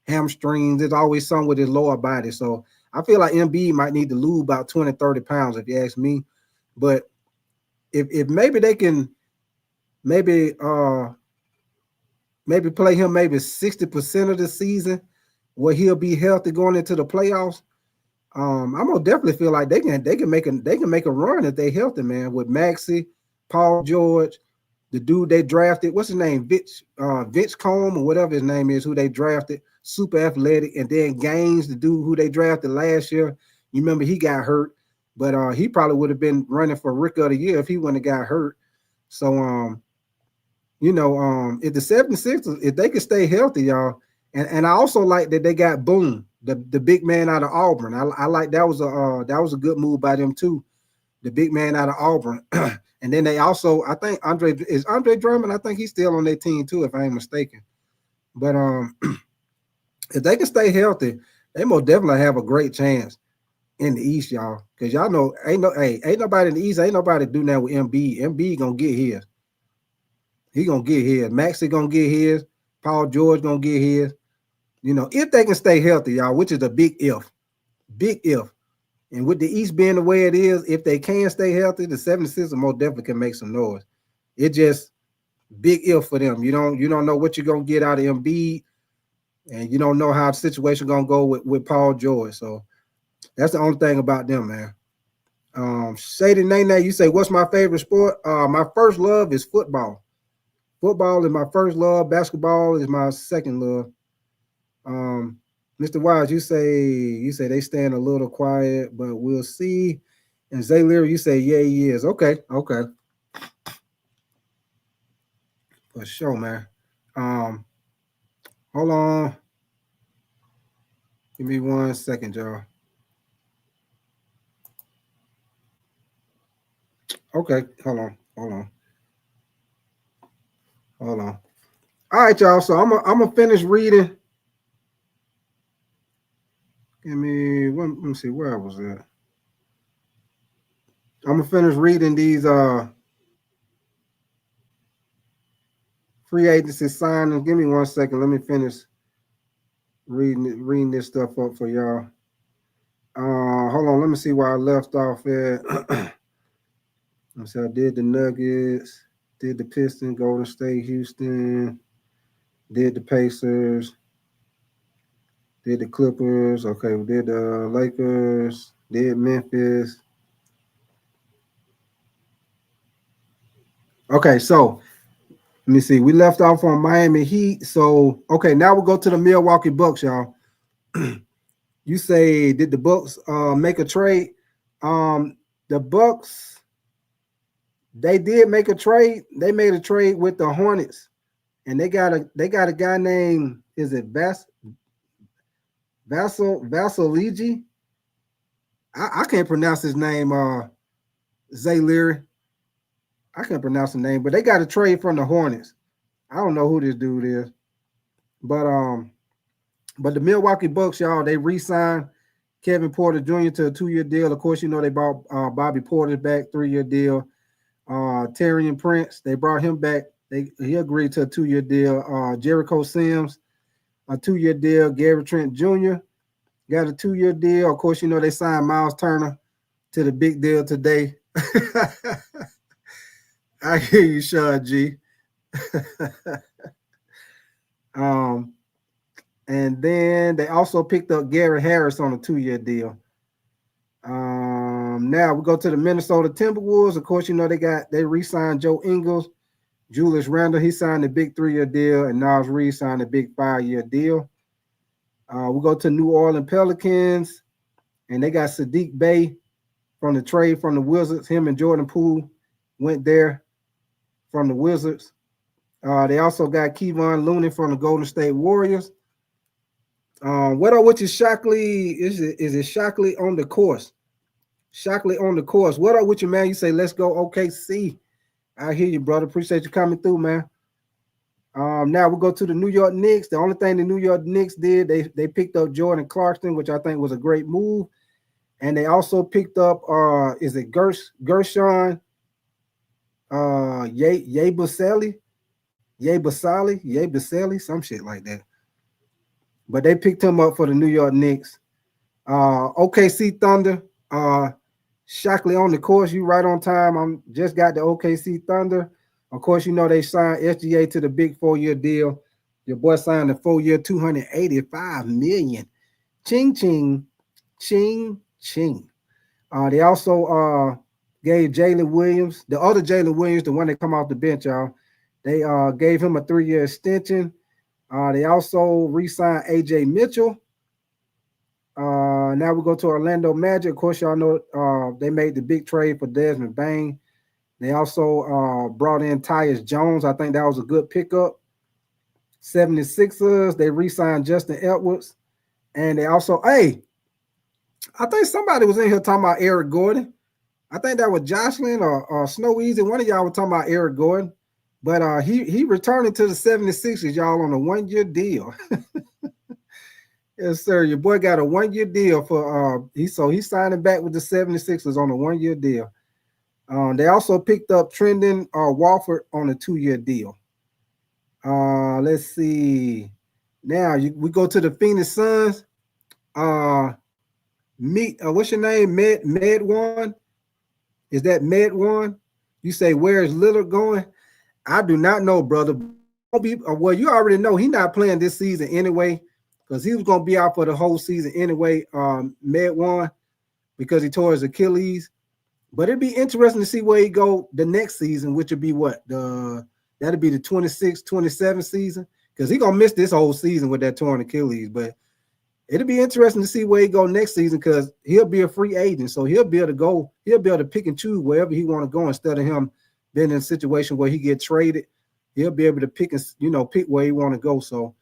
hamstrings. There's always some with his lower body. So I feel like Embiid might need to lose about 20, 30 pounds, if you ask me. But if maybe they can maybe play him maybe 60% of the season where he'll be healthy going into the playoffs, I'm gonna definitely feel like they can make a run if they healthy, man, with Maxey, Paul George, the dude they drafted, what's his name, Vince Combe or whatever his name is, who they drafted, super athletic, and then Gaines, the dude who they drafted last year. You remember he got hurt, but he probably would have been running for Rookie of the Year if he wouldn't have got hurt. So you know, if the 76ers, if they could stay healthy, y'all, and I also like that they got Boone, the big man out of Auburn. I like that was a good move by them too, the big man out of Auburn. And then they also, I think Andre Drummond, I think he's still on their team too, if I ain't mistaken. But if they can stay healthy, they most definitely have a great chance in the East, y'all. Because y'all know ain't nobody in the East, ain't nobody do that with Embiid. Embiid gonna get his. He gonna get his. Maxey gonna get his. Paul George gonna get his. You know, if they can stay healthy, y'all, which is a big if. Big if. And with the East being the way it is, if they can stay healthy, the 76ers most definitely can make some noise. It just big if for them. You don't know what you're gonna get out of Embiid, and you don't know how the situation gonna go with Paul George. So that's the only thing about them, man. Shady Nene, you say, what's my favorite sport? My first love is football. Football is my first love. Basketball is my second love. Mr. Wise, you say they stand a little quiet, but we'll see. And Zay Leary, you say, yeah, he is. Okay. For sure, man. Hold on. Give me 1 second, y'all. Okay, hold on. All right, y'all. So I'm gonna finish reading. Give me one. Let me see where I was at. I'm gonna finish reading these free agency signings. Give me 1 second. Let me finish reading this stuff up for y'all. Hold on. Let me see where I left off at. So I did the Nuggets, did the Pistons, Golden State, Houston. Did the Pacers. Did the Clippers. Okay, we did the Lakers. Did Memphis. Okay, so let me see. We left off on Miami Heat. So, okay, now we'll go to the Milwaukee Bucks, y'all. You say, did the Bucks make a trade? The Bucks, they did make a trade. They made a trade with the Hornets, and they got a guy named, is it Vasiligi? I can't pronounce his name. Zay Leary. I can't pronounce the name, but they got a trade from the Hornets. I don't know who this dude is, but the Milwaukee Bucks, y'all, they re-signed Kevin Porter Jr. to a 2-year deal. Of course, you know they brought Bobby Porter back, 3-year deal. Taurean Prince, they brought him back. He agreed to a 2-year deal. Jericho Sims, a 2-year deal. Gary Trent Jr. got a 2-year deal. Of course, you know they signed Miles Turner to the big deal today. I hear you, Shai G. And then they also picked up Gary Harris on a 2-year deal. Now we go to the Minnesota Timberwolves. Of course, you know they re-signed Joe Ingles, Julius Randle. He signed a big 3-year deal, and Naz Reid signed a big 5-year deal. We go to New Orleans Pelicans, and they got Sadiq Bey from the trade from the Wizards. Him and Jordan Poole went there from the Wizards. They also got Kevon Looney from the Golden State Warriors. What are with you, Shockley? Is it Shockley on the course? Shockley on the course. What are with you, man? You say, let's go OKC. I hear you, brother. Appreciate you coming through, man. Now we'll go to the New York Knicks. The only thing the New York Knicks did, they picked up Jordan Clarkson, which I think was a great move. And they also picked up, is it Gershon Yabusele, some shit like that. But they picked him up for the New York Knicks. OKC Thunder, Shockley on the course. You right on time. I'm just got the OKC Thunder. Of course, you know they signed SGA to the big 4-year deal. Your boy signed a 4-year, $285 million. Ching, ching, ching, ching. They also gave Jalen Williams, the other Jalen Williams, the one that come off the bench, y'all. They gave him a 3-year extension. They also re-signed AJ Mitchell. Now we go to Orlando Magic. Of course, y'all know they made the big trade for Desmond Bane. They also brought in Tyus Jones. I think that was a good pickup. 76ers, they re-signed Justin Edwards. And they also, I think somebody was in here talking about Eric Gordon. I think that was Jocelyn or Snow Easy. One of y'all was talking about Eric Gordon. But he returning to the 76ers, y'all, on a 1-year deal. Yes, sir. Your boy got a 1-year deal for he's signing back with the 76ers on a 1-year deal. They also picked up Trendon Walford on a 2-year deal. Let's see. Now we go to the Phoenix Suns. What's your name? Med One? Is that Med One? You say, where is Lillard going? I do not know, brother. Well, you already know he's not playing this season anyway, because he was going to be out for the whole season anyway, Med One, because he tore his Achilles. But it'd be interesting to see where he go the next season, which would be what? That'd be the 26-27 season, because he's going to miss this whole season with that torn Achilles. But it'll be interesting to see where he go next season, because he'll be a free agent. So he'll be able to go, he'll be able to pick and choose wherever he want to go instead of him being in a situation where he get traded. He'll be able to pick where he want to go. So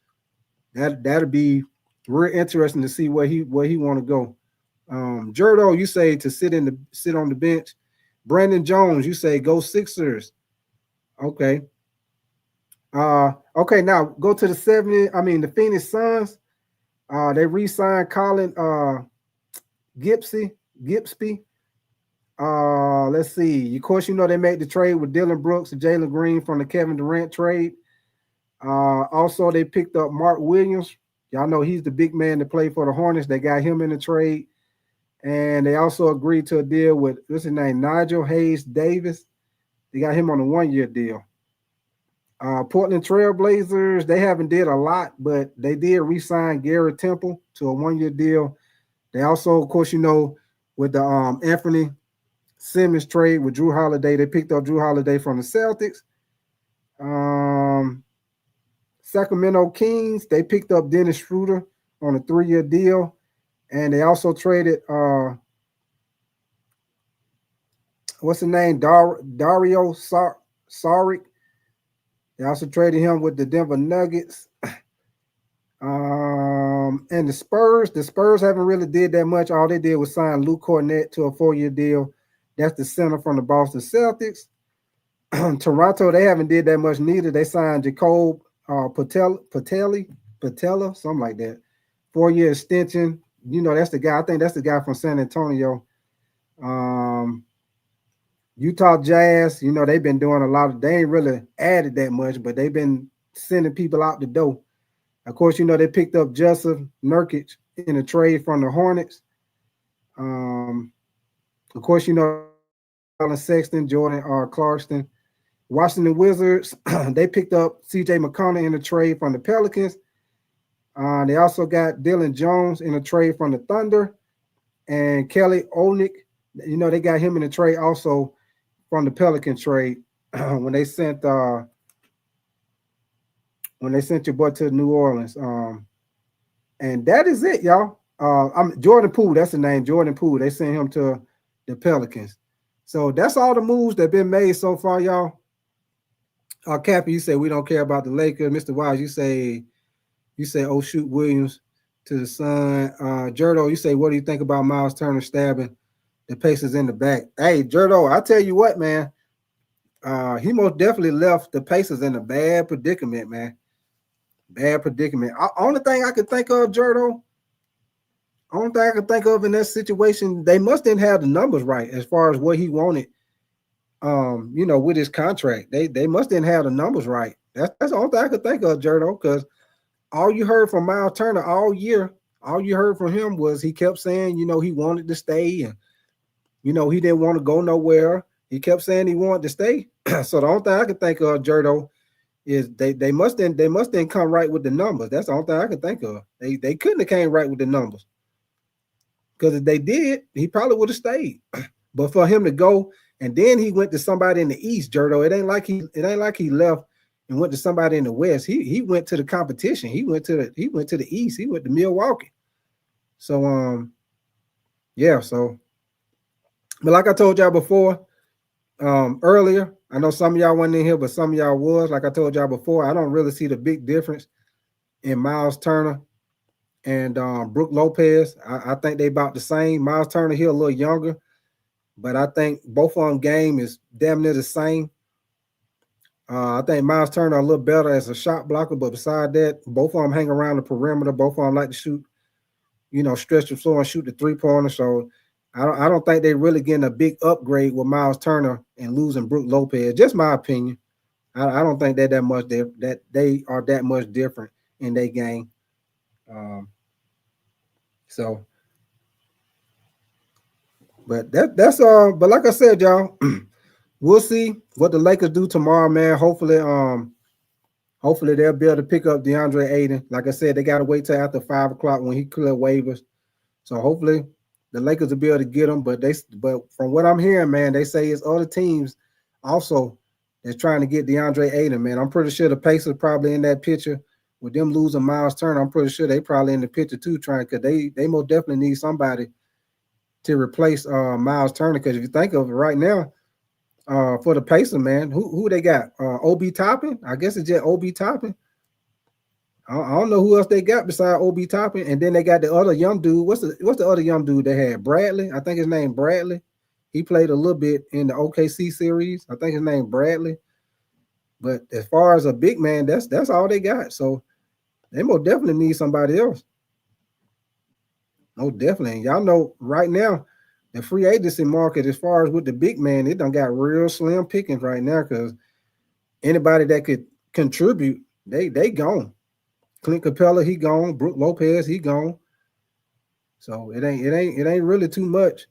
that'll be real interesting to see where he want to go. Jerdo, you say to sit on the bench. Brandon Jones, you say go Sixers. Okay. Okay, now go to the Phoenix Suns. They re-signed Colin Gipsy. Let's see. Of course, you know they made the trade with Dylan Brooks and Jalen Green from the Kevin Durant trade. Also, they picked up Mark Williams. Y'all know he's the big man to play for the Hornets. They got him in the trade. And they also agreed to a deal with, what's his name, Nigel Hayes Davis. They got him on a 1-year deal. Portland Trailblazers, they haven't did a lot, but they did re-sign Garrett Temple to a 1-year deal. They also, of course, with the Anthony Simmons trade with Drew Holiday, they picked up Drew Holiday from the Celtics. Sacramento Kings, they picked up Dennis Schroeder on a 3-year deal. And they also traded, what's the name? Dario Saric. They also traded him with the Denver Nuggets. And the Spurs haven't really did that much. All they did was sign Luke Cornett to a 4-year deal. That's the center from the Boston Celtics. Toronto, they haven't did that much neither. They signed Jacob Patella, something like that. 4-year extension. That's the guy. I think that's the guy from San Antonio. Utah Jazz, they've been doing a lot of, they ain't really added that much, but they've been sending people out the door. Of course, they picked up Jusuf Nurkic in a trade from the Hornets. Of course, Alan Sexton, Jordan Clarkson. Washington Wizards, they picked up C.J. McConnell in a trade from the Pelicans. They also got Dylan Jones in a trade from the Thunder. And Kelly Olynyk, they got him in a trade also from the Pelican trade when they sent your boy to New Orleans. And that is it, y'all. Jordan Poole, that's the name, Jordan Poole. They sent him to the Pelicans. So that's all the moves that have been made so far, y'all. Cappy, you say we don't care about the Lakers. Mr. Wise, you say, oh, shoot Williams to the Sun. Jerdo, you say, what do you think about Miles Turner stabbing the Pacers in the back? Hey, Jerdo, I tell you what, man. He most definitely left the Pacers in a bad predicament, man. Bad predicament. Only thing I could think of, Jerdo, only thing I could think of in that situation, they must didn't have the numbers right as far as what he wanted. With his contract, they must didn't have the numbers right. That's the only thing I could think of, Jerdo, because all you heard from Miles Turner all year, all you heard from him was he kept saying, he wanted to stay and, he didn't want to go nowhere. He kept saying he wanted to stay. So the only thing I could think of, Jerdo, is they must didn't come right with the numbers. That's the only thing I could think of. They couldn't have came right with the numbers. Because if they did, he probably would have stayed. But for him to go and then he went to somebody in the East, Jerdo. It ain't like he left and went to somebody in the West. He went to the competition. He went to the East. He went to Milwaukee. So yeah. So, but like I told y'all before, earlier, I know some of y'all wasn't in here, but some of y'all was. Like I told y'all before, I don't really see the big difference in Miles Turner and Brook Lopez. I think they about the same. Miles Turner here a little younger, but I think both of them game is damn near the same. I think Miles Turner a little better as a shot blocker, but beside that, both of them hang around the perimeter. Both of them like to shoot, stretch the floor and shoot the three-pointer. So I don't think they're really getting a big upgrade with Miles Turner and losing Brook Lopez. Just my opinion. I don't think that much that they are that much different in their game. But that's all. But like I said, y'all, we'll see what the Lakers do tomorrow, man. Hopefully they'll be able to pick up DeAndre Ayton. Like I said, they got to wait till after 5 o'clock when he clear waivers. So hopefully the Lakers will be able to get him. But from what I'm hearing, man, they say it's other teams also that's trying to get DeAndre Ayton, man. I'm pretty sure the Pacers probably in that picture with them losing Miles Turner. I'm pretty sure they probably in the picture too, trying, because they most definitely need somebody to replace Miles Turner. Because if you think of it right now, for the Pacers, man, who they got? Obi Toppin? I guess it's just Obi Toppin. I don't know who else they got besides Obi Toppin. And then they got the other young dude. What's the other young dude they had? Bradley. I think his name Bradley. He played a little bit in the OKC series. I think his name Bradley. But as far as a big man, that's all they got. So they most definitely need somebody else. No, definitely. And y'all know right now, the free agency market, as far as with the big man, it done got real slim pickings right now, because anybody that could contribute, they gone. Clint Capella, he gone. Brook Lopez, he gone. So it ain't really too much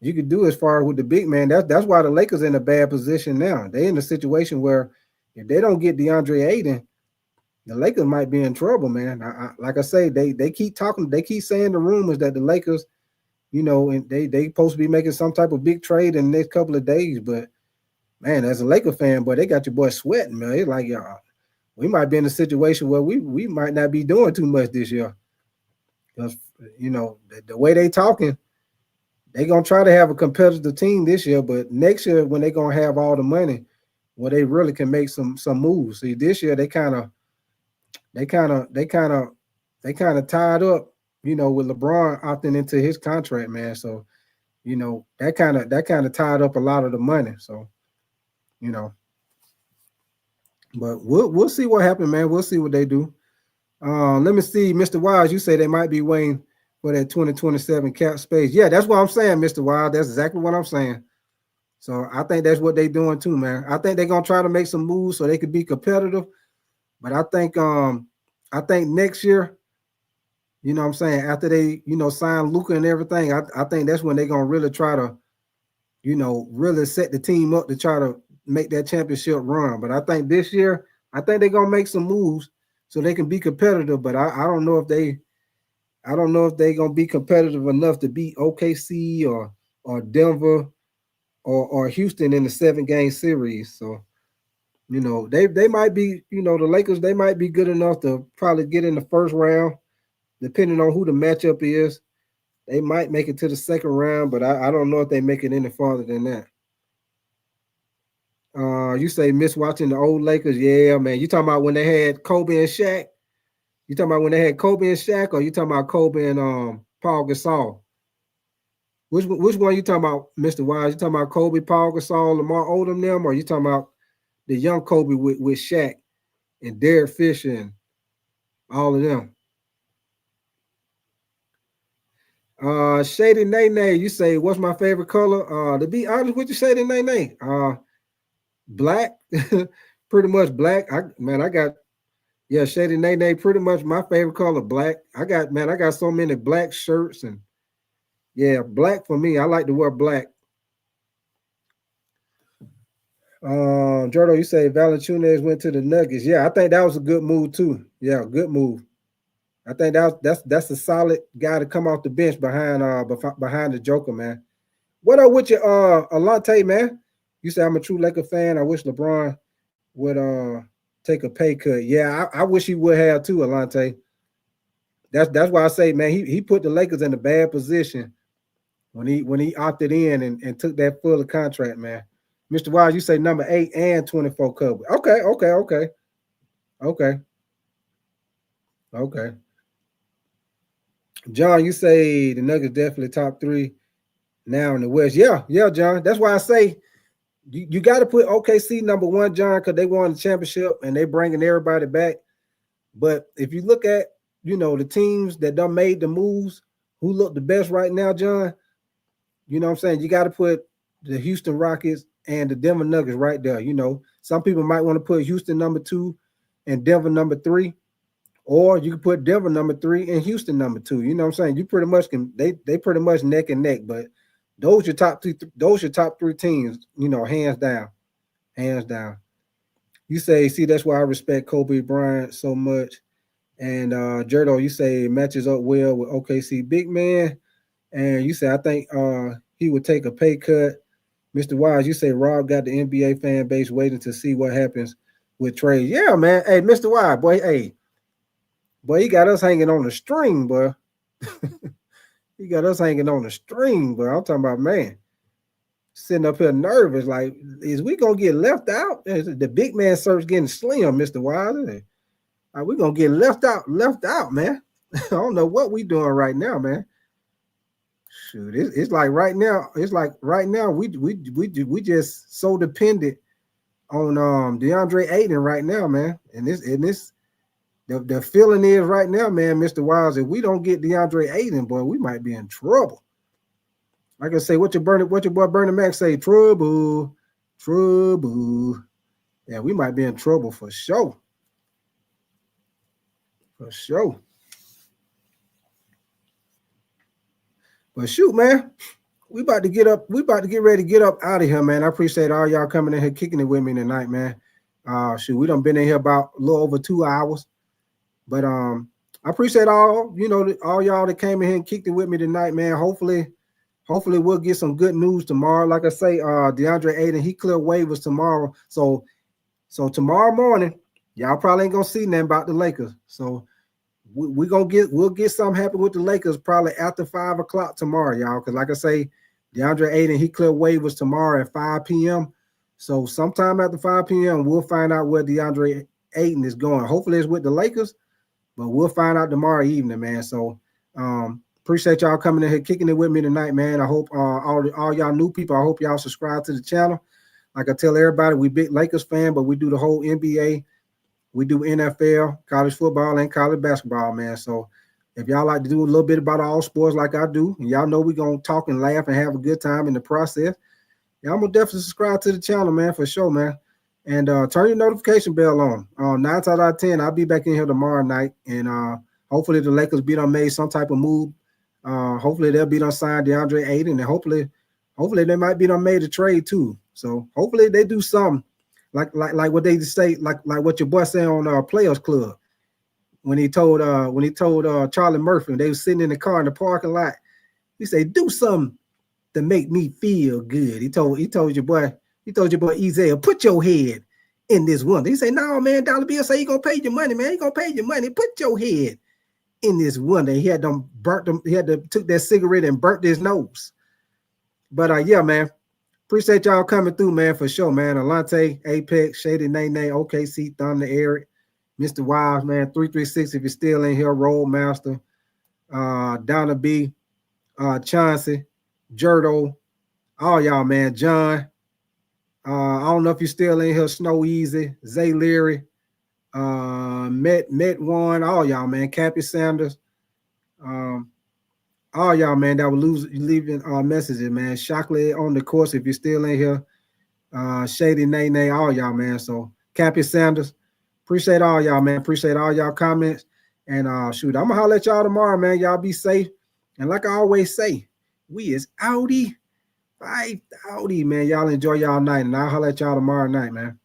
you could do as far as with the big man. That's why the Lakers in a bad position now. They in a situation where if they don't get DeAndre Ayton, the Lakers might be in trouble, man. Like I say, they keep talking, they keep saying the rumors that the Lakers, you know, and they supposed to be making some type of big trade in the next couple of days. But man, as a Laker fan, boy, they got your boy sweating, man. It's like, y'all, we might be in a situation where we might not be doing too much this year. Because, you know, the way they talking, they gonna try to have a competitive team this year, but next year when they gonna have all the money, well, they really can make some moves. See, this year they kind of tied up, you know, with LeBron opting into his contract, man. So, you know, that kind of tied up a lot of the money. So, you know, but we'll see what happens, man. We'll see what they do. Let me see, Mr. Wise. You say they might be waiting for that 2027 cap space. Yeah, that's what I'm saying, Mr. Wise. That's exactly what I'm saying. So I think that's what they're doing too, man. I think they're gonna try to make some moves so they could be competitive. But I think next year, you know what I'm saying, after they, you know, sign Luka and everything, I think that's when they're gonna really try to, you know, really set the team up to try to make that championship run. But I think this year, I think they're gonna make some moves so they can be competitive. But I don't know if they're gonna be competitive enough to beat OKC or Denver or Houston in the 7-game series. So, you know, they might be, you know, the Lakers, they might be good enough to probably get in the first round, depending on who the matchup is. They might make it to the second round, but I don't know if they make it any farther than that. You say miss watching the old Lakers. Yeah, man. You talking about when they had Kobe and Shaq? You talking about when they had Kobe and Shaq, or you talking about Kobe and Paul Gasol? Which one you talking about, Mr. Wise? You talking about Kobe, Paul Gasol, Lamar Odom them, or you talking about the young Kobe with Shaq and Derek Fisher and all of them? Shady Nene, you say, what's my favorite color? To be honest with you, Shady Nene, black, pretty much black. Shady Nene, pretty much my favorite color, black. I got so many black shirts, and yeah, black for me. I like to wear black. Jordo, you say Valanciunas went to the Nuggets. Yeah, I think that was a good move too. Yeah, good move. I think that's a solid guy to come off the bench behind the Joker, man. What up with you, Alante, man? You say I'm a true Laker fan. I wish LeBron would take a pay cut. Yeah, I wish he would have too, Alante. That's why I say, man, he put the Lakers in a bad position when he opted in and took that full contract, man. Mr. Wise, you say number 8 and 24 cover. Okay. John, you say the Nuggets definitely top 3 now in the West. Yeah, John. That's why I say you got to put OKC number 1, John, because they won the championship and they bringing everybody back. But if you look at, you know, the teams that done made the moves, who look the best right now, John, you know what I'm saying? You got to put the Houston Rockets and the Denver Nuggets right there. You know, some people might want to put Houston number 2 and Denver number 3. Or you can put Denver number 3 and Houston number 2. You know what I'm saying? You pretty much can they pretty much neck and neck, but those your top 3 teams, you know, hands down. You say, see, that's why I respect Kobe Bryant so much. And Jerdo, you say matches up well with OKC big man. And you say I think he would take a pay cut. Mr. Wise, you say Rob got the NBA fan base waiting to see what happens with trades. Yeah, man. Hey, Mr. Wise, boy, hey. Boy, he got us hanging on the string, boy. He got us hanging on the string, boy. I'm talking about, man, sitting up here nervous. Like, is we going to get left out? Is the big man search getting slim, Mr. Wise? Are we going to get left out, man? I don't know what we doing right now, man. Shoot, it's like right now, we just so dependent on DeAndre Ayton right now, man. And this the feeling is right now, man, Mr. Wiles, if we don't get DeAndre Ayton, boy, we might be in trouble. Like I say, what your boy Bernie Mac say? Trouble. Yeah, we might be in trouble for sure. But shoot, man, we about to get ready to get up out of here, man. I appreciate all y'all coming in here kicking it with me tonight, man. We done been in here about a little over 2 hours. But I appreciate all y'all that came in here and kicked it with me tonight, man. Hopefully we'll get some good news tomorrow. Like I say, DeAndre Ayton, he cleared waivers tomorrow. So tomorrow morning, y'all probably ain't gonna see nothing about the Lakers. So we'll get something happen with the Lakers probably after 5 o'clock tomorrow, y'all. Because like I say, DeAndre Ayton, he cleared waivers tomorrow at 5 p.m. So sometime after 5 p.m., we'll find out where DeAndre Ayton is going. Hopefully it's with the Lakers, but we'll find out tomorrow evening, man. So appreciate y'all coming in here, kicking it with me tonight, man. I hope all y'all new people, I hope y'all subscribe to the channel. Like I tell everybody, we big Lakers fan, but we do the whole NBA. We do NFL, college football, and college basketball, man. So if y'all like to do a little bit about all sports like I do, and y'all know we're going to talk and laugh and have a good time in the process, y'all gonna definitely subscribe to the channel, man, for sure, man. And turn your notification bell on. 9 times out of 10, I'll be back in here tomorrow night, and hopefully the Lakers be done made some type of move. Hopefully they'll be done signed DeAndre Ayton, and hopefully they might be done made a trade too. So hopefully they do something like what they say, like what your boy said on Players Club when he told Charlie Murphy, they was sitting in the car in the parking lot. He said, "Do something to make me feel good." He told your boy Ezel, "Put your head in this wonder." He said, "No, man, Dollar Bill say he gonna pay your money, man. He gonna pay your money. Put your head in this wonder." He had them burnt them. He had to took that cigarette and burnt his nose. But yeah, man, appreciate y'all coming through, man, for sure, man. Alante, Apex, Shady Nene, OKC, Thunder, Eric, Mr. Wiles, man, 336 if you're still in here, Roadmaster, Donna B, Chauncey, Jerdo, all y'all, man. John, I don't know if you're still in here. Snow Easy, Zay Leary, Met One, all y'all, man. Cappy Sanders, all y'all, man, that were leaving messages, man. Shockley on the course if you're still in here. Shady Nene, all y'all, man. So Cappy Sanders, appreciate all y'all, man. Appreciate all y'all comments. And I'm gonna holler at y'all tomorrow, man. Y'all be safe. And like I always say, we is outie. 5 outie, man. Y'all enjoy y'all night, and I'll holler at y'all tomorrow night, man.